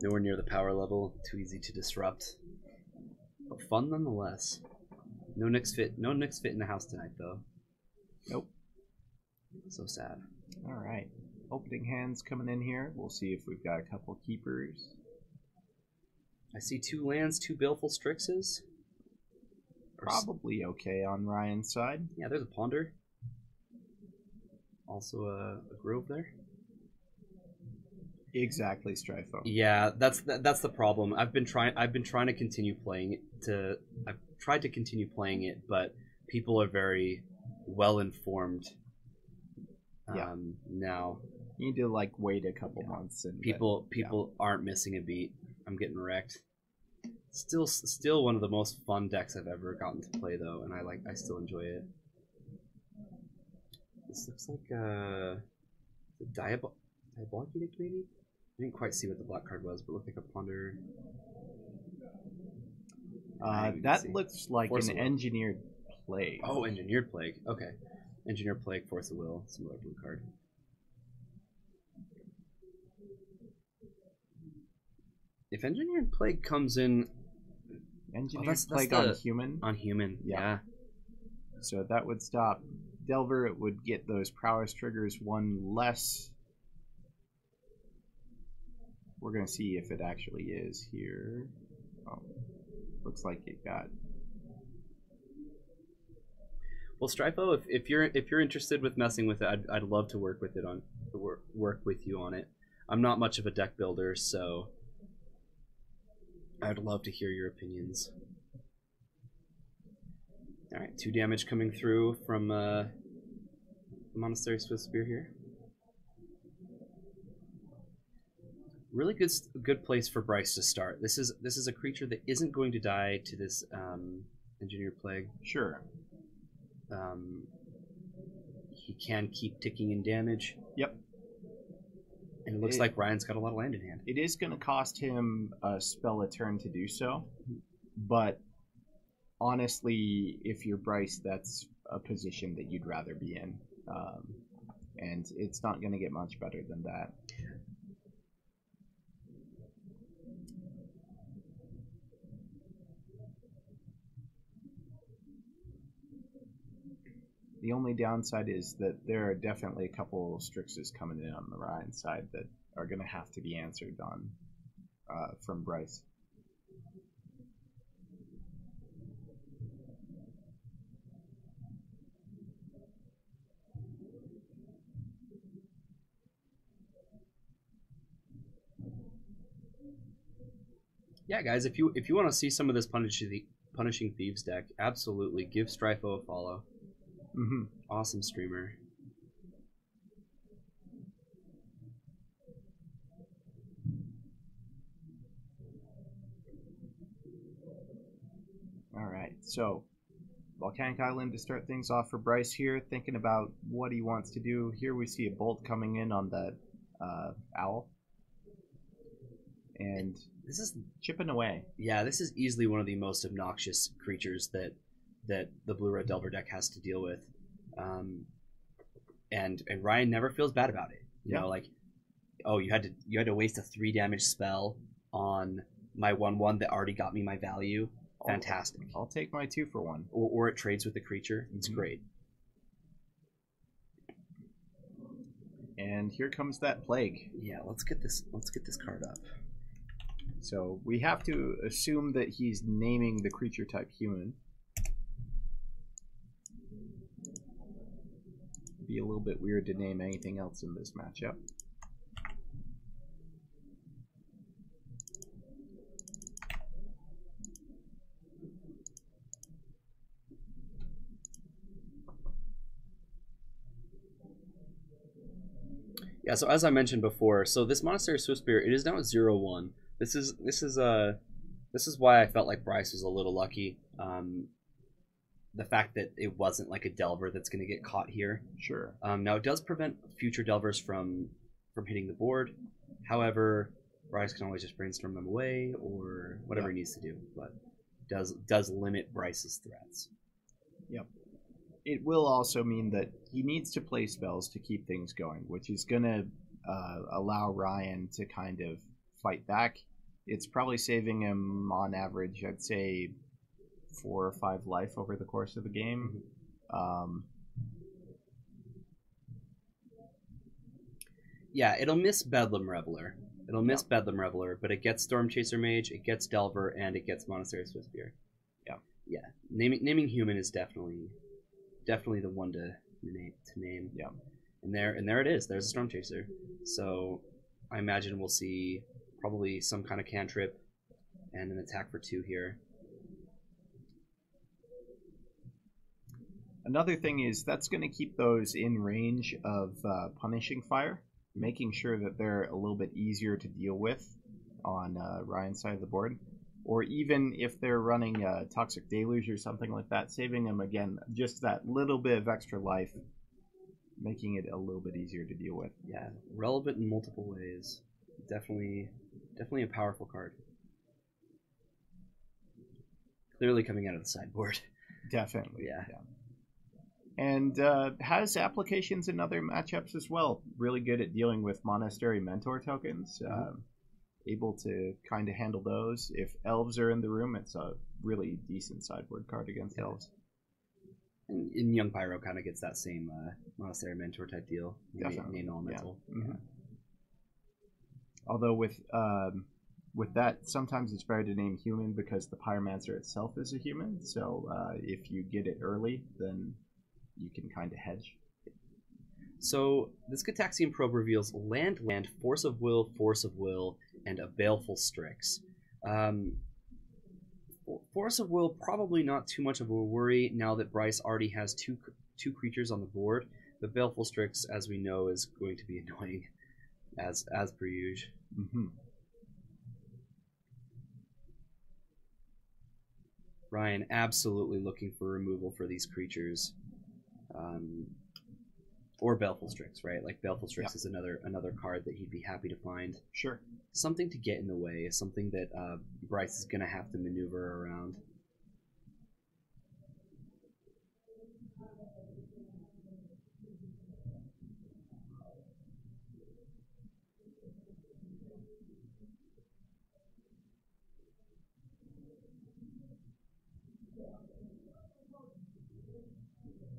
Nowhere near the power level, too easy to disrupt, but fun nonetheless. No Nick's Fit in the house tonight though.
Nope.
So sad.
All right, opening hands coming in here. We'll see if we've got a couple keepers.
I see 2 lands, 2 Baleful Strixes.
Probably okay on Ryan's side.
Yeah, there's a Ponder. Also a Grove there.
Exactly, Strifo.
Yeah, that's the problem. I've been trying to continue playing it. I've tried to continue playing it, but people are very well informed. Now
you need to like wait a couple months, and
people aren't missing a beat. I'm getting wrecked. Still one of the most fun decks I've ever gotten to play though, and I still enjoy it. This looks like Diabolic Edict, maybe? I didn't quite see what the black card was, but it looked like a Ponder.
That looks like
Force
an
of Will.
Engineered Plague.
Oh, Engineered Plague. Okay. Engineered Plague, Force of Will, similar blue card. If Engineered Plague comes in...
Engineered Plague on human?
On human, yeah.
So that would stop Delver. It would get those prowess triggers one less. We're going to see if it actually is here. Oh, looks like it got...
Well, Stryfo, if you're interested with messing with it, I'd love to work with you on it. I'm not much of a deck builder, so I'd love to hear your opinions. All right, 2 damage coming through from Monastery Swift Spear here. Really good place for Bryce to start. This is a creature that isn't going to die to this Engineered Plague.
Sure.
He can keep ticking in damage.
Yep.
And it looks like Ryan's got a lot of land in hand.
It is going to cost him a spell a turn to do so, but honestly, if you're Bryce, that's a position that you'd rather be in, and it's not going to get much better than that. The only downside is that there are definitely a couple Strixes coming in on the Ryan side that are going to have to be answered on from Bryce.
Yeah, guys, if you want to see some of this Punishing Thieves deck, absolutely give Stryfo a follow.
Mm-hmm.
Awesome streamer.
All right, so Volcanic Island to start things off for Bryce here, thinking about what he wants to do. Here we see a bolt coming in on that owl. And this is chipping away.
Yeah, this is easily one of the most obnoxious creatures that the Blue-Red Delver deck has to deal with. And Ryan never feels bad about it. You know, like, oh, you had to waste a 3 damage spell on my 1/1 that already got me my value. Fantastic.
I'll take my 2 for 1.
Or it trades with the creature. It's great.
And here comes that plague.
Yeah, let's get this card up.
So we have to assume that he's naming the creature type human. Be a little bit weird to name anything else in this matchup.
Yeah, so as I mentioned before, so this Monastery Swiftspear, it is now at 0-1. This is why I felt like Bryce was a little lucky. The fact that it wasn't like a Delver that's going to get caught here.
Sure.
Now it does prevent future Delvers from hitting the board. However, Bryce can always just brainstorm them away or whatever he needs to do, but does limit Bryce's threats.
Yep. It will also mean that he needs to play spells to keep things going, which is going to allow Ryan to kind of fight back. It's probably saving him on average, I'd say, 4 or 5 life over the course of the game.
Yeah, it'll miss Bedlam Reveler. It'll miss Bedlam Reveler, but it gets Storm Chaser Mage, it gets Delver, and it gets Monastery Swiftspear. Yeah. Naming human is definitely the one to name.
Yeah.
And there it is. There's a Storm Chaser. So I imagine we'll see probably some kind of cantrip and an attack for 2 here.
Another thing is that's going to keep those in range of Punishing Fire, making sure that they're a little bit easier to deal with on Ryan's side of the board. Or even if they're running Toxic Deluge or something like that, saving them, again, just that little bit of extra life making it a little bit easier to deal with.
Yeah, relevant in multiple ways. Definitely a powerful card. Clearly coming out of the sideboard.
Definitely.
Yeah.
And has applications in other matchups as well. Really good at dealing with Monastery Mentor tokens. Able to kind of handle those. If elves are in the room, it's a really decent sideboard card against elves.
And Young Pyro kind of gets that same Monastery Mentor type deal.
Definitely.
Main elemental.
Yeah. Mm-hmm. Although with that, sometimes it's better to name human because the Pyromancer itself is a human. So if you get it early, then you can kind of hedge.
So this Gitaxian Probe reveals land, Force of Will, and a Baleful Strix. Force of Will, probably not too much of a worry now that Bryce already has two creatures on the board. The Baleful Strix, as we know, is going to be annoying, as per usual.
Mm-hmm.
Ryan absolutely looking for removal for these creatures. Or Baleful Strix, right? Like Baleful Strix is another card that he'd be happy to find.
Sure.
Something to get in the way, something that Bryce is going to have to maneuver around.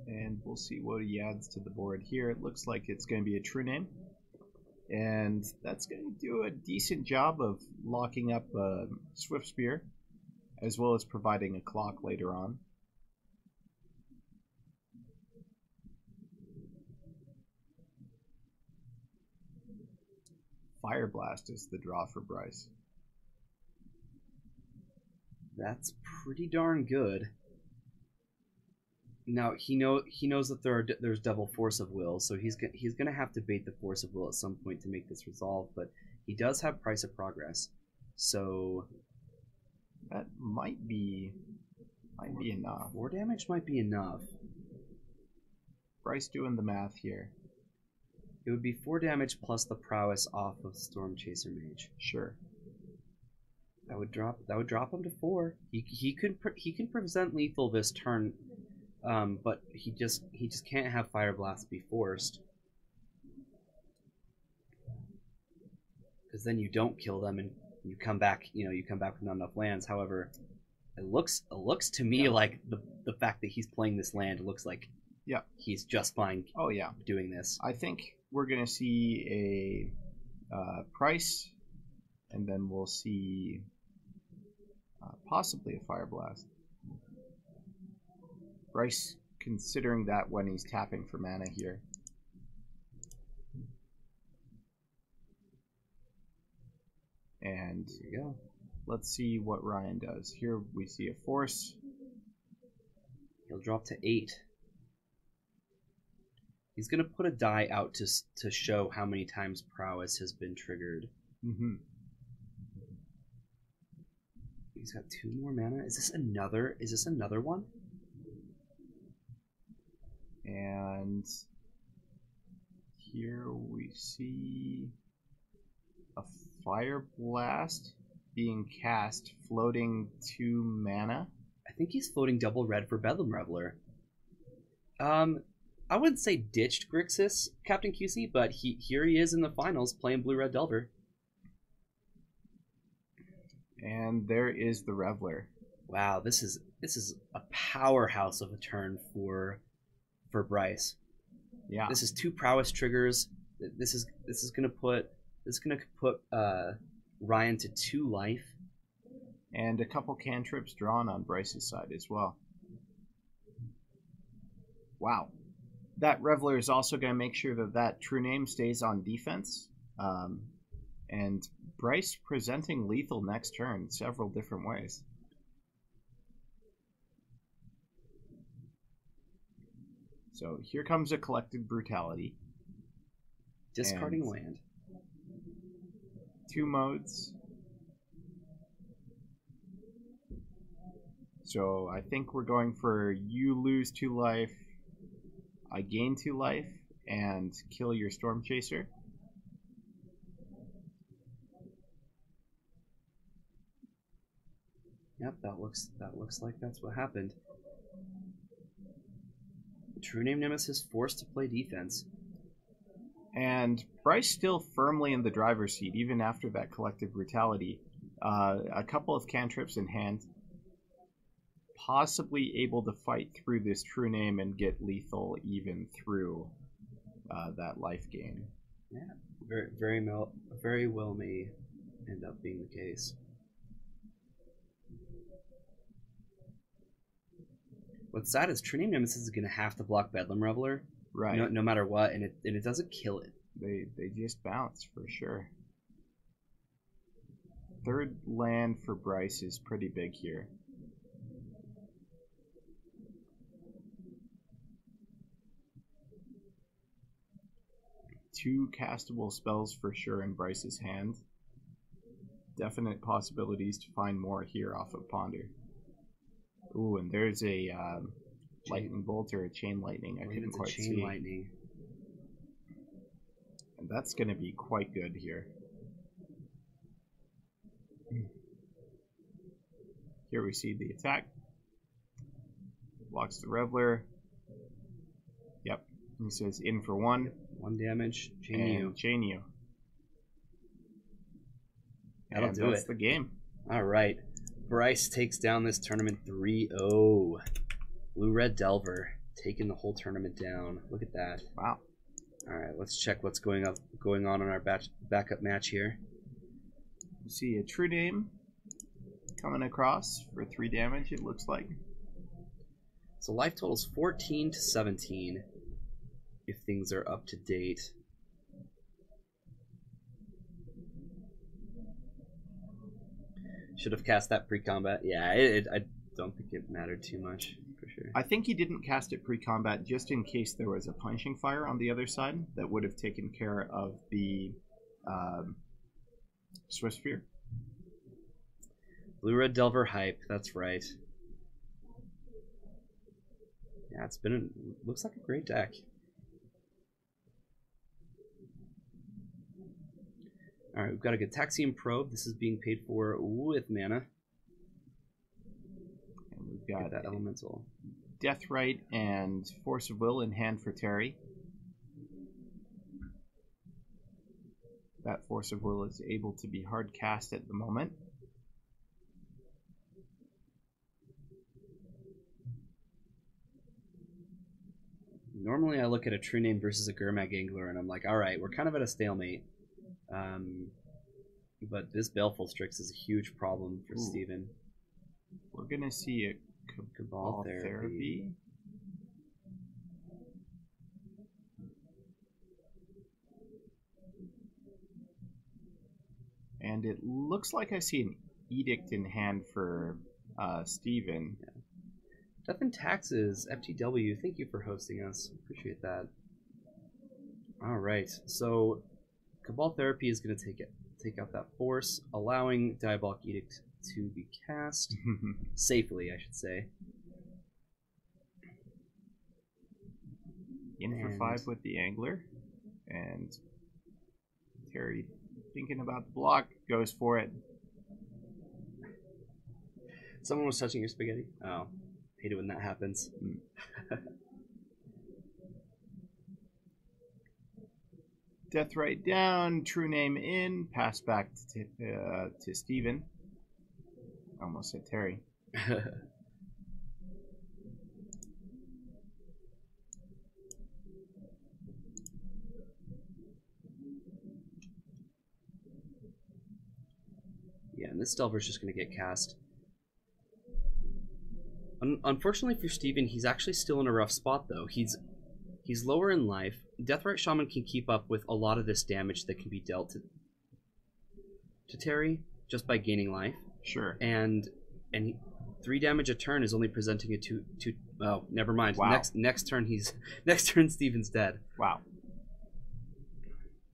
And we'll see what he adds to the board here. It looks like it's going to be a true name. And that's going to do a decent job of locking up Swift Spear, as well as providing a clock later on. Fire Blast is the draw for Bryce.
That's pretty darn good. Now he knows that there's double Force of Will, so he's gonna have to bait the Force of Will at some point to make this resolve. But he does have Price of Progress, so
that might be enough.
4 damage might be enough.
Bryce doing the math here.
It would be 4 damage plus the prowess off of Storm Chaser Mage.
Sure.
That would drop him to 4. He can present lethal this turn. But he just can't have Fire Blast be forced, because then you don't kill them and you come back. You come back with not enough lands. However, it looks to me like the fact that he's playing this land looks like he's just fine.
Oh yeah,
doing this.
I think we're gonna see a price, and then we'll see possibly a Fire Blast. Bryce considering that when he's tapping for mana here. And
there you go.
Let's see what Ryan does. Here we see a force.
He'll drop to 8. He's gonna put a die out to show how many times prowess has been triggered.
Mm-hmm.
He's got 2 more mana. Is this another one?
And here we see a Fire Blast being cast, floating 2 mana.
I think he's floating double red for Bedlam Reveler. I wouldn't say ditched Grixis, Captain QC, but here he is in the finals playing Blue-Red Delver.
And there is the Reveler.
Wow, this is a powerhouse of a turn for Bryce.
Yeah.
This is 2 prowess triggers. This is gonna put Ryan to 2 life.
And a couple cantrips drawn on Bryce's side as well. Wow. That Reveler is also going to make sure that True Name stays on defense. And Bryce presenting lethal next turn several different ways. So here comes a Collected Brutality.
Discarding
and
land.
2 modes. So I think we're going for you lose 2 life, I gain 2 life, and kill your Storm Chaser.
Yep, that looks like that's what happened. True Name Nemesis forced to play defense.
And Bryce still firmly in the driver's seat, even after that collective brutality. A couple of cantrips in hand. Possibly able to fight through this True Name and get lethal even through that life gain.
Yeah, very well may end up being the case. What's sad is True Name Nemesis is going to have to block Bedlam Reveler,
right?
No matter what, and it doesn't kill it.
They just bounce for sure. Third land for Bryce is pretty big here. Two castable spells for sure in Bryce's hand. Definite possibilities to find more here off of Ponder. Ooh, and there's a lightning bolt or a chain lightning. I couldn't quite see.
Chain lightning.
And that's going to be quite good here. Here we see the attack. Blocks the Reveler. Yep. He says in for one.
1 damage. Chain you.
Chain you.
That'll do it.
That's the game.
All right. Bryce takes down this tournament 3-0. Blue-Red Delver taking the whole tournament down. Look at that.
Wow.
All right, let's check what's going on in our backup match here.
You see a True Name coming across for 3 damage, it looks like.
So life total's 14 to 17 if things are up to date. Should have cast that pre-combat. Yeah, I don't think it mattered too much, for sure.
I think he didn't cast it pre-combat just in case there was a punishing fire on the other side that would have taken care of the Swift Sphere.
Blue-Red Delver hype, that's right. Yeah, looks like a great deck. Alright, we've got a Gataxian Probe. This is being paid for with mana.
And we've got
that elemental.
Deathrite and Force of Will in hand for Terry. That Force of Will is able to be hard cast at the moment.
Normally I look at a True Name versus a Gurmag Angler and I'm like, alright, we're kind of at a stalemate. But this Baleful Strix is a huge problem for Steven.
We're going to see a Cabal Therapy. And it looks like I see an Edict in hand for Steven.
Yeah. Death and Taxes, FTW, thank you for hosting us. Appreciate that. Alright, so Cabal Therapy is going to take out that force, allowing Diabolic Edict to be cast safely, I should say.
In for 5 with the Angler, and Terry, thinking about the block, goes for it.
Someone was touching your spaghetti. Oh, hate it when that happens.
Deathrite down, True Name in, pass back to Steven. Almost hit Terry.
Yeah, and this Delver's just going to get cast. Unfortunately for Steven, he's actually still in a rough spot, though. He's lower in life. Deathrite Shaman can keep up with a lot of this damage that can be dealt to Terry just by gaining life.
Sure.
And 3 damage a turn is only presenting a 2. Oh, never mind.
Wow.
Next turn Steven's dead.
Wow.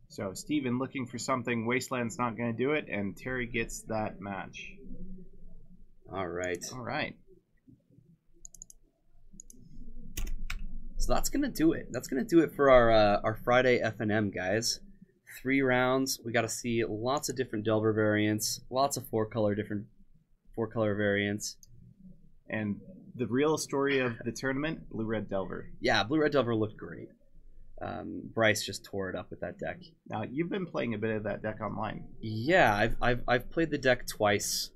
So Steven looking for something. Wasteland's not going to do it, and Terry gets that match.
All right.
All right.
So that's gonna do it. That's gonna do it for our Friday FNM, guys. 3 rounds. We got to see lots of different Delver variants, lots of different 4-color variants,
and the real story of the tournament: Blue Red Delver.
Yeah, Blue Red Delver looked great. Bryce just tore it up with that deck.
Now you've been playing a bit of that deck online.
Yeah, I've played the deck twice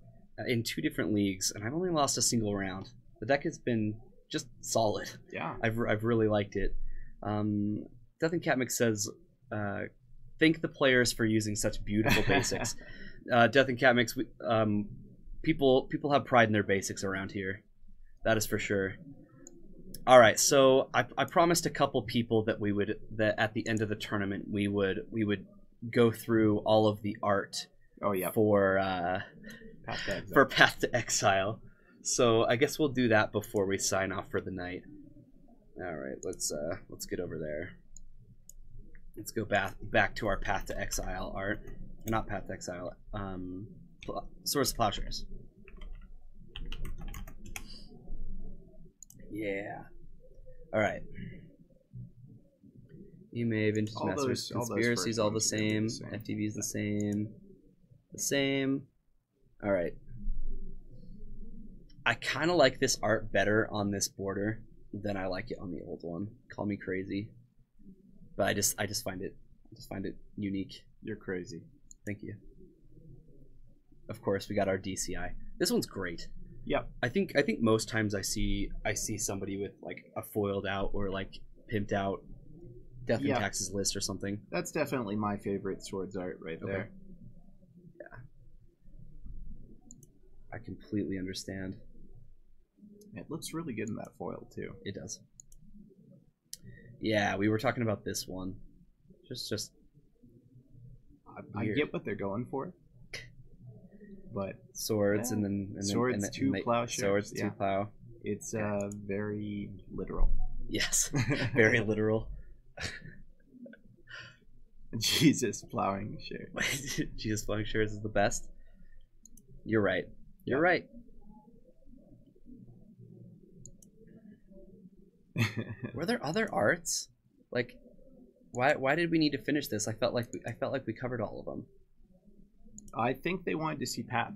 in 2 different leagues, and I've only lost a single round. The deck has been just solid.
Yeah,
I've really liked it. Death and Catmix says, thank the players for using such beautiful basics. Death and Catmix, people have pride in their basics around here. That is for sure. All right, so I promised a couple people that at the end of the tournament we would go through all of the art.
Oh yeah.
For Path to Exile. So I guess we'll do that before we sign off for the night. All right, let's get over there. Let's go back to our Path to Exile art. Not Path to Exile. Swords to Plowshares. Yeah. All right. EMA, Vintage Masters, Conspiracy's all the same. FTV's the same. The same. All right. I kind of like this art better on this border than I like it on the old one. Call me crazy, but I just find it unique.
You're crazy.
Thank you. Of course, we got our DCI. This one's great.
Yep.
I think most times I see somebody with like a foiled out or like pimped out Death and Taxes list or something.
That's definitely my favorite swords art right there.
Yeah. I completely understand.
It looks really good in that foil too.
It does. Yeah, we were talking about this one. Just
I get what they're going for. But
swords and then
swords, 2 plowshares.
Swords, 2 plow.
It's very literal.
Yes, very literal.
Jesus plowing shares.
Jesus plowing shares is the best. You're right. You're right. Were there other arts? Like, why did we need to finish this? I felt like we covered all of them.
I think they wanted to see Path.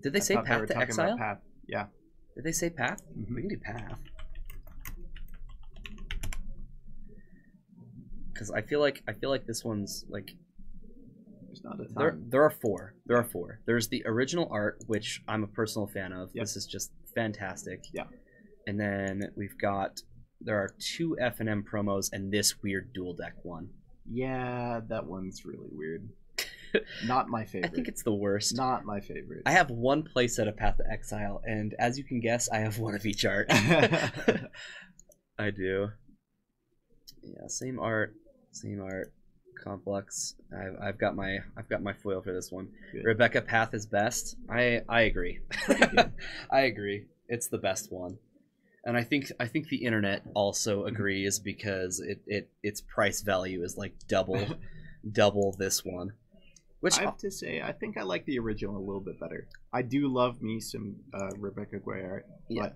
Did they say Path to Exile?
Path. Yeah.
Did they say Path?
Mm-hmm.
We can do Path. Because I feel like this one's like.
There's not a ton.
There are 4. There are 4. There's the original art, which I'm a personal fan of.
Yep.
This is just fantastic.
Yeah.
And then there are 2 FNM promos and this weird dual deck one.
Yeah, that one's really weird. Not my favorite.
I think it's the worst.
Not my favorite.
I have 1 playset of Path to Exile, and as you can guess, I have 1 of each art. I do. Yeah, same art, complex. I've got my foil for this one.
Good.
Rebecca Path is best. I agree. I agree. It's the best one. And I think the internet also agrees because its price value is like double this one. Which
I have to say, I think I like the original a little bit better. I do love me some Rebecca Gray art, but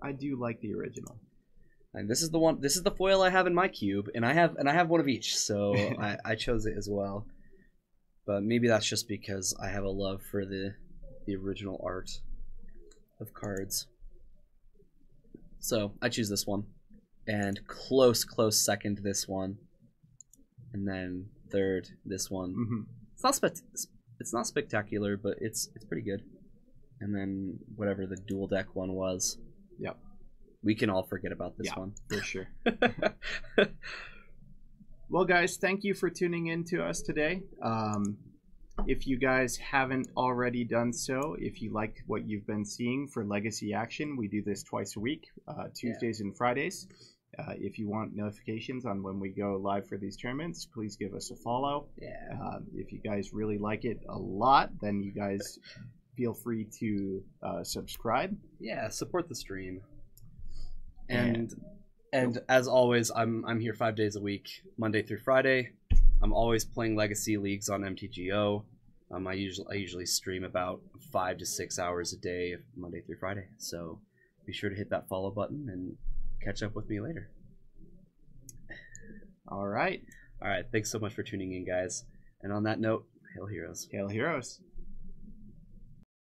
I do like the original.
And this is the one. This is the foil I have in my cube, and I have 1 of each, so I chose it as well. But maybe that's just because I have a love for the original art of cards. So I choose this one, and close second this one, and then third this one.
Mm-hmm.
It's not spectacular, but it's pretty good. And then whatever the dual deck one was.
Yep.
We can all forget about this one.
For sure. Well, guys, thank you for tuning in to us today. If you guys haven't already done so, if you like what you've been seeing for Legacy Action, we do this twice a week, Tuesdays and Fridays. If you want notifications on when we go live for these tournaments, please give us a follow.
Yeah.
If you guys really like it a lot, then you guys feel free to subscribe.
Yeah, support the stream. And as always, I'm here 5 days a week, Monday through Friday. I'm always playing Legacy Leagues on MTGO. I usually stream about 5 to 6 hours a day, Monday through Friday. So be sure to hit that follow button and catch up with me later.
All right.
All right. Thanks so much for tuning in, guys. And on that note, hail heroes.
Hail heroes.